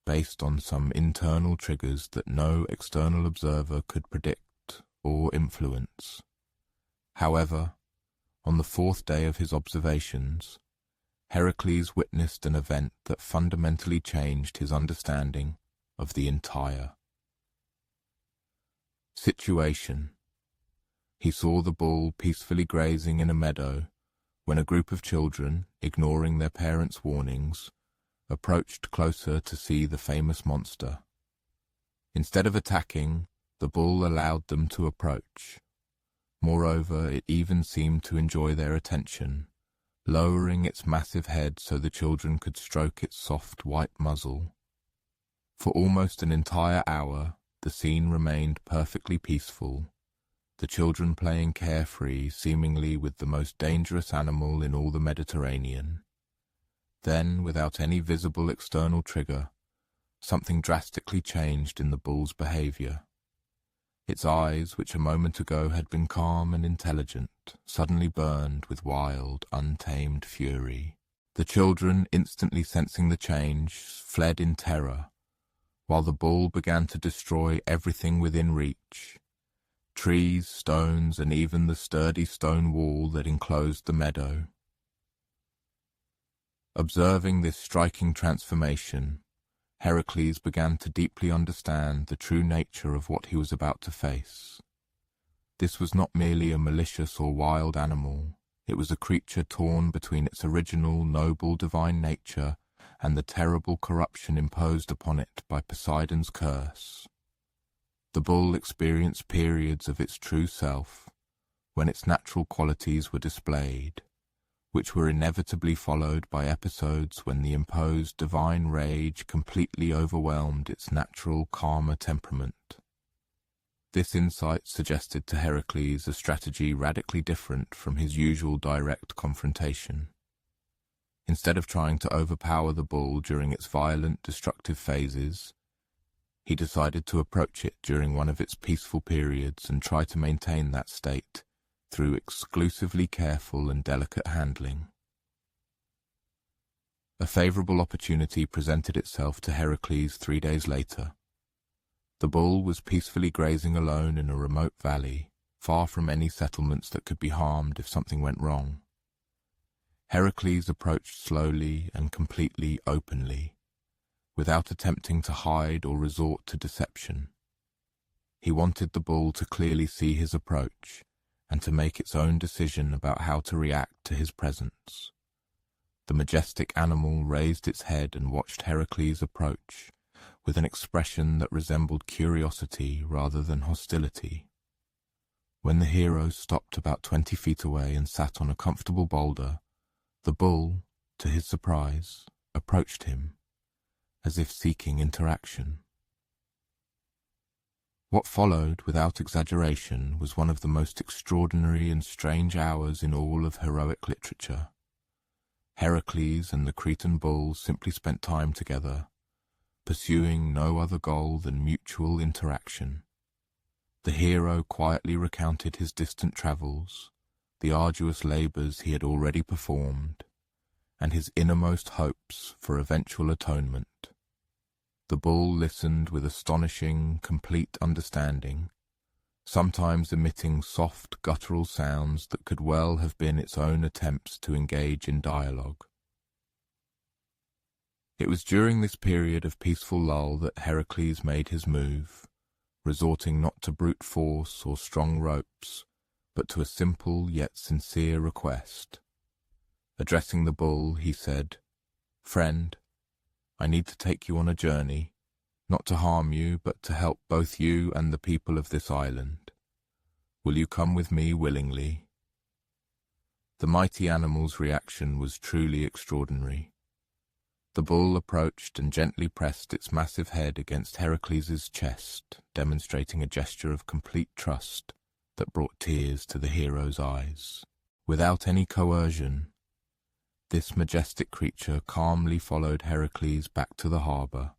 based on some internal triggers that no external observer could predict or influence. However, on the 4th day of his observations, Heracles witnessed an event that fundamentally changed his understanding of the entire situation. He saw the bull peacefully grazing in a meadow when a group of children, ignoring their parents' warnings, approached closer to see the famous monster. Instead of attacking, The bull allowed them to approach. Moreover, it even seemed to enjoy their attention, lowering its massive head so the children could stroke its soft white muzzle. For almost an entire hour, the scene remained perfectly peaceful, the children playing carefree, seemingly with the most dangerous animal in all the Mediterranean. Then, without any visible external trigger, something drastically changed in the bull's behavior. Its eyes, which a moment ago had been calm and intelligent, suddenly burned with wild, untamed fury. The children, instantly sensing the change, fled in terror, while the bull began to destroy everything within reach. Trees, stones, and even the sturdy stone wall that enclosed the meadow. Observing this striking transformation, Heracles began to deeply understand the true nature of what he was about to face. This was not merely a malicious or wild animal, it was a creature torn between its original noble divine nature and the terrible corruption imposed upon it by Poseidon's curse. The bull experienced periods of its true self, when its natural qualities were displayed, which were inevitably followed by episodes when the imposed divine rage completely overwhelmed its natural, calmer temperament. This insight suggested to Heracles a strategy radically different from his usual direct confrontation. Instead of trying to overpower the bull during its violent, destructive phases, he decided to approach it during one of its peaceful periods and try to maintain that state through exclusively careful and delicate handling. A favorable opportunity presented itself to Heracles 3 days later. The bull was peacefully grazing alone in a remote valley, far from any settlements that could be harmed if something went wrong. Heracles approached slowly and completely openly, without attempting to hide or resort to deception. He wanted the bull to clearly see his approach and to make its own decision about how to react to his presence. The majestic animal raised its head and watched Heracles approach with an expression that resembled curiosity rather than hostility. When the hero stopped about 20 feet away and sat on a comfortable boulder, the bull, to his surprise, approached him, as if seeking interaction. What followed, without exaggeration, was one of the most extraordinary and strange hours in all of heroic literature. Heracles and the Cretan bull simply spent time together, pursuing no other goal than mutual interaction. The hero quietly recounted his distant travels, the arduous labors he had already performed, and his innermost hopes for eventual atonement. The bull listened with astonishing, complete understanding, sometimes emitting soft, guttural sounds that could well have been its own attempts to engage in dialogue. It was during this period of peaceful lull that Heracles made his move, resorting not to brute force or strong ropes, but to a simple yet sincere request. Addressing the bull, he said, "Friend, I need to take you on a journey, not to harm you, but to help both you and the people of this island. Will you come with me willingly?" The mighty animal's reaction was truly extraordinary. The bull approached and gently pressed its massive head against Heracles' chest, demonstrating a gesture of complete trust that brought tears to the hero's eyes. Without any coercion, this majestic creature calmly followed Heracles back to the harbour,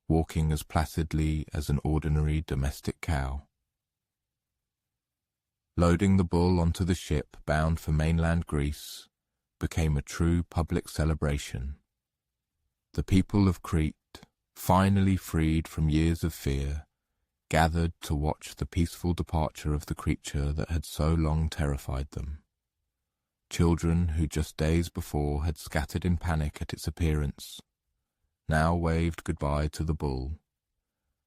walking as placidly as an ordinary domestic cow. Loading the bull onto the ship bound for mainland Greece became a true public celebration. The people of Crete, finally freed from years of fear, gathered to watch the peaceful departure of the creature that had so long terrified them. Children who just days before had scattered in panic at its appearance now waved goodbye to the bull,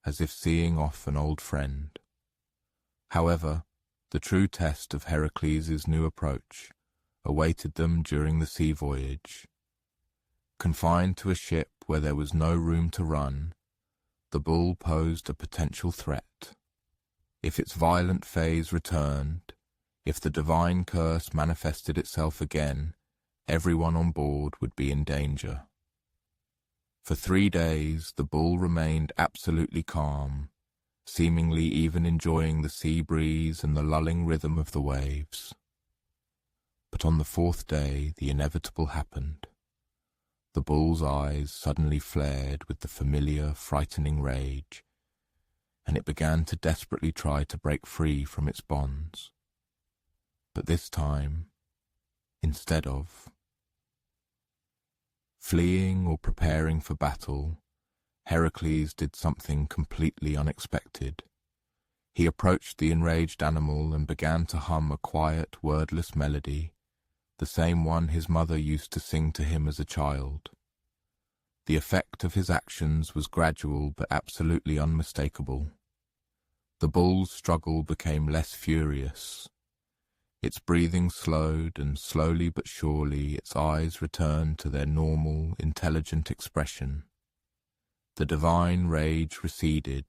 as if seeing off an old friend. However, the true test of Heracles' new approach awaited them during the sea voyage. Confined to a ship where there was no room to run, the bull posed a potential threat. If its violent phase returned, if the divine curse manifested itself again, everyone on board would be in danger. For 3 days, the bull remained absolutely calm, seemingly even enjoying the sea breeze and the lulling rhythm of the waves. But on the 4th day, the inevitable happened. The bull's eyes suddenly flared with the familiar, frightening rage, and it began to desperately try to break free from its bonds. But this time, instead of fleeing or preparing for battle, Heracles did something completely unexpected. He approached the enraged animal and began to hum a quiet, wordless melody, the same one his mother used to sing to him as a child. The effect of his actions was gradual but absolutely unmistakable. The bull's struggle became less furious. Its breathing slowed, and slowly but surely its eyes returned to their normal, intelligent expression. The divine rage receded,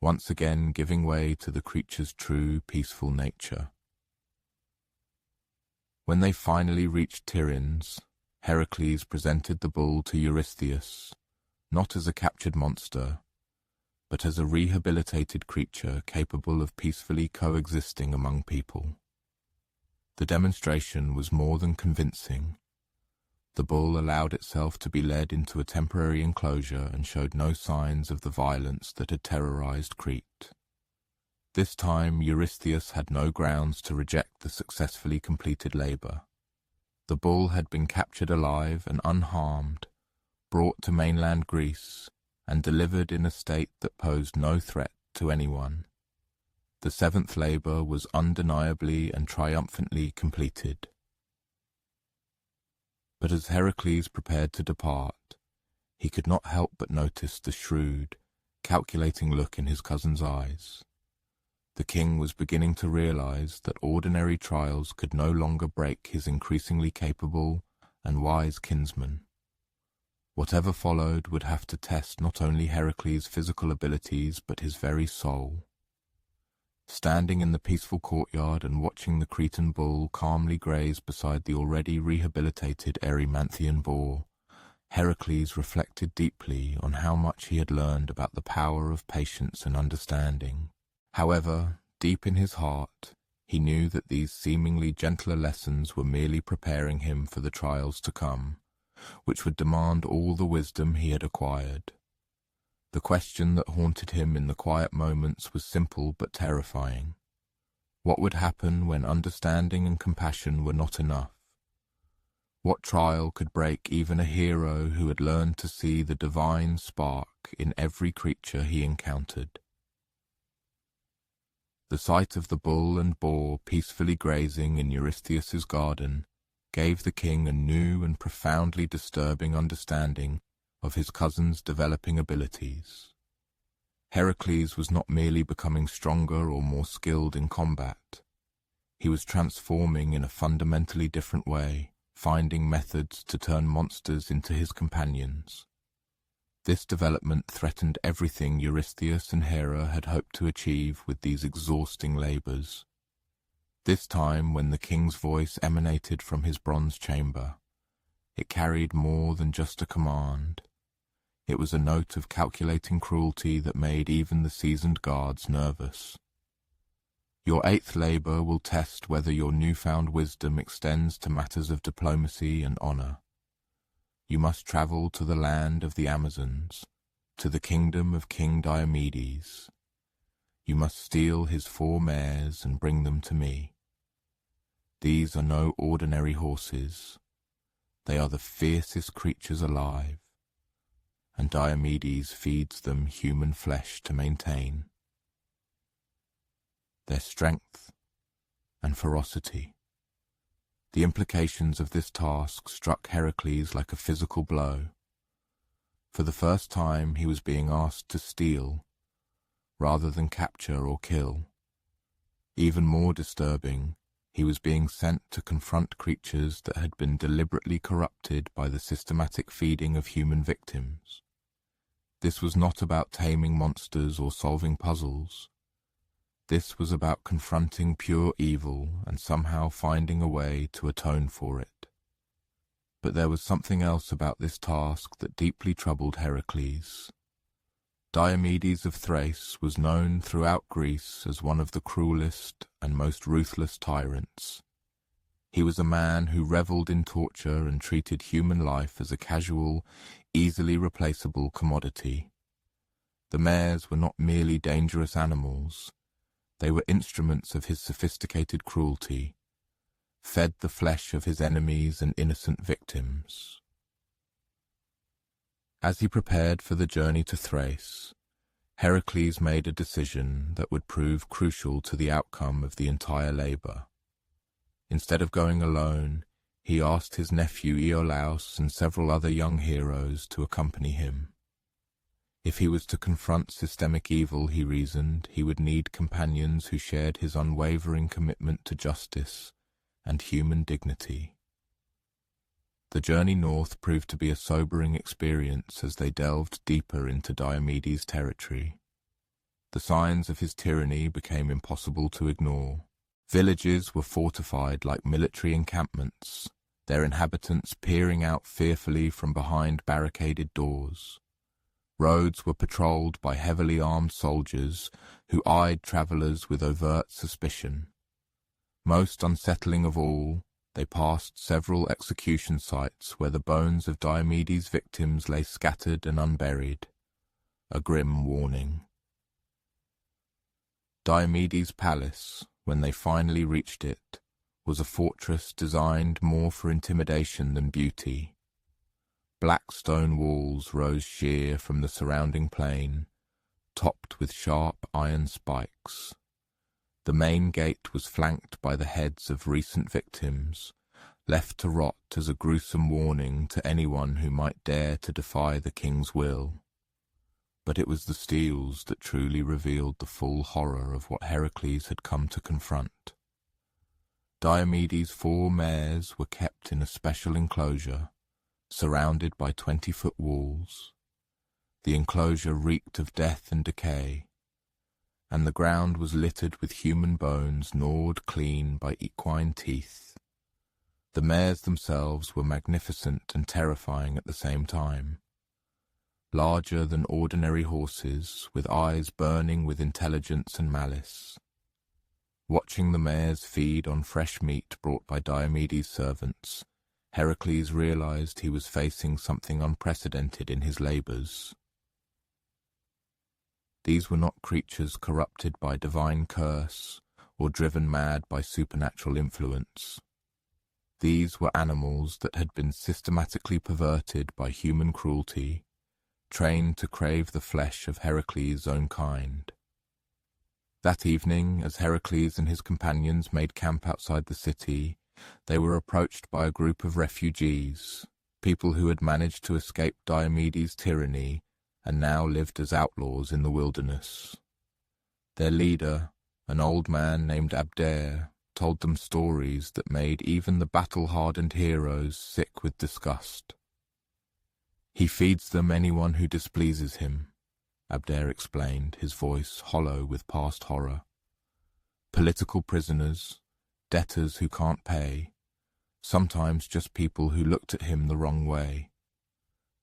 once again giving way to the creature's true, peaceful nature. When they finally reached Tiryns, Heracles presented the bull to Eurystheus, not as a captured monster, but as a rehabilitated creature capable of peacefully coexisting among people. The demonstration was more than convincing. The bull allowed itself to be led into a temporary enclosure and showed no signs of the violence that had terrorized Crete. This time Eurystheus had no grounds to reject the successfully completed labor. The bull had been captured alive and unharmed, brought to mainland Greece, and delivered in a state that posed no threat to anyone. The 7th labor was undeniably and triumphantly completed. But as Heracles prepared to depart, he could not help but notice the shrewd, calculating look in his cousin's eyes. The king was beginning to realize that ordinary trials could no longer break his increasingly capable and wise kinsman. Whatever followed would have to test not only Heracles' physical abilities but his very soul. Standing in the peaceful courtyard and watching the Cretan bull calmly graze beside the already rehabilitated Erymanthian boar, Heracles reflected deeply on how much he had learned about the power of patience and understanding. However, deep in his heart, he knew that these seemingly gentler lessons were merely preparing him for the trials to come, which would demand all the wisdom he had acquired. The question that haunted him in the quiet moments was simple but terrifying. What would happen when understanding and compassion were not enough? What trial could break even a hero who had learned to see the divine spark in every creature he encountered? The sight of the bull and boar peacefully grazing in Eurystheus's garden gave the king a new and profoundly disturbing understanding of his cousin's developing abilities. Heracles was not merely becoming stronger or more skilled in combat. He was transforming in a fundamentally different way, finding methods to turn monsters into his companions. This development threatened everything Eurystheus and Hera had hoped to achieve with these exhausting labors. This time, when the king's voice emanated from his bronze chamber, it carried more than just a command. It was a note of calculating cruelty that made even the seasoned guards nervous. Your 8th labor will test whether your newfound wisdom extends to matters of diplomacy and honor. You must travel to the land of the Amazons, to the kingdom of King Diomedes. You must steal his 4 mares and bring them to me. These are no ordinary horses. They are the fiercest creatures alive, and Diomedes feeds them human flesh to maintain their strength and ferocity. The implications of this task struck Heracles like a physical blow. For the first time he was being asked to steal, rather than capture or kill. Even more disturbing, he was being sent to confront creatures that had been deliberately corrupted by the systematic feeding of human victims. This was not about taming monsters or solving puzzles. This was about confronting pure evil and somehow finding a way to atone for it. But there was something else about this task that deeply troubled Heracles. Diomedes of Thrace was known throughout Greece as one of the cruelest and most ruthless tyrants. He was a man who reveled in torture and treated human life as a casual, easily replaceable commodity. The mares were not merely dangerous animals. They were instruments of his sophisticated cruelty, fed the flesh of his enemies and innocent victims. As he prepared for the journey to Thrace, Heracles made a decision that would prove crucial to the outcome of the entire labor. Instead of going alone, he asked his nephew Iolaus and several other young heroes to accompany him. If he was to confront systemic evil, he reasoned, he would need companions who shared his unwavering commitment to justice and human dignity. The journey north proved to be a sobering experience as they delved deeper into Diomedes' territory. The signs of his tyranny became impossible to ignore. Villages were fortified like military encampments, their inhabitants peering out fearfully from behind barricaded doors. Roads were patrolled by heavily armed soldiers who eyed travelers with overt suspicion. Most unsettling of all, they passed several execution sites where the bones of Diomedes' victims lay scattered and unburied, a grim warning. Diomedes' palace, when they finally reached it, was a fortress designed more for intimidation than beauty. Black stone walls rose sheer from the surrounding plain, topped with sharp iron spikes. The main gate was flanked by the heads of recent victims, left to rot as a gruesome warning to anyone who might dare to defy the king's will. But it was the steels that truly revealed the full horror of what Heracles had come to confront. Diomedes' 4 mares were kept in a special enclosure, surrounded by 20-foot walls. The enclosure reeked of death and decay, and the ground was littered with human bones gnawed clean by equine teeth. The mares themselves were magnificent and terrifying at the same time. Larger than ordinary horses, with eyes burning with intelligence and malice. Watching the mares feed on fresh meat brought by Diomedes' servants, Heracles realized he was facing something unprecedented in his labors. These were not creatures corrupted by divine curse or driven mad by supernatural influence. These were animals that had been systematically perverted by human cruelty, trained to crave the flesh of Heracles' own kind. That evening, as Heracles and his companions made camp outside the city, they were approached by a group of refugees, people who had managed to escape Diomedes' tyranny and now lived as outlaws in the wilderness. Their leader, an old man named Abder, told them stories that made even the battle-hardened heroes sick with disgust. "He feeds them anyone who displeases him," Abder explained, his voice hollow with past horror. "Political prisoners, debtors who can't pay, sometimes just people who looked at him the wrong way.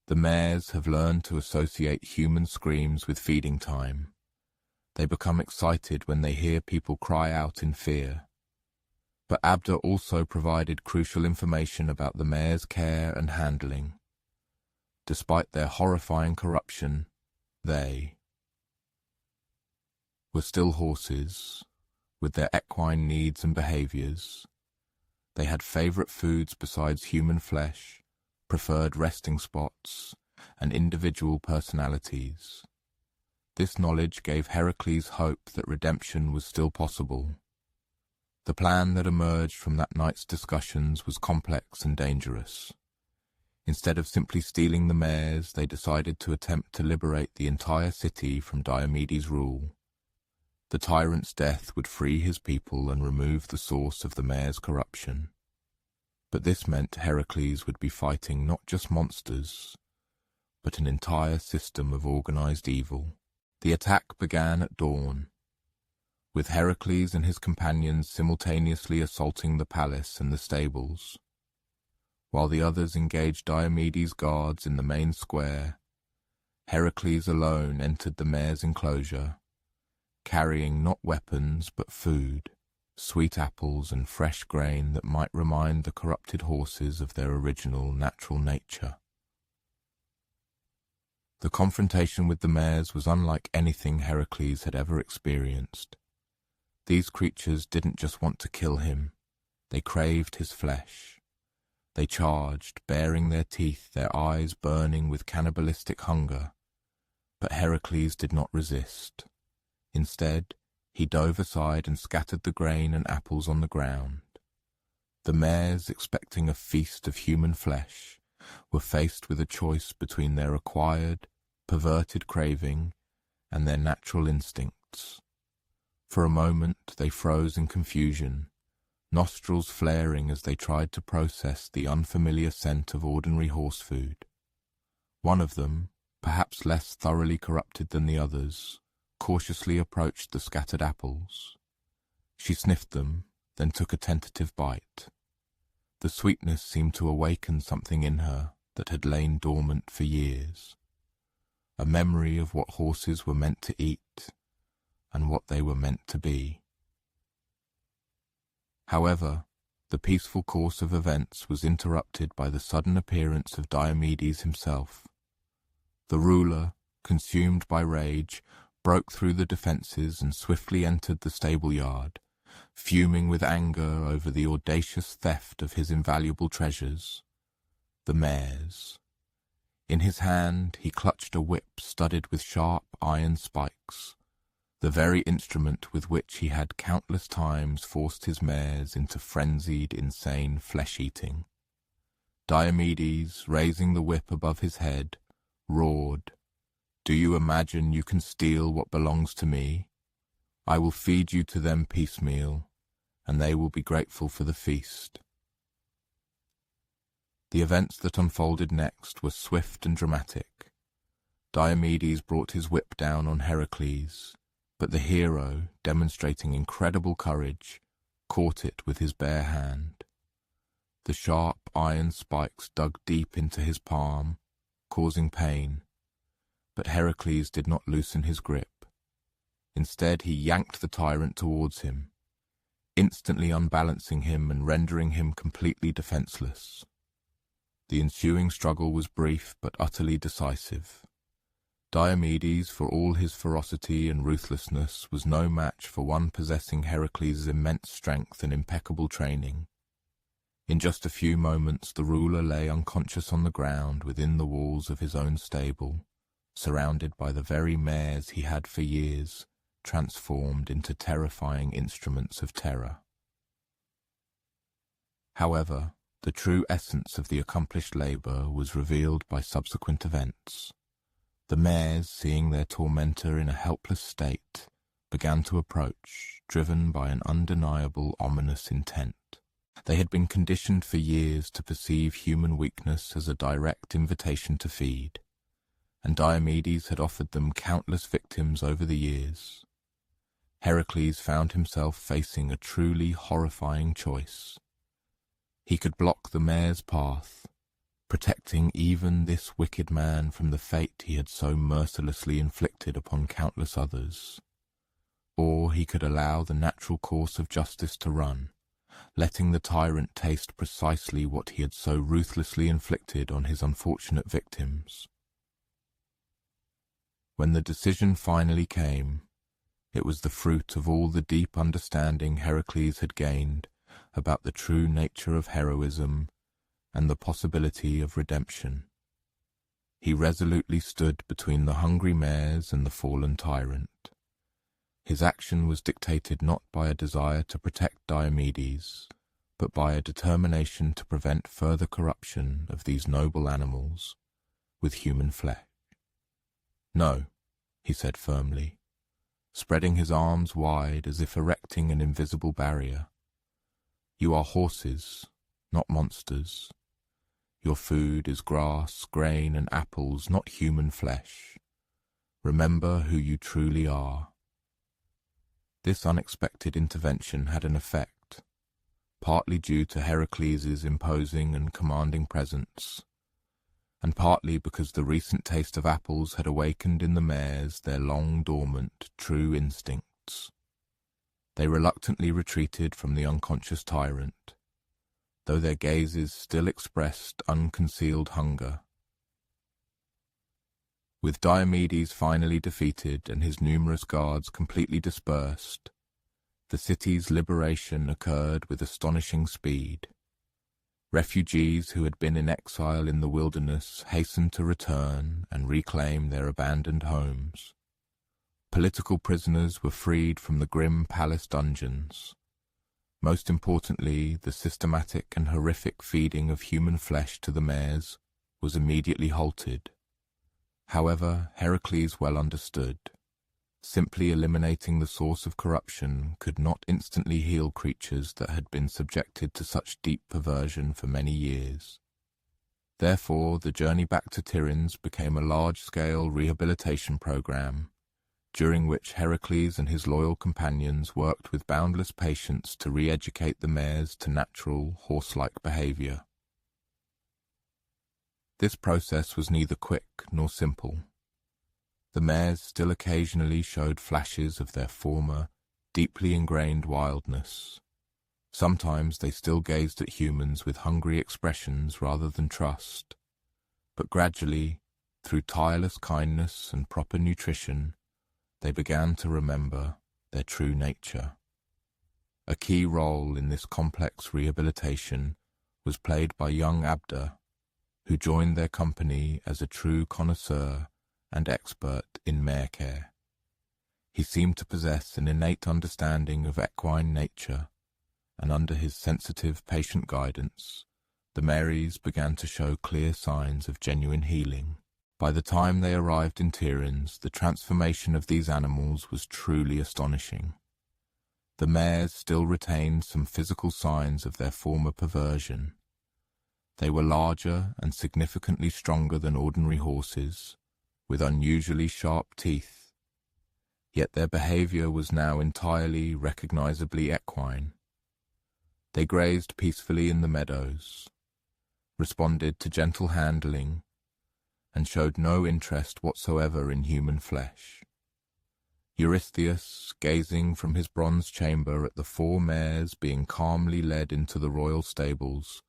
The mares have learned to associate human screams with feeding time. They become excited when they hear people cry out in fear." But Abder also provided crucial information about the mares' care and handling. Despite their horrifying corruption, they were still horses, with their equine needs and behaviors. They had favorite foods besides human flesh, preferred resting spots, and individual personalities. This knowledge gave Heracles hope that redemption was still possible. The plan that emerged from that night's discussions was complex and dangerous. Instead of simply stealing the mares, they decided to attempt to liberate the entire city from Diomedes' rule. The tyrant's death would free his people and remove the source of the mares' corruption. But this meant Heracles would be fighting not just monsters, but an entire system of organized evil. The attack began at dawn. with Heracles and his companions simultaneously assaulting the palace and the stables. While the others engaged Diomedes' guards in the main square, Heracles alone entered the mayor's enclosure, carrying not weapons but food, sweet apples and fresh grain that might remind the corrupted horses of their original natural nature. The confrontation with the mares was unlike anything Heracles had ever experienced. These creatures didn't just want to kill him, they craved his flesh. They charged, baring their teeth, their eyes burning with cannibalistic hunger. But Heracles did not resist. Instead, he dove aside and scattered the grain and apples on the ground. The mares, expecting a feast of human flesh, were faced with a choice between their acquired, perverted craving and their natural instincts. For a moment they froze in confusion, nostrils flaring as they tried to process the unfamiliar scent of ordinary horse food. One of them, perhaps less thoroughly corrupted than the others, cautiously approached the scattered apples. She sniffed them, then took a tentative bite. The sweetness seemed to awaken something in her that had lain dormant for years. A memory of what horses were meant to eat and what they were meant to be. However, the peaceful course of events was interrupted by the sudden appearance of Diomedes himself. The ruler, consumed by rage, broke through the defences and swiftly entered the stable yard, fuming with anger over the audacious theft of his invaluable treasures, the mares. In his hand he clutched a whip studded with sharp iron spikes, the very instrument with which he had countless times forced his mares into frenzied, insane flesh-eating. Diomedes, raising the whip above his head, roared, "Do you imagine you can steal what belongs to me? I will feed you to them piecemeal, and they will be grateful for the feast." The events that unfolded next were swift and dramatic. Diomedes brought his whip down on Heracles, but the hero, demonstrating incredible courage, caught it with his bare hand. The sharp iron spikes dug deep into his palm, causing pain, but Heracles did not loosen his grip. Instead, he yanked the tyrant towards him, instantly unbalancing him and rendering him completely defenseless. The ensuing struggle was brief but utterly decisive. Diomedes, for all his ferocity and ruthlessness, was no match for one possessing Heracles' immense strength and impeccable training. In just a few moments the ruler lay unconscious on the ground within the walls of his own stable, surrounded by the very mares he had for years transformed into terrifying instruments of terror. However, the true essence of the accomplished labour was revealed by subsequent events. The mares, seeing their tormentor in a helpless state, began to approach, driven by an undeniable ominous intent. They had been conditioned for years to perceive human weakness as a direct invitation to feed, and Diomedes had offered them countless victims over the years. Heracles found himself facing a truly horrifying choice. He could block the mare's path, protecting even this wicked man from the fate he had so mercilessly inflicted upon countless others. Or he could allow the natural course of justice to run, letting the tyrant taste precisely what he had so ruthlessly inflicted on his unfortunate victims. When the decision finally came, it was the fruit of all the deep understanding Heracles had gained about the true nature of heroism and the possibility of redemption. He resolutely stood between the hungry mares and the fallen tyrant. His action was dictated not by a desire to protect Diomedes, but by a determination to prevent further corruption of these noble animals with human flesh. "No," he said firmly, spreading his arms wide as if erecting an invisible barrier. "You are horses, not monsters. Your food is grass, grain, and apples, not human flesh. Remember who you truly are." This unexpected intervention had an effect, partly due to Heracles' imposing and commanding presence, and partly because the recent taste of apples had awakened in the mares their long-dormant, true instincts. They reluctantly retreated from the unconscious tyrant, though their gazes still expressed unconcealed hunger. With Diomedes finally defeated and his numerous guards completely dispersed, the city's liberation occurred with astonishing speed. Refugees who had been in exile in the wilderness hastened to return and reclaim their abandoned homes. Political prisoners were freed from the grim palace dungeons. Most importantly, the systematic and horrific feeding of human flesh to the mares was immediately halted. However, Heracles well understood. Simply eliminating the source of corruption could not instantly heal creatures that had been subjected to such deep perversion for many years. Therefore, the journey back to Tiryns became a large-scale rehabilitation program, during which Heracles and his loyal companions worked with boundless patience to re-educate the mares to natural, horse-like behavior. This process was neither quick nor simple. The mares still occasionally showed flashes of their former, deeply ingrained wildness. Sometimes they still gazed at humans with hungry expressions rather than trust. But gradually, through tireless kindness and proper nutrition, they began to remember their true nature. A key role in this complex rehabilitation was played by young Abder, who joined their company as a true connoisseur and expert in mare care. He seemed to possess an innate understanding of equine nature, and under his sensitive, patient guidance, the mares began to show clear signs of genuine healing. By the time they arrived in Tiryns, the transformation of these animals was truly astonishing. The mares still retained some physical signs of their former perversion. They were larger and significantly stronger than ordinary horses, with unusually sharp teeth. Yet their behavior was now entirely recognizably equine. They grazed peacefully in the meadows, responded to gentle handling, and showed no interest whatsoever in human flesh. Eurystheus, gazing from his bronze chamber at the 4 mares being calmly led into the royal stables,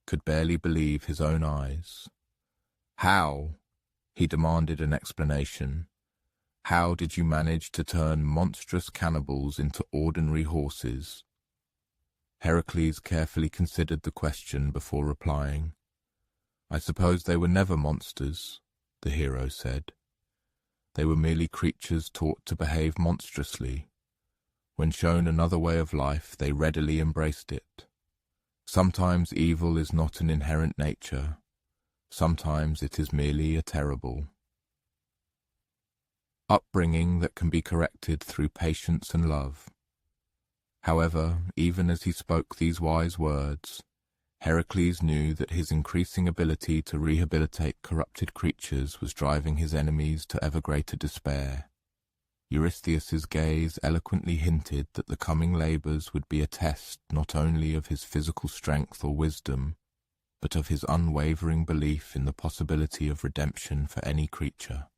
could barely believe his own eyes. How? He demanded an explanation. How did you manage to turn monstrous cannibals into ordinary horses? Heracles carefully considered the question before replying. I suppose they were never monsters, the hero said. They were merely creatures taught to behave monstrously. When shown another way of life, they readily embraced it. Sometimes evil is not an inherent nature. Sometimes it is merely a terrible upbringing that can be corrected through patience and love. However, even as he spoke these wise words, Heracles knew that his increasing ability to rehabilitate corrupted creatures was driving his enemies to ever greater despair. Eurystheus's gaze eloquently hinted that the coming labors would be a test not only of his physical strength or wisdom, but of his unwavering belief in the possibility of redemption for any creature.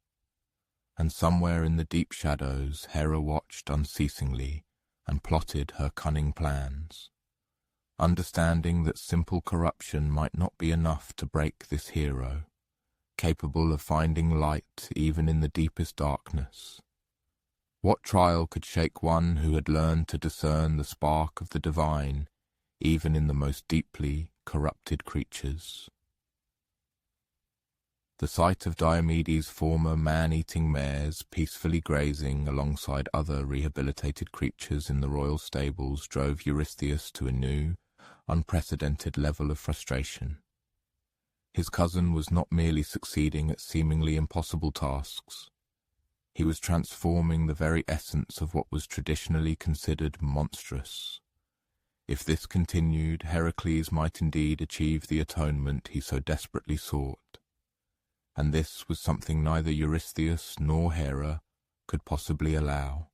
And somewhere in the deep shadows, Hera watched unceasingly and plotted her cunning plans. Understanding that simple corruption might not be enough to break this hero, capable of finding light even in the deepest darkness. What trial could shake one who had learned to discern the spark of the divine, even in the most deeply corrupted creatures? The sight of Diomedes' former man-eating mares peacefully grazing alongside other rehabilitated creatures in the royal stables drove Eurystheus to a new, unprecedented level of frustration. His cousin was not merely succeeding at seemingly impossible tasks. He was transforming the very essence of what was traditionally considered monstrous. If this continued, Heracles might indeed achieve the atonement he so desperately sought. And this was something neither Eurystheus nor Hera could possibly allow.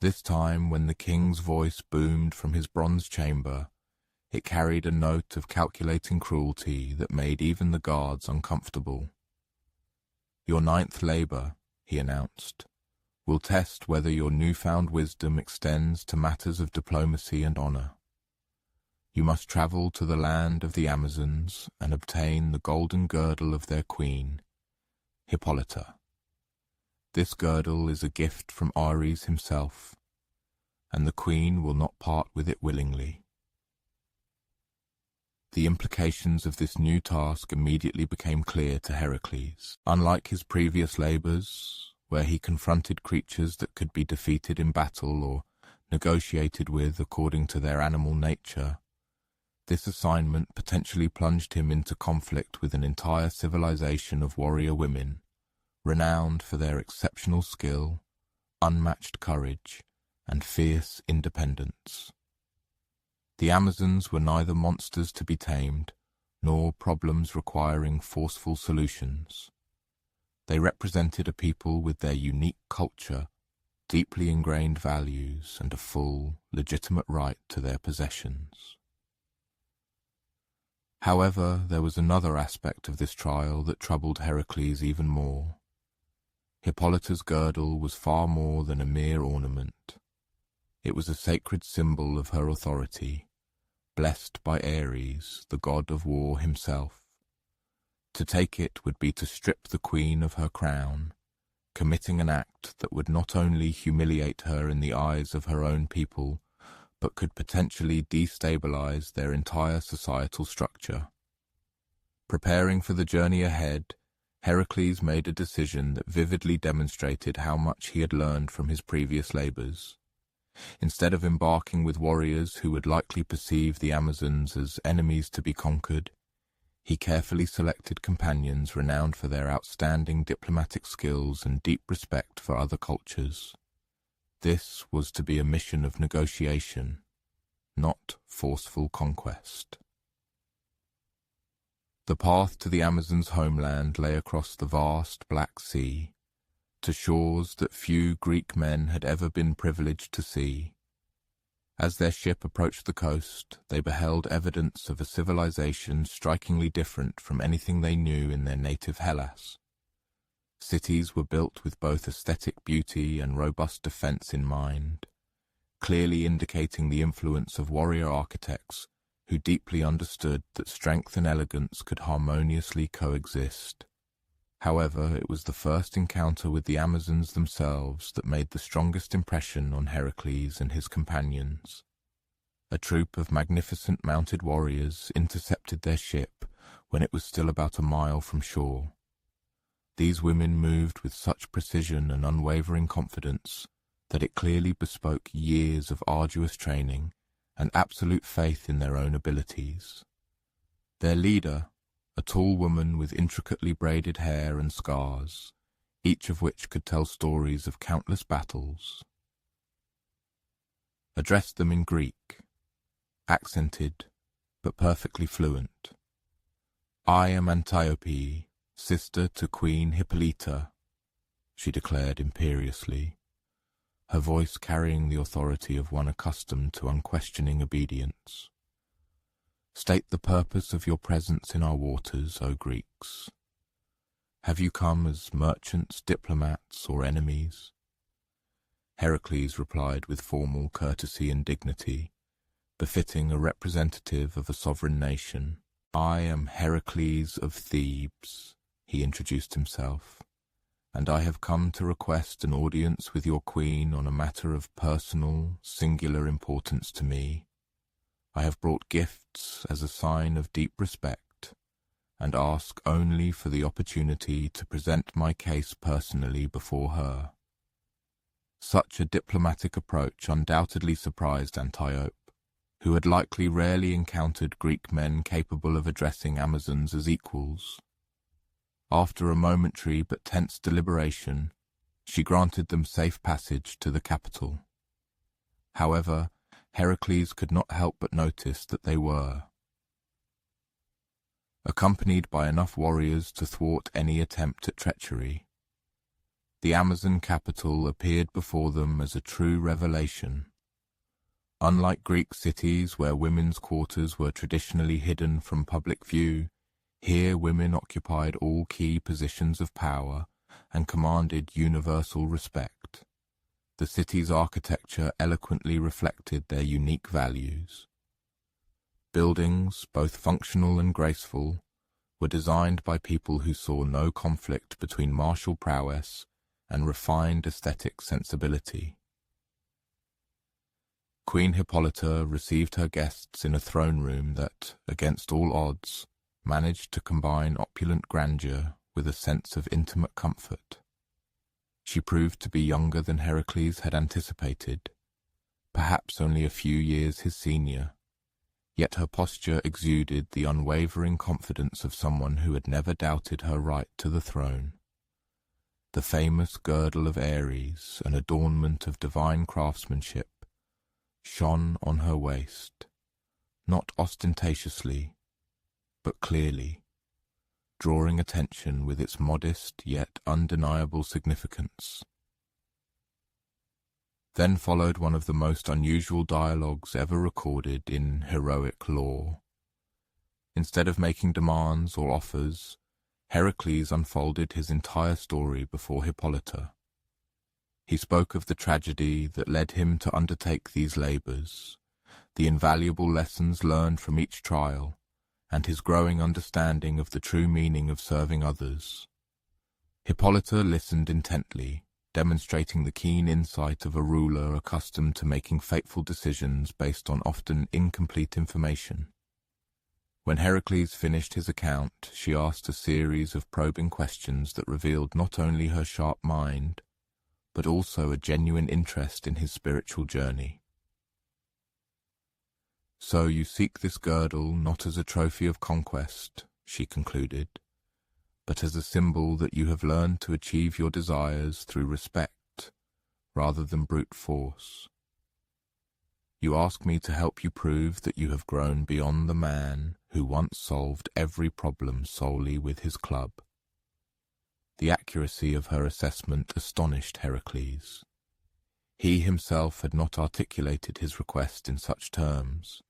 This time, when the king's voice boomed from his bronze chamber, it carried a note of calculating cruelty that made even the guards uncomfortable. "Your 9th labor," he announced, "will test whether your newfound wisdom extends to matters of diplomacy and honor. You must travel to the land of the Amazons and obtain the golden girdle of their queen, Hippolyta. This girdle is a gift from Ares himself, and the queen will not part with it willingly." The implications of this new task immediately became clear to Heracles. Unlike his previous labors, where he confronted creatures that could be defeated in battle or negotiated with according to their animal nature, this assignment potentially plunged him into conflict with an entire civilization of warrior women, renowned for their exceptional skill, unmatched courage, and fierce independence. The Amazons were neither monsters to be tamed, nor problems requiring forceful solutions. They represented a people with their unique culture, deeply ingrained values, and a full, legitimate right to their possessions. However, there was another aspect of this trial that troubled Heracles even more. Hippolyta's girdle was far more than a mere ornament. It was a sacred symbol of her authority, blessed by Ares, the god of war himself. To take it would be to strip the queen of her crown, committing an act that would not only humiliate her in the eyes of her own people, but could potentially destabilize their entire societal structure. Preparing for the journey ahead, Heracles made a decision that vividly demonstrated how much he had learned from his previous labors. Instead of embarking with warriors who would likely perceive the Amazons as enemies to be conquered, he carefully selected companions renowned for their outstanding diplomatic skills and deep respect for other cultures. This was to be a mission of negotiation, not forceful conquest. The path to the Amazons' homeland lay across the vast Black Sea, to shores that few Greek men had ever been privileged to see. As their ship approached the coast, they beheld evidence of a civilization strikingly different from anything they knew in their native Hellas. Cities were built with both aesthetic beauty and robust defense in mind, clearly indicating the influence of warrior architects who deeply understood that strength and elegance could harmoniously coexist. However, it was the first encounter with the Amazons themselves that made the strongest impression on Heracles and his companions. A troop of magnificent mounted warriors intercepted their ship when it was still about a mile from shore. These women moved with such precision and unwavering confidence that it clearly bespoke years of arduous training and absolute faith in their own abilities. Their leader, a tall woman with intricately braided hair and scars, each of which could tell stories of countless battles, addressed them in Greek, accented but perfectly fluent. "I am Antiope, sister to Queen Hippolyta," she declared imperiously, her voice carrying the authority of one accustomed to unquestioning obedience. "State the purpose of your presence in our waters, O Greeks. Have you come as merchants, diplomats, or enemies?" Heracles replied with formal courtesy and dignity, befitting a representative of a sovereign nation. "I am Heracles of Thebes," he introduced himself, "and I have come to request an audience with your queen on a matter of personal, singular importance to me. I have brought gifts as a sign of deep respect, and ask only for the opportunity to present my case personally before her." Such a diplomatic approach undoubtedly surprised Antiope, who had likely rarely encountered Greek men capable of addressing Amazons as equals. After a momentary but tense deliberation, she granted them safe passage to the capital. However, Heracles could not help but notice that they were accompanied by enough warriors to thwart any attempt at treachery. The Amazon capital appeared before them as a true revelation. Unlike Greek cities where women's quarters were traditionally hidden from public view, here women occupied all key positions of power and commanded universal respect. The city's architecture eloquently reflected their unique values. Buildings, both functional and graceful, were designed by people who saw no conflict between martial prowess and refined aesthetic sensibility. Queen Hippolyta received her guests in a throne room that, against all odds, managed to combine opulent grandeur with a sense of intimate comfort. She proved to be younger than Heracles had anticipated, perhaps only a few years his senior, yet her posture exuded the unwavering confidence of someone who had never doubted her right to the throne. The famous girdle of Ares, an adornment of divine craftsmanship, shone on her waist, not ostentatiously, but clearly, drawing attention with its modest yet undeniable significance. Then followed one of the most unusual dialogues ever recorded in heroic lore. Instead of making demands or offers, Heracles unfolded his entire story before Hippolyta. He spoke of the tragedy that led him to undertake these labors, the invaluable lessons learned from each trial, and his growing understanding of the true meaning of serving others. Hippolyta listened intently, demonstrating the keen insight of a ruler accustomed to making fateful decisions based on often incomplete information. When Heracles finished his account, she asked a series of probing questions that revealed not only her sharp mind, but also a genuine interest in his spiritual journey. "So you seek this girdle not as a trophy of conquest," she concluded, "but as a symbol that you have learned to achieve your desires through respect rather than brute force. You ask me to help you prove that you have grown beyond the man who once solved every problem solely with his club." The accuracy of her assessment astonished Heracles. He himself had not articulated his request in such terms,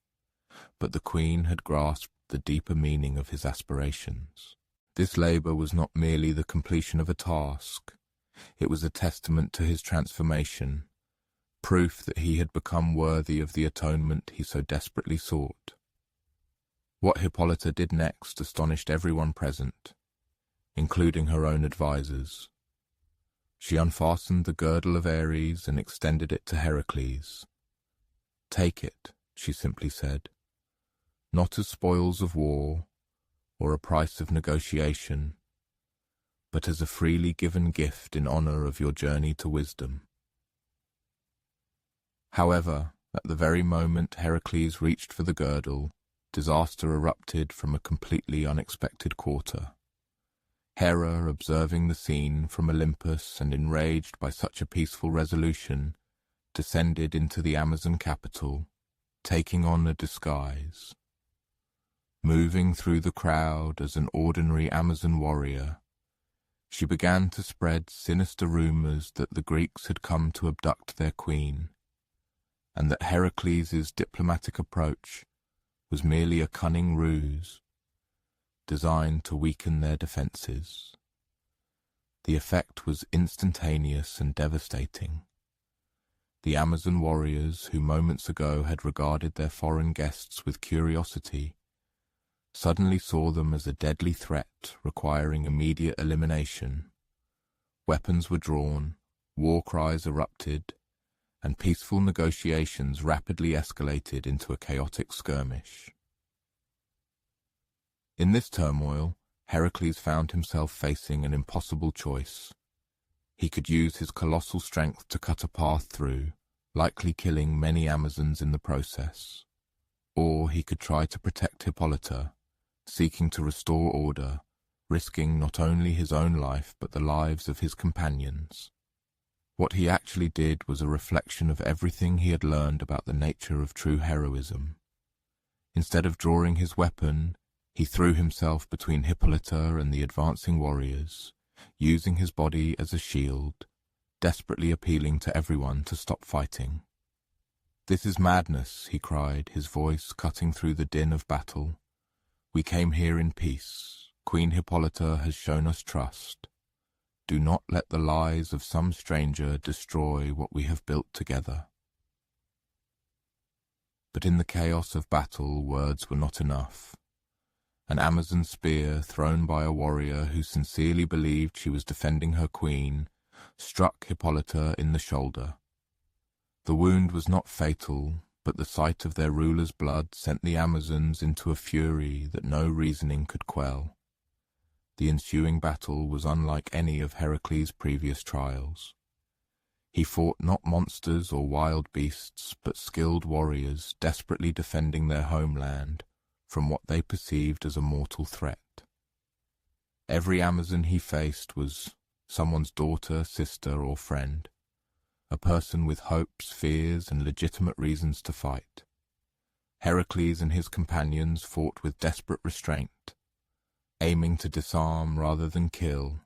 but the queen had grasped the deeper meaning of his aspirations. This labor was not merely the completion of a task, it was a testament to his transformation, proof that he had become worthy of the atonement he so desperately sought. What Hippolyta did next astonished everyone present, including her own advisers. She unfastened the girdle of Ares and extended it to Heracles. "Take it," she simply said, "not as spoils of war or a price of negotiation, but as a freely given gift in honor of your journey to wisdom." However, at the very moment Heracles reached for the girdle, disaster erupted from a completely unexpected quarter. Hera, observing the scene from Olympus and enraged by such a peaceful resolution, descended into the Amazon capital, taking on a disguise. Moving through the crowd as an ordinary Amazon warrior, she began to spread sinister rumors that the Greeks had come to abduct their queen, and that Heracles' diplomatic approach was merely a cunning ruse designed to weaken their defenses. The effect was instantaneous and devastating. The Amazon warriors, who moments ago had regarded their foreign guests with curiosity, suddenly saw them as a deadly threat requiring immediate elimination. Weapons were drawn, war cries erupted, and peaceful negotiations rapidly escalated into a chaotic skirmish. In this turmoil, Heracles found himself facing an impossible choice. He could use his colossal strength to cut a path through, likely killing many Amazons in the process. Or he could try to protect Hippolyta, seeking to restore order, risking not only his own life but the lives of his companions. What he actually did was a reflection of everything he had learned about the nature of true heroism. Instead of drawing his weapon, he threw himself between Hippolyta and the advancing warriors, using his body as a shield, desperately appealing to everyone to stop fighting. "This is madness," he cried, his voice cutting through the din of battle. "We came here in peace. Queen Hippolyta has shown us trust. Do not let the lies of some stranger destroy what we have built together." But in the chaos of battle, words were not enough. An Amazon spear, thrown by a warrior who sincerely believed she was defending her queen, struck Hippolyta in the shoulder. The wound was not fatal, but the sight of their ruler's blood sent the Amazons into a fury that no reasoning could quell. The ensuing battle was unlike any of Heracles' previous trials. He fought not monsters or wild beasts, but skilled warriors desperately defending their homeland from what they perceived as a mortal threat. Every Amazon he faced was someone's daughter, sister, or friend, a person with hopes, fears, and legitimate reasons to fight. Heracles and his companions fought with desperate restraint, aiming to disarm rather than kill,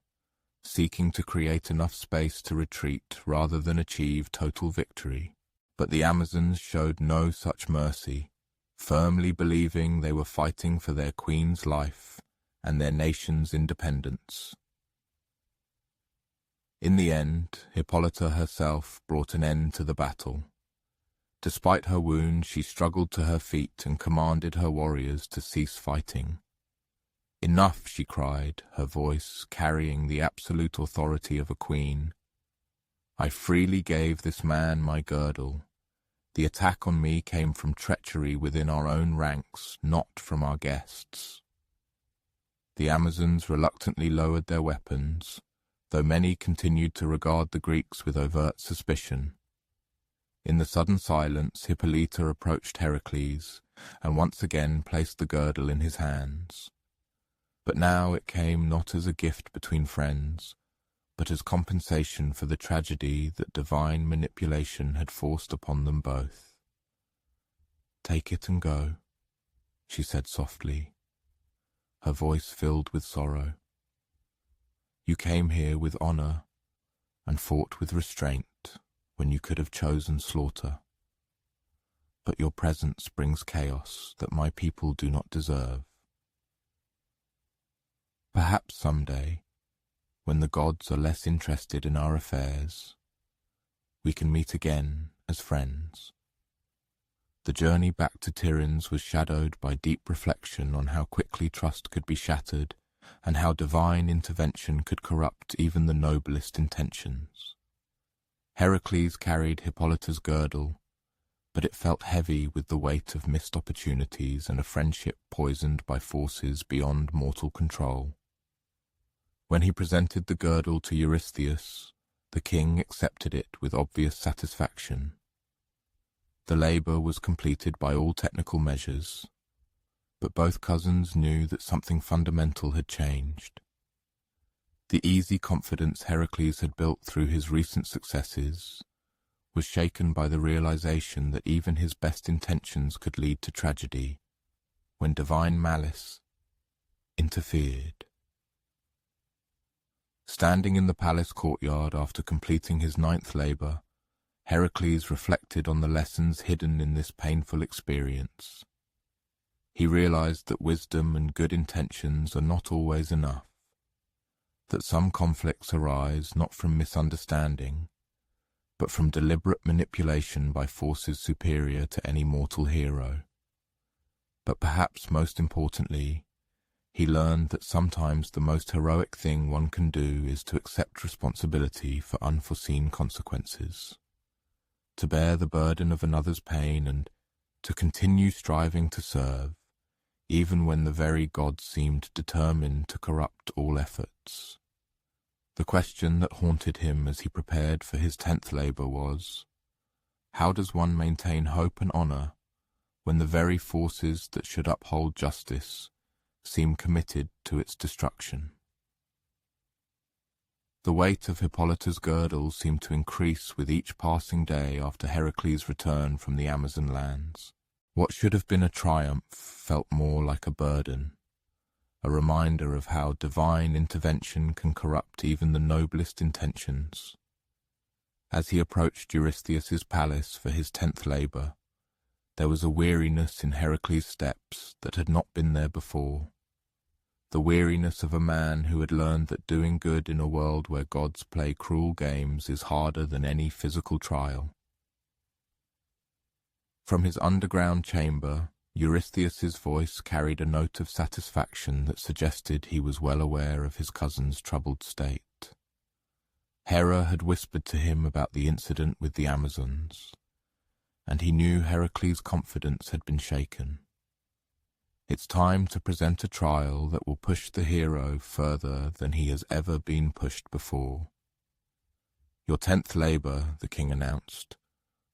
seeking to create enough space to retreat rather than achieve total victory. But the Amazons showed no such mercy, firmly believing they were fighting for their queen's life and their nation's independence. In the end, Hippolyta herself brought an end to the battle. Despite her wound, she struggled to her feet and commanded her warriors to cease fighting. "Enough," she cried, her voice carrying the absolute authority of a queen. "I freely gave this man my girdle. The attack on me came from treachery within our own ranks, not from our guests." The Amazons reluctantly lowered their weapons, though many continued to regard the Greeks with overt suspicion. In the sudden silence, Hippolyta approached Heracles and once again placed the girdle in his hands. But now it came not as a gift between friends, but as compensation for the tragedy that divine manipulation had forced upon them both. "Take it and go," she said softly, her voice filled with sorrow. "You came here with honor and fought with restraint when you could have chosen slaughter. But your presence brings chaos that my people do not deserve. Perhaps someday, when the gods are less interested in our affairs, we can meet again as friends." The journey back to Tiryns was shadowed by deep reflection on how quickly trust could be shattered and how divine intervention could corrupt even the noblest intentions. Heracles carried Hippolyta's girdle, but it felt heavy with the weight of missed opportunities and a friendship poisoned by forces beyond mortal control. When he presented the girdle to Eurystheus, the king accepted it with obvious satisfaction. The labor was completed by all technical measures, but both cousins knew that something fundamental had changed. The easy confidence Heracles had built through his recent successes was shaken by the realization that even his best intentions could lead to tragedy when divine malice interfered. Standing in the palace courtyard after completing his 9th labor, Heracles reflected on the lessons hidden in this painful experience. He realized that wisdom and good intentions are not always enough, that some conflicts arise not from misunderstanding, but from deliberate manipulation by forces superior to any mortal hero. But perhaps most importantly, he learned that sometimes the most heroic thing one can do is to accept responsibility for unforeseen consequences, to bear the burden of another's pain and to continue striving to serve, even when the very gods seemed determined to corrupt all efforts. The question that haunted him as he prepared for his 10th labor was, how does one maintain hope and honor when the very forces that should uphold justice seem committed to its destruction? The weight of Hippolyta's girdle seemed to increase with each passing day after Heracles' return from the Amazon lands. What should have been a triumph felt more like a burden, a reminder of how divine intervention can corrupt even the noblest intentions. As he approached Eurystheus's palace for his 10th labor, there was a weariness in Heracles' steps that had not been there before. The weariness of a man who had learned that doing good in a world where gods play cruel games is harder than any physical trial. From his underground chamber, Eurystheus's voice carried a note of satisfaction that suggested he was well aware of his cousin's troubled state. Hera had whispered to him about the incident with the Amazons, and he knew Heracles' confidence had been shaken. It's time to present a trial that will push the hero further than he has ever been pushed before. Your 10th labor, the king announced,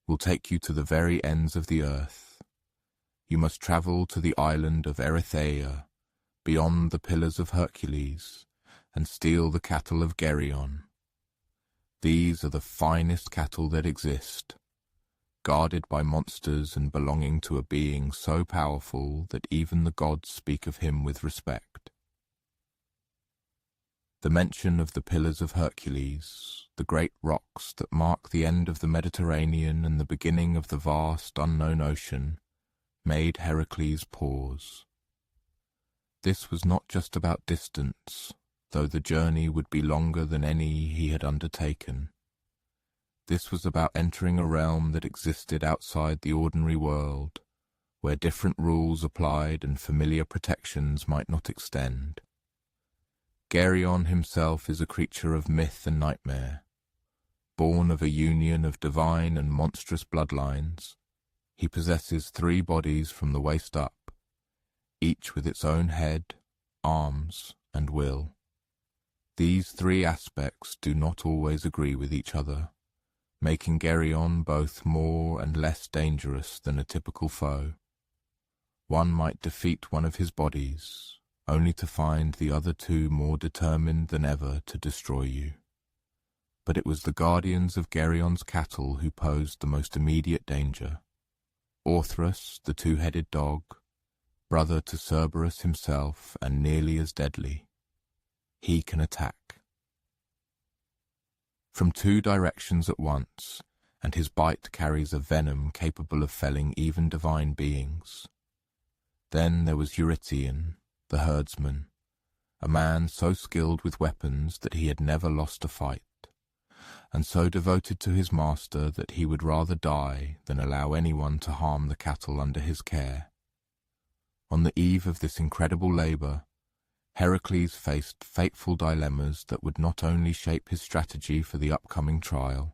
will take you to the very ends of the earth. You must travel to the island of Erytheia, beyond the pillars of Hercules, and steal the cattle of Geryon. These are the finest cattle that exist, guarded by monsters and belonging to a being so powerful that even the gods speak of him with respect. The mention of the pillars of Hercules, the great rocks that mark the end of the Mediterranean and the beginning of the vast unknown ocean, made Heracles pause. This was not just about distance, though the journey would be longer than any he had undertaken. This was about entering a realm that existed outside the ordinary world, where different rules applied and familiar protections might not extend. Geryon himself is a creature of myth and nightmare. Born of a union of divine and monstrous bloodlines, he possesses 3 bodies from the waist up, each with its own head, arms, and will. These 3 aspects do not always agree with each other, making Geryon both more and less dangerous than a typical foe. One might defeat one of his bodies, only to find the other 2 more determined than ever to destroy you. But it was the guardians of Geryon's cattle who posed the most immediate danger. Orthrus, the 2-headed dog, brother to Cerberus himself and nearly as deadly. He can attack from 2 directions at once, and his bite carries a venom capable of felling even divine beings. Then there was Eurytion, the herdsman, a man so skilled with weapons that he had never lost a fight, and so devoted to his master that he would rather die than allow anyone to harm the cattle under his care. On the eve of this incredible labor, Heracles faced fateful dilemmas that would not only shape his strategy for the upcoming trial,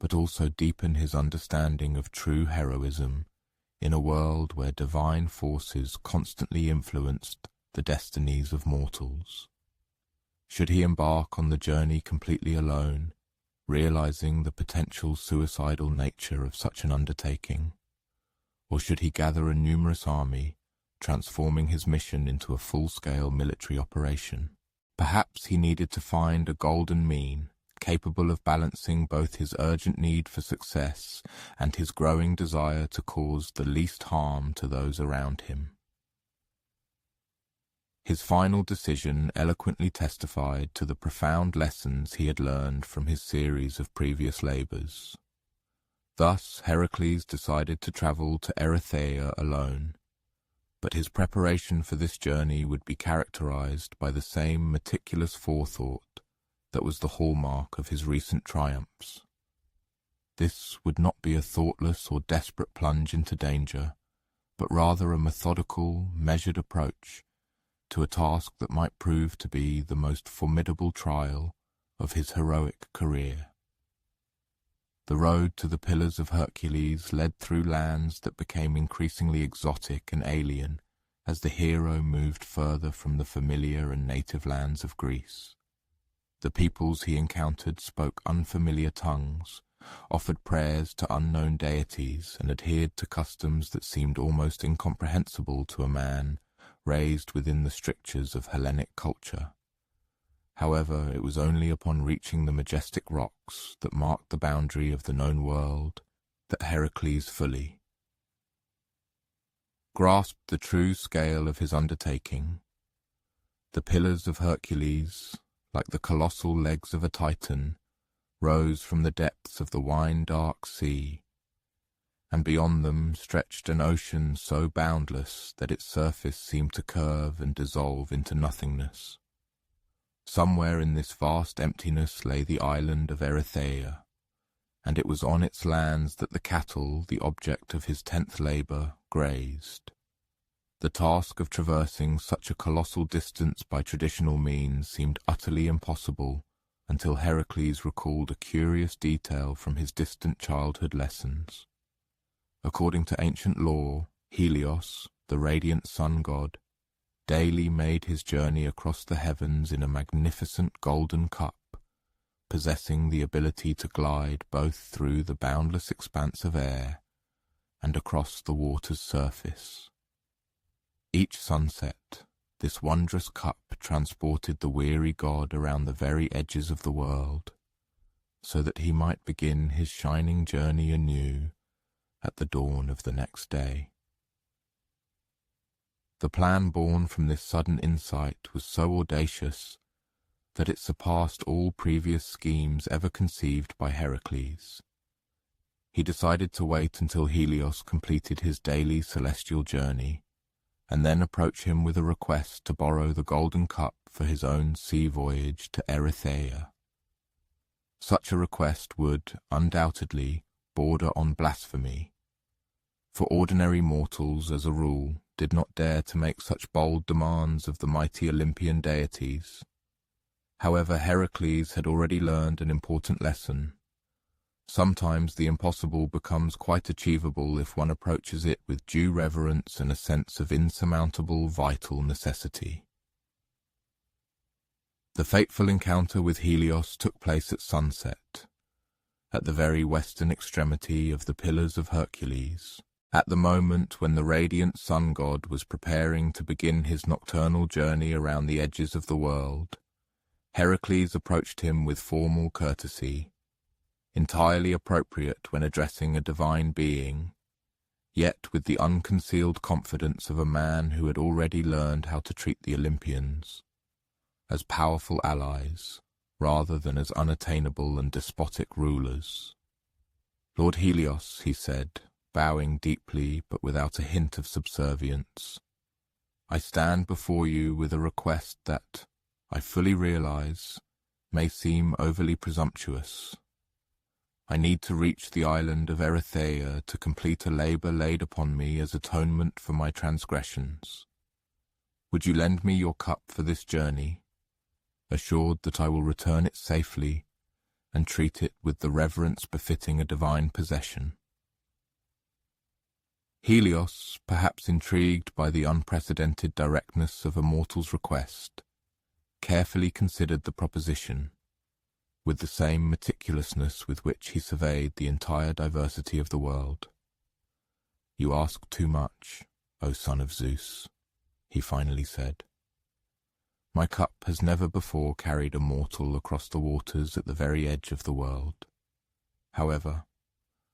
but also deepen his understanding of true heroism in a world where divine forces constantly influenced the destinies of mortals. Should he embark on the journey completely alone, realizing the potential suicidal nature of such an undertaking? Or should he gather a numerous army, transforming his mission into a full-scale military operation? Perhaps he needed to find a golden mean, capable of balancing both his urgent need for success and his growing desire to cause the least harm to those around him. His final decision eloquently testified to the profound lessons he had learned from his series of previous labors. Thus Heracles decided to travel to Erytheia alone, but his preparation for this journey would be characterized by the same meticulous forethought that was the hallmark of his recent triumphs. This would not be a thoughtless or desperate plunge into danger, but rather a methodical, measured approach to a task that might prove to be the most formidable trial of his heroic career. The road to the Pillars of Hercules led through lands that became increasingly exotic and alien as the hero moved further from the familiar and native lands of Greece. The peoples he encountered spoke unfamiliar tongues, offered prayers to unknown deities, and adhered to customs that seemed almost incomprehensible to a man raised within the strictures of Hellenic culture. However, it was only upon reaching the majestic rocks that marked the boundary of the known world that Heracles fully grasped the true scale of his undertaking. The pillars of Hercules, like the colossal legs of a Titan, rose from the depths of the wine-dark sea, and beyond them stretched an ocean so boundless that its surface seemed to curve and dissolve into nothingness. Somewhere in this vast emptiness lay the island of Erythea, and it was on its lands that the cattle, the object of his 10th labour, grazed. The task of traversing such a colossal distance by traditional means seemed utterly impossible until Heracles recalled a curious detail from his distant childhood lessons. According to ancient lore, Helios, the radiant sun god, daily made his journey across the heavens in a magnificent golden cup, possessing the ability to glide both through the boundless expanse of air and across the water's surface. Each sunset, this wondrous cup transported the weary god around the very edges of the world, so that he might begin his shining journey anew at the dawn of the next day. The plan born from this sudden insight was so audacious that it surpassed all previous schemes ever conceived by Heracles. He decided to wait until Helios completed his daily celestial journey, and then approach him with a request to borrow the golden cup for his own sea voyage to Erythea. Such a request would, undoubtedly, border on blasphemy, for ordinary mortals, as a rule, did not dare to make such bold demands of the mighty Olympian deities. However, Heracles had already learned an important lesson. Sometimes the impossible becomes quite achievable if one approaches it with due reverence and a sense of insurmountable vital necessity. The fateful encounter with Helios took place at sunset, at the very western extremity of the Pillars of Hercules, at the moment when the radiant sun god was preparing to begin his nocturnal journey around the edges of the world. Heracles approached him with formal courtesy, entirely appropriate when addressing a divine being, yet with the unconcealed confidence of a man who had already learned how to treat the Olympians as powerful allies, rather than as unattainable and despotic rulers. "Lord Helios," he said, bowing deeply but without a hint of subservience, "I stand before you with a request that, I fully realize, may seem overly presumptuous. I need to reach the island of Erythea to complete a labor laid upon me as atonement for my transgressions. Would you lend me your cup for this journey, assured that I will return it safely and treat it with the reverence befitting a divine possession?" Helios, perhaps intrigued by the unprecedented directness of a mortal's request, carefully considered the proposition, with the same meticulousness with which he surveyed the entire diversity of the world. "You ask too much, O son of Zeus," he finally said. "My cup has never before carried a mortal across the waters at the very edge of the world. However,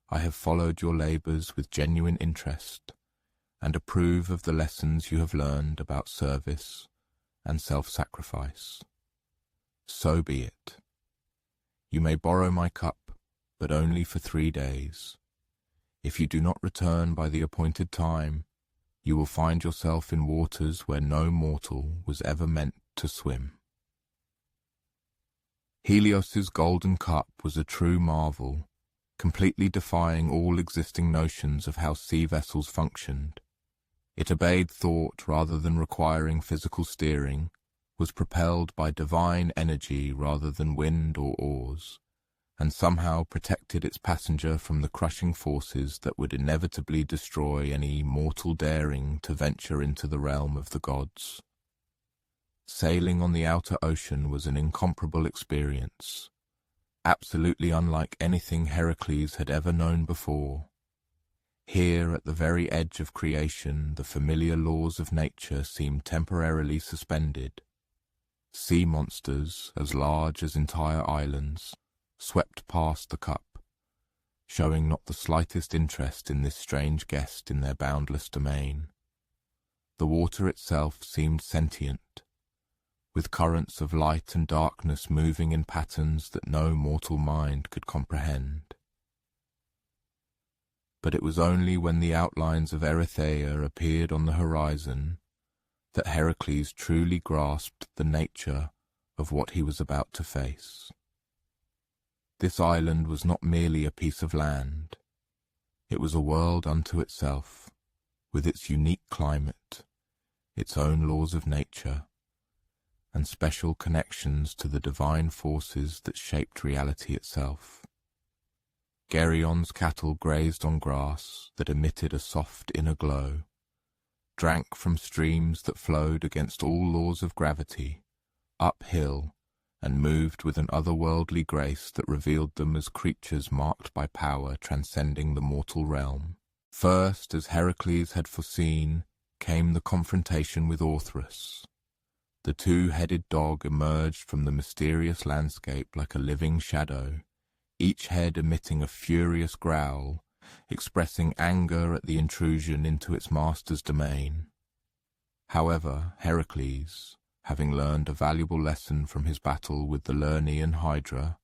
I have followed your labours with genuine interest and approve of the lessons you have learned about service and self-sacrifice. So be it. You may borrow my cup, but only for 3 days. If you do not return by the appointed time, you will find yourself in waters where no mortal was ever meant to swim." Helios's golden cup was a true marvel, completely defying all existing notions of how sea vessels functioned. It obeyed thought rather than requiring physical steering, was propelled by divine energy rather than wind or oars, and somehow protected its passenger from the crushing forces that would inevitably destroy any mortal daring to venture into the realm of the gods. Sailing on the outer ocean was an incomparable experience, absolutely unlike anything Heracles had ever known before. Here, at the very edge of creation, the familiar laws of nature seemed temporarily suspended. Sea monsters, as large as entire islands, swept past the cup, showing not the slightest interest in this strange guest in their boundless domain. The water itself seemed sentient, with currents of light and darkness moving in patterns that no mortal mind could comprehend. But it was only when the outlines of Erythea appeared on the horizon that Heracles truly grasped the nature of what he was about to face. This island was not merely a piece of land. It was a world unto itself, with its unique climate, its own laws of nature, and special connections to the divine forces that shaped reality itself. Gerion's cattle grazed on grass that emitted a soft inner glow, drank from streams that flowed against all laws of gravity, uphill, and moved with an otherworldly grace that revealed them as creatures marked by power transcending the mortal realm. First, as Heracles had foreseen, came the confrontation with Orthrus. The two-headed dog emerged from the mysterious landscape like a living shadow, each head emitting a furious growl, expressing anger at the intrusion into its master's domain. However, Heracles, having learned a valuable lesson from his battle with the Lernaean Hydra,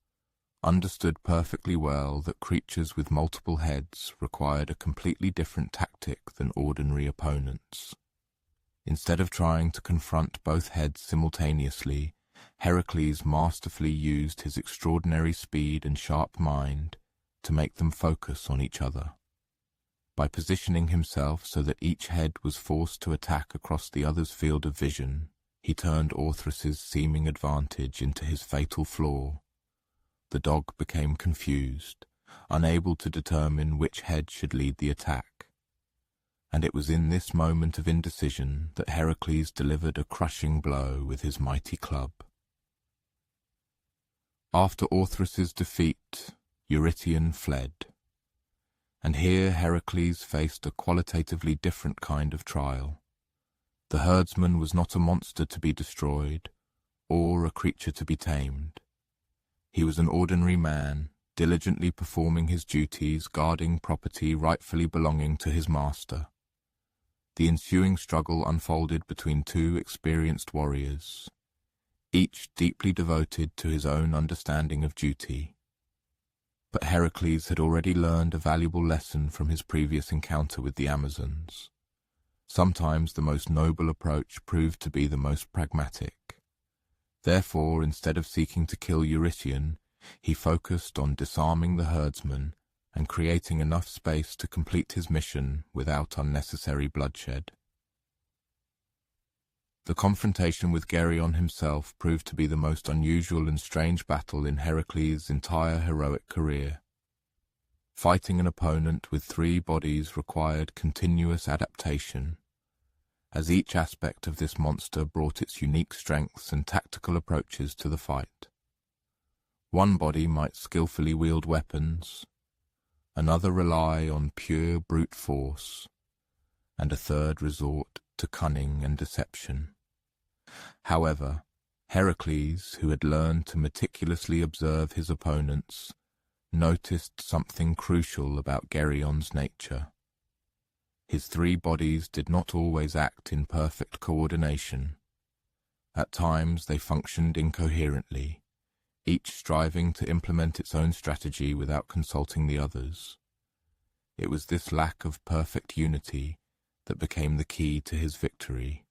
understood perfectly well that creatures with multiple heads required a completely different tactic than ordinary opponents. Instead of trying to confront both heads simultaneously, Heracles masterfully used his extraordinary speed and sharp mind to make them focus on each other. By positioning himself so that each head was forced to attack across the other's field of vision, he turned Orthrus's seeming advantage into his fatal flaw. The dog became confused, unable to determine which head should lead the attack. And it was in this moment of indecision that Heracles delivered a crushing blow with his mighty club. After Orthrus's defeat, Eurytion fled. And here Heracles faced a qualitatively different kind of trial. The herdsman was not a monster to be destroyed, or a creature to be tamed. He was an ordinary man, diligently performing his duties, guarding property rightfully belonging to his master. The ensuing struggle unfolded between two experienced warriors, each deeply devoted to his own understanding of duty. But Heracles had already learned a valuable lesson from his previous encounter with the Amazons. Sometimes the most noble approach proved to be the most pragmatic. Therefore, instead of seeking to kill Eurytion, he focused on disarming the herdsman and creating enough space to complete his mission without unnecessary bloodshed. The confrontation with Geryon himself proved to be the most unusual and strange battle in Heracles' entire heroic career. Fighting an opponent with three bodies required continuous adaptation, as each aspect of this monster brought its unique strengths and tactical approaches to the fight. One body might skillfully wield weapons, another rely on pure brute force, and a third resort to cunning and deception. However, Heracles, who had learned to meticulously observe his opponents, noticed something crucial about Geryon's nature. His three bodies did not always act in perfect coordination. At times they functioned incoherently, each striving to implement its own strategy without consulting the others. It was this lack of perfect unity that became the key to his victory.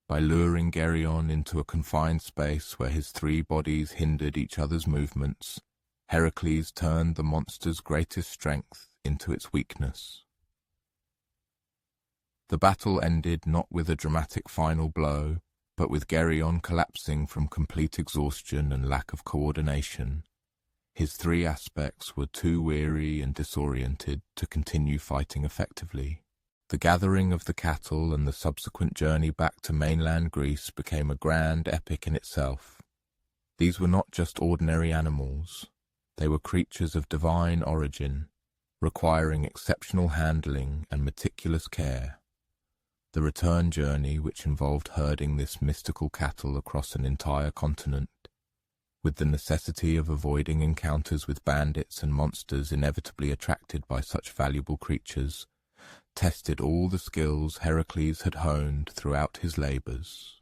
By luring Geryon into a confined space where his three bodies hindered each other's movements, Heracles turned the monster's greatest strength into its weakness. The battle ended not with a dramatic final blow, but with Geryon collapsing from complete exhaustion and lack of coordination. His three aspects were too weary and disoriented to continue fighting effectively. The gathering of the cattle and the subsequent journey back to mainland Greece became a grand epic in itself. These were not just ordinary animals. They were creatures of divine origin, requiring exceptional handling and meticulous care. The return journey, which involved herding this mystical cattle across an entire continent, with the necessity of avoiding encounters with bandits and monsters inevitably attracted by such valuable creatures, tested all the skills Heracles had honed throughout his labors.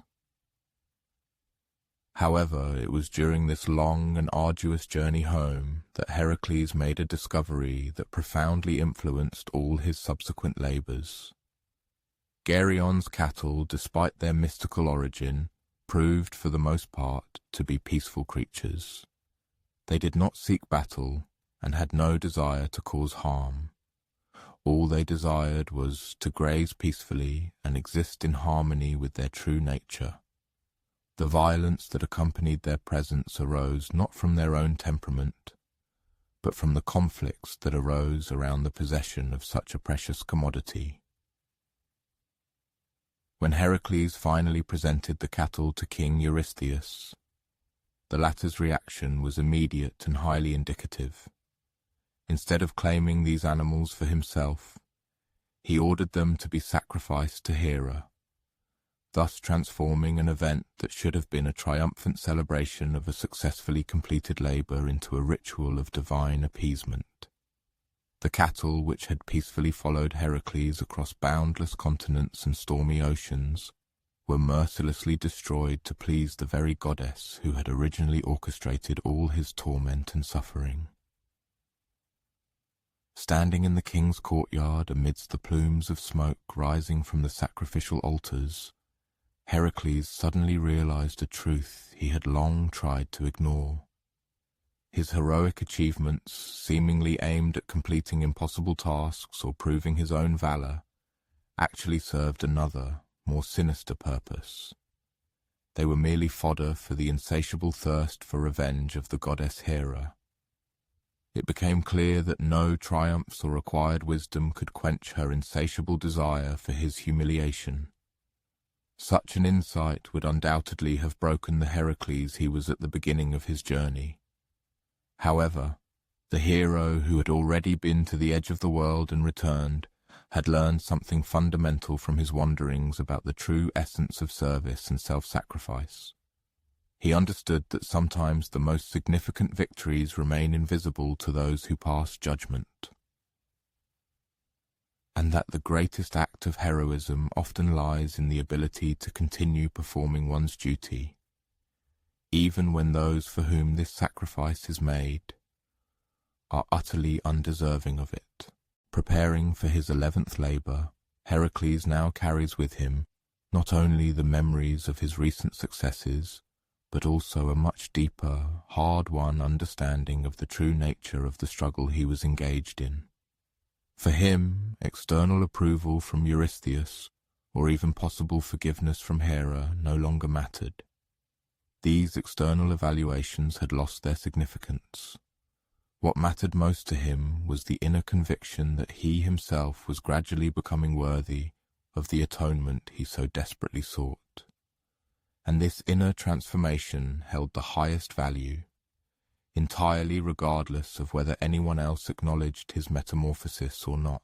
However, it was during this long and arduous journey home that Heracles made a discovery that profoundly influenced all his subsequent labors. Geryone's cattle, despite their mystical origin, proved for the most part to be peaceful creatures. They did not seek battle and had no desire to cause harm. All they desired was to graze peacefully and exist in harmony with their true nature. The violence that accompanied their presence arose not from their own temperament, but from the conflicts that arose around the possession of such a precious commodity. When Heracles finally presented the cattle to King Eurystheus, the latter's reaction was immediate and highly indicative. Instead of claiming these animals for himself, he ordered them to be sacrificed to Hera, thus transforming an event that should have been a triumphant celebration of a successfully completed labor into a ritual of divine appeasement. The cattle, which had peacefully followed Heracles across boundless continents and stormy oceans, were mercilessly destroyed to please the very goddess who had originally orchestrated all his torment and suffering. Standing in the king's courtyard amidst the plumes of smoke rising from the sacrificial altars, Heracles suddenly realized a truth he had long tried to ignore. His heroic achievements, seemingly aimed at completing impossible tasks or proving his own valor, actually served another, more sinister purpose. They were merely fodder for the insatiable thirst for revenge of the goddess Hera. It became clear that no triumphs or acquired wisdom could quench her insatiable desire for his humiliation. Such an insight would undoubtedly have broken the Heracles he was at the beginning of his journey. However, the hero who had already been to the edge of the world and returned had learned something fundamental from his wanderings about the true essence of service and self-sacrifice. He understood that sometimes the most significant victories remain invisible to those who pass judgment, and that the greatest act of heroism often lies in the ability to continue performing one's duty, even when those for whom this sacrifice is made are utterly undeserving of it. Preparing for his 11th labor, Heracles now carries with him not only the memories of his recent successes, but also a much deeper, hard-won understanding of the true nature of the struggle he was engaged in. For him, external approval from Eurystheus, or even possible forgiveness from Hera, no longer mattered. These external evaluations had lost their significance. What mattered most to him was the inner conviction that he himself was gradually becoming worthy of the atonement he so desperately sought. And this inner transformation held the highest value, entirely regardless of whether anyone else acknowledged his metamorphosis or not.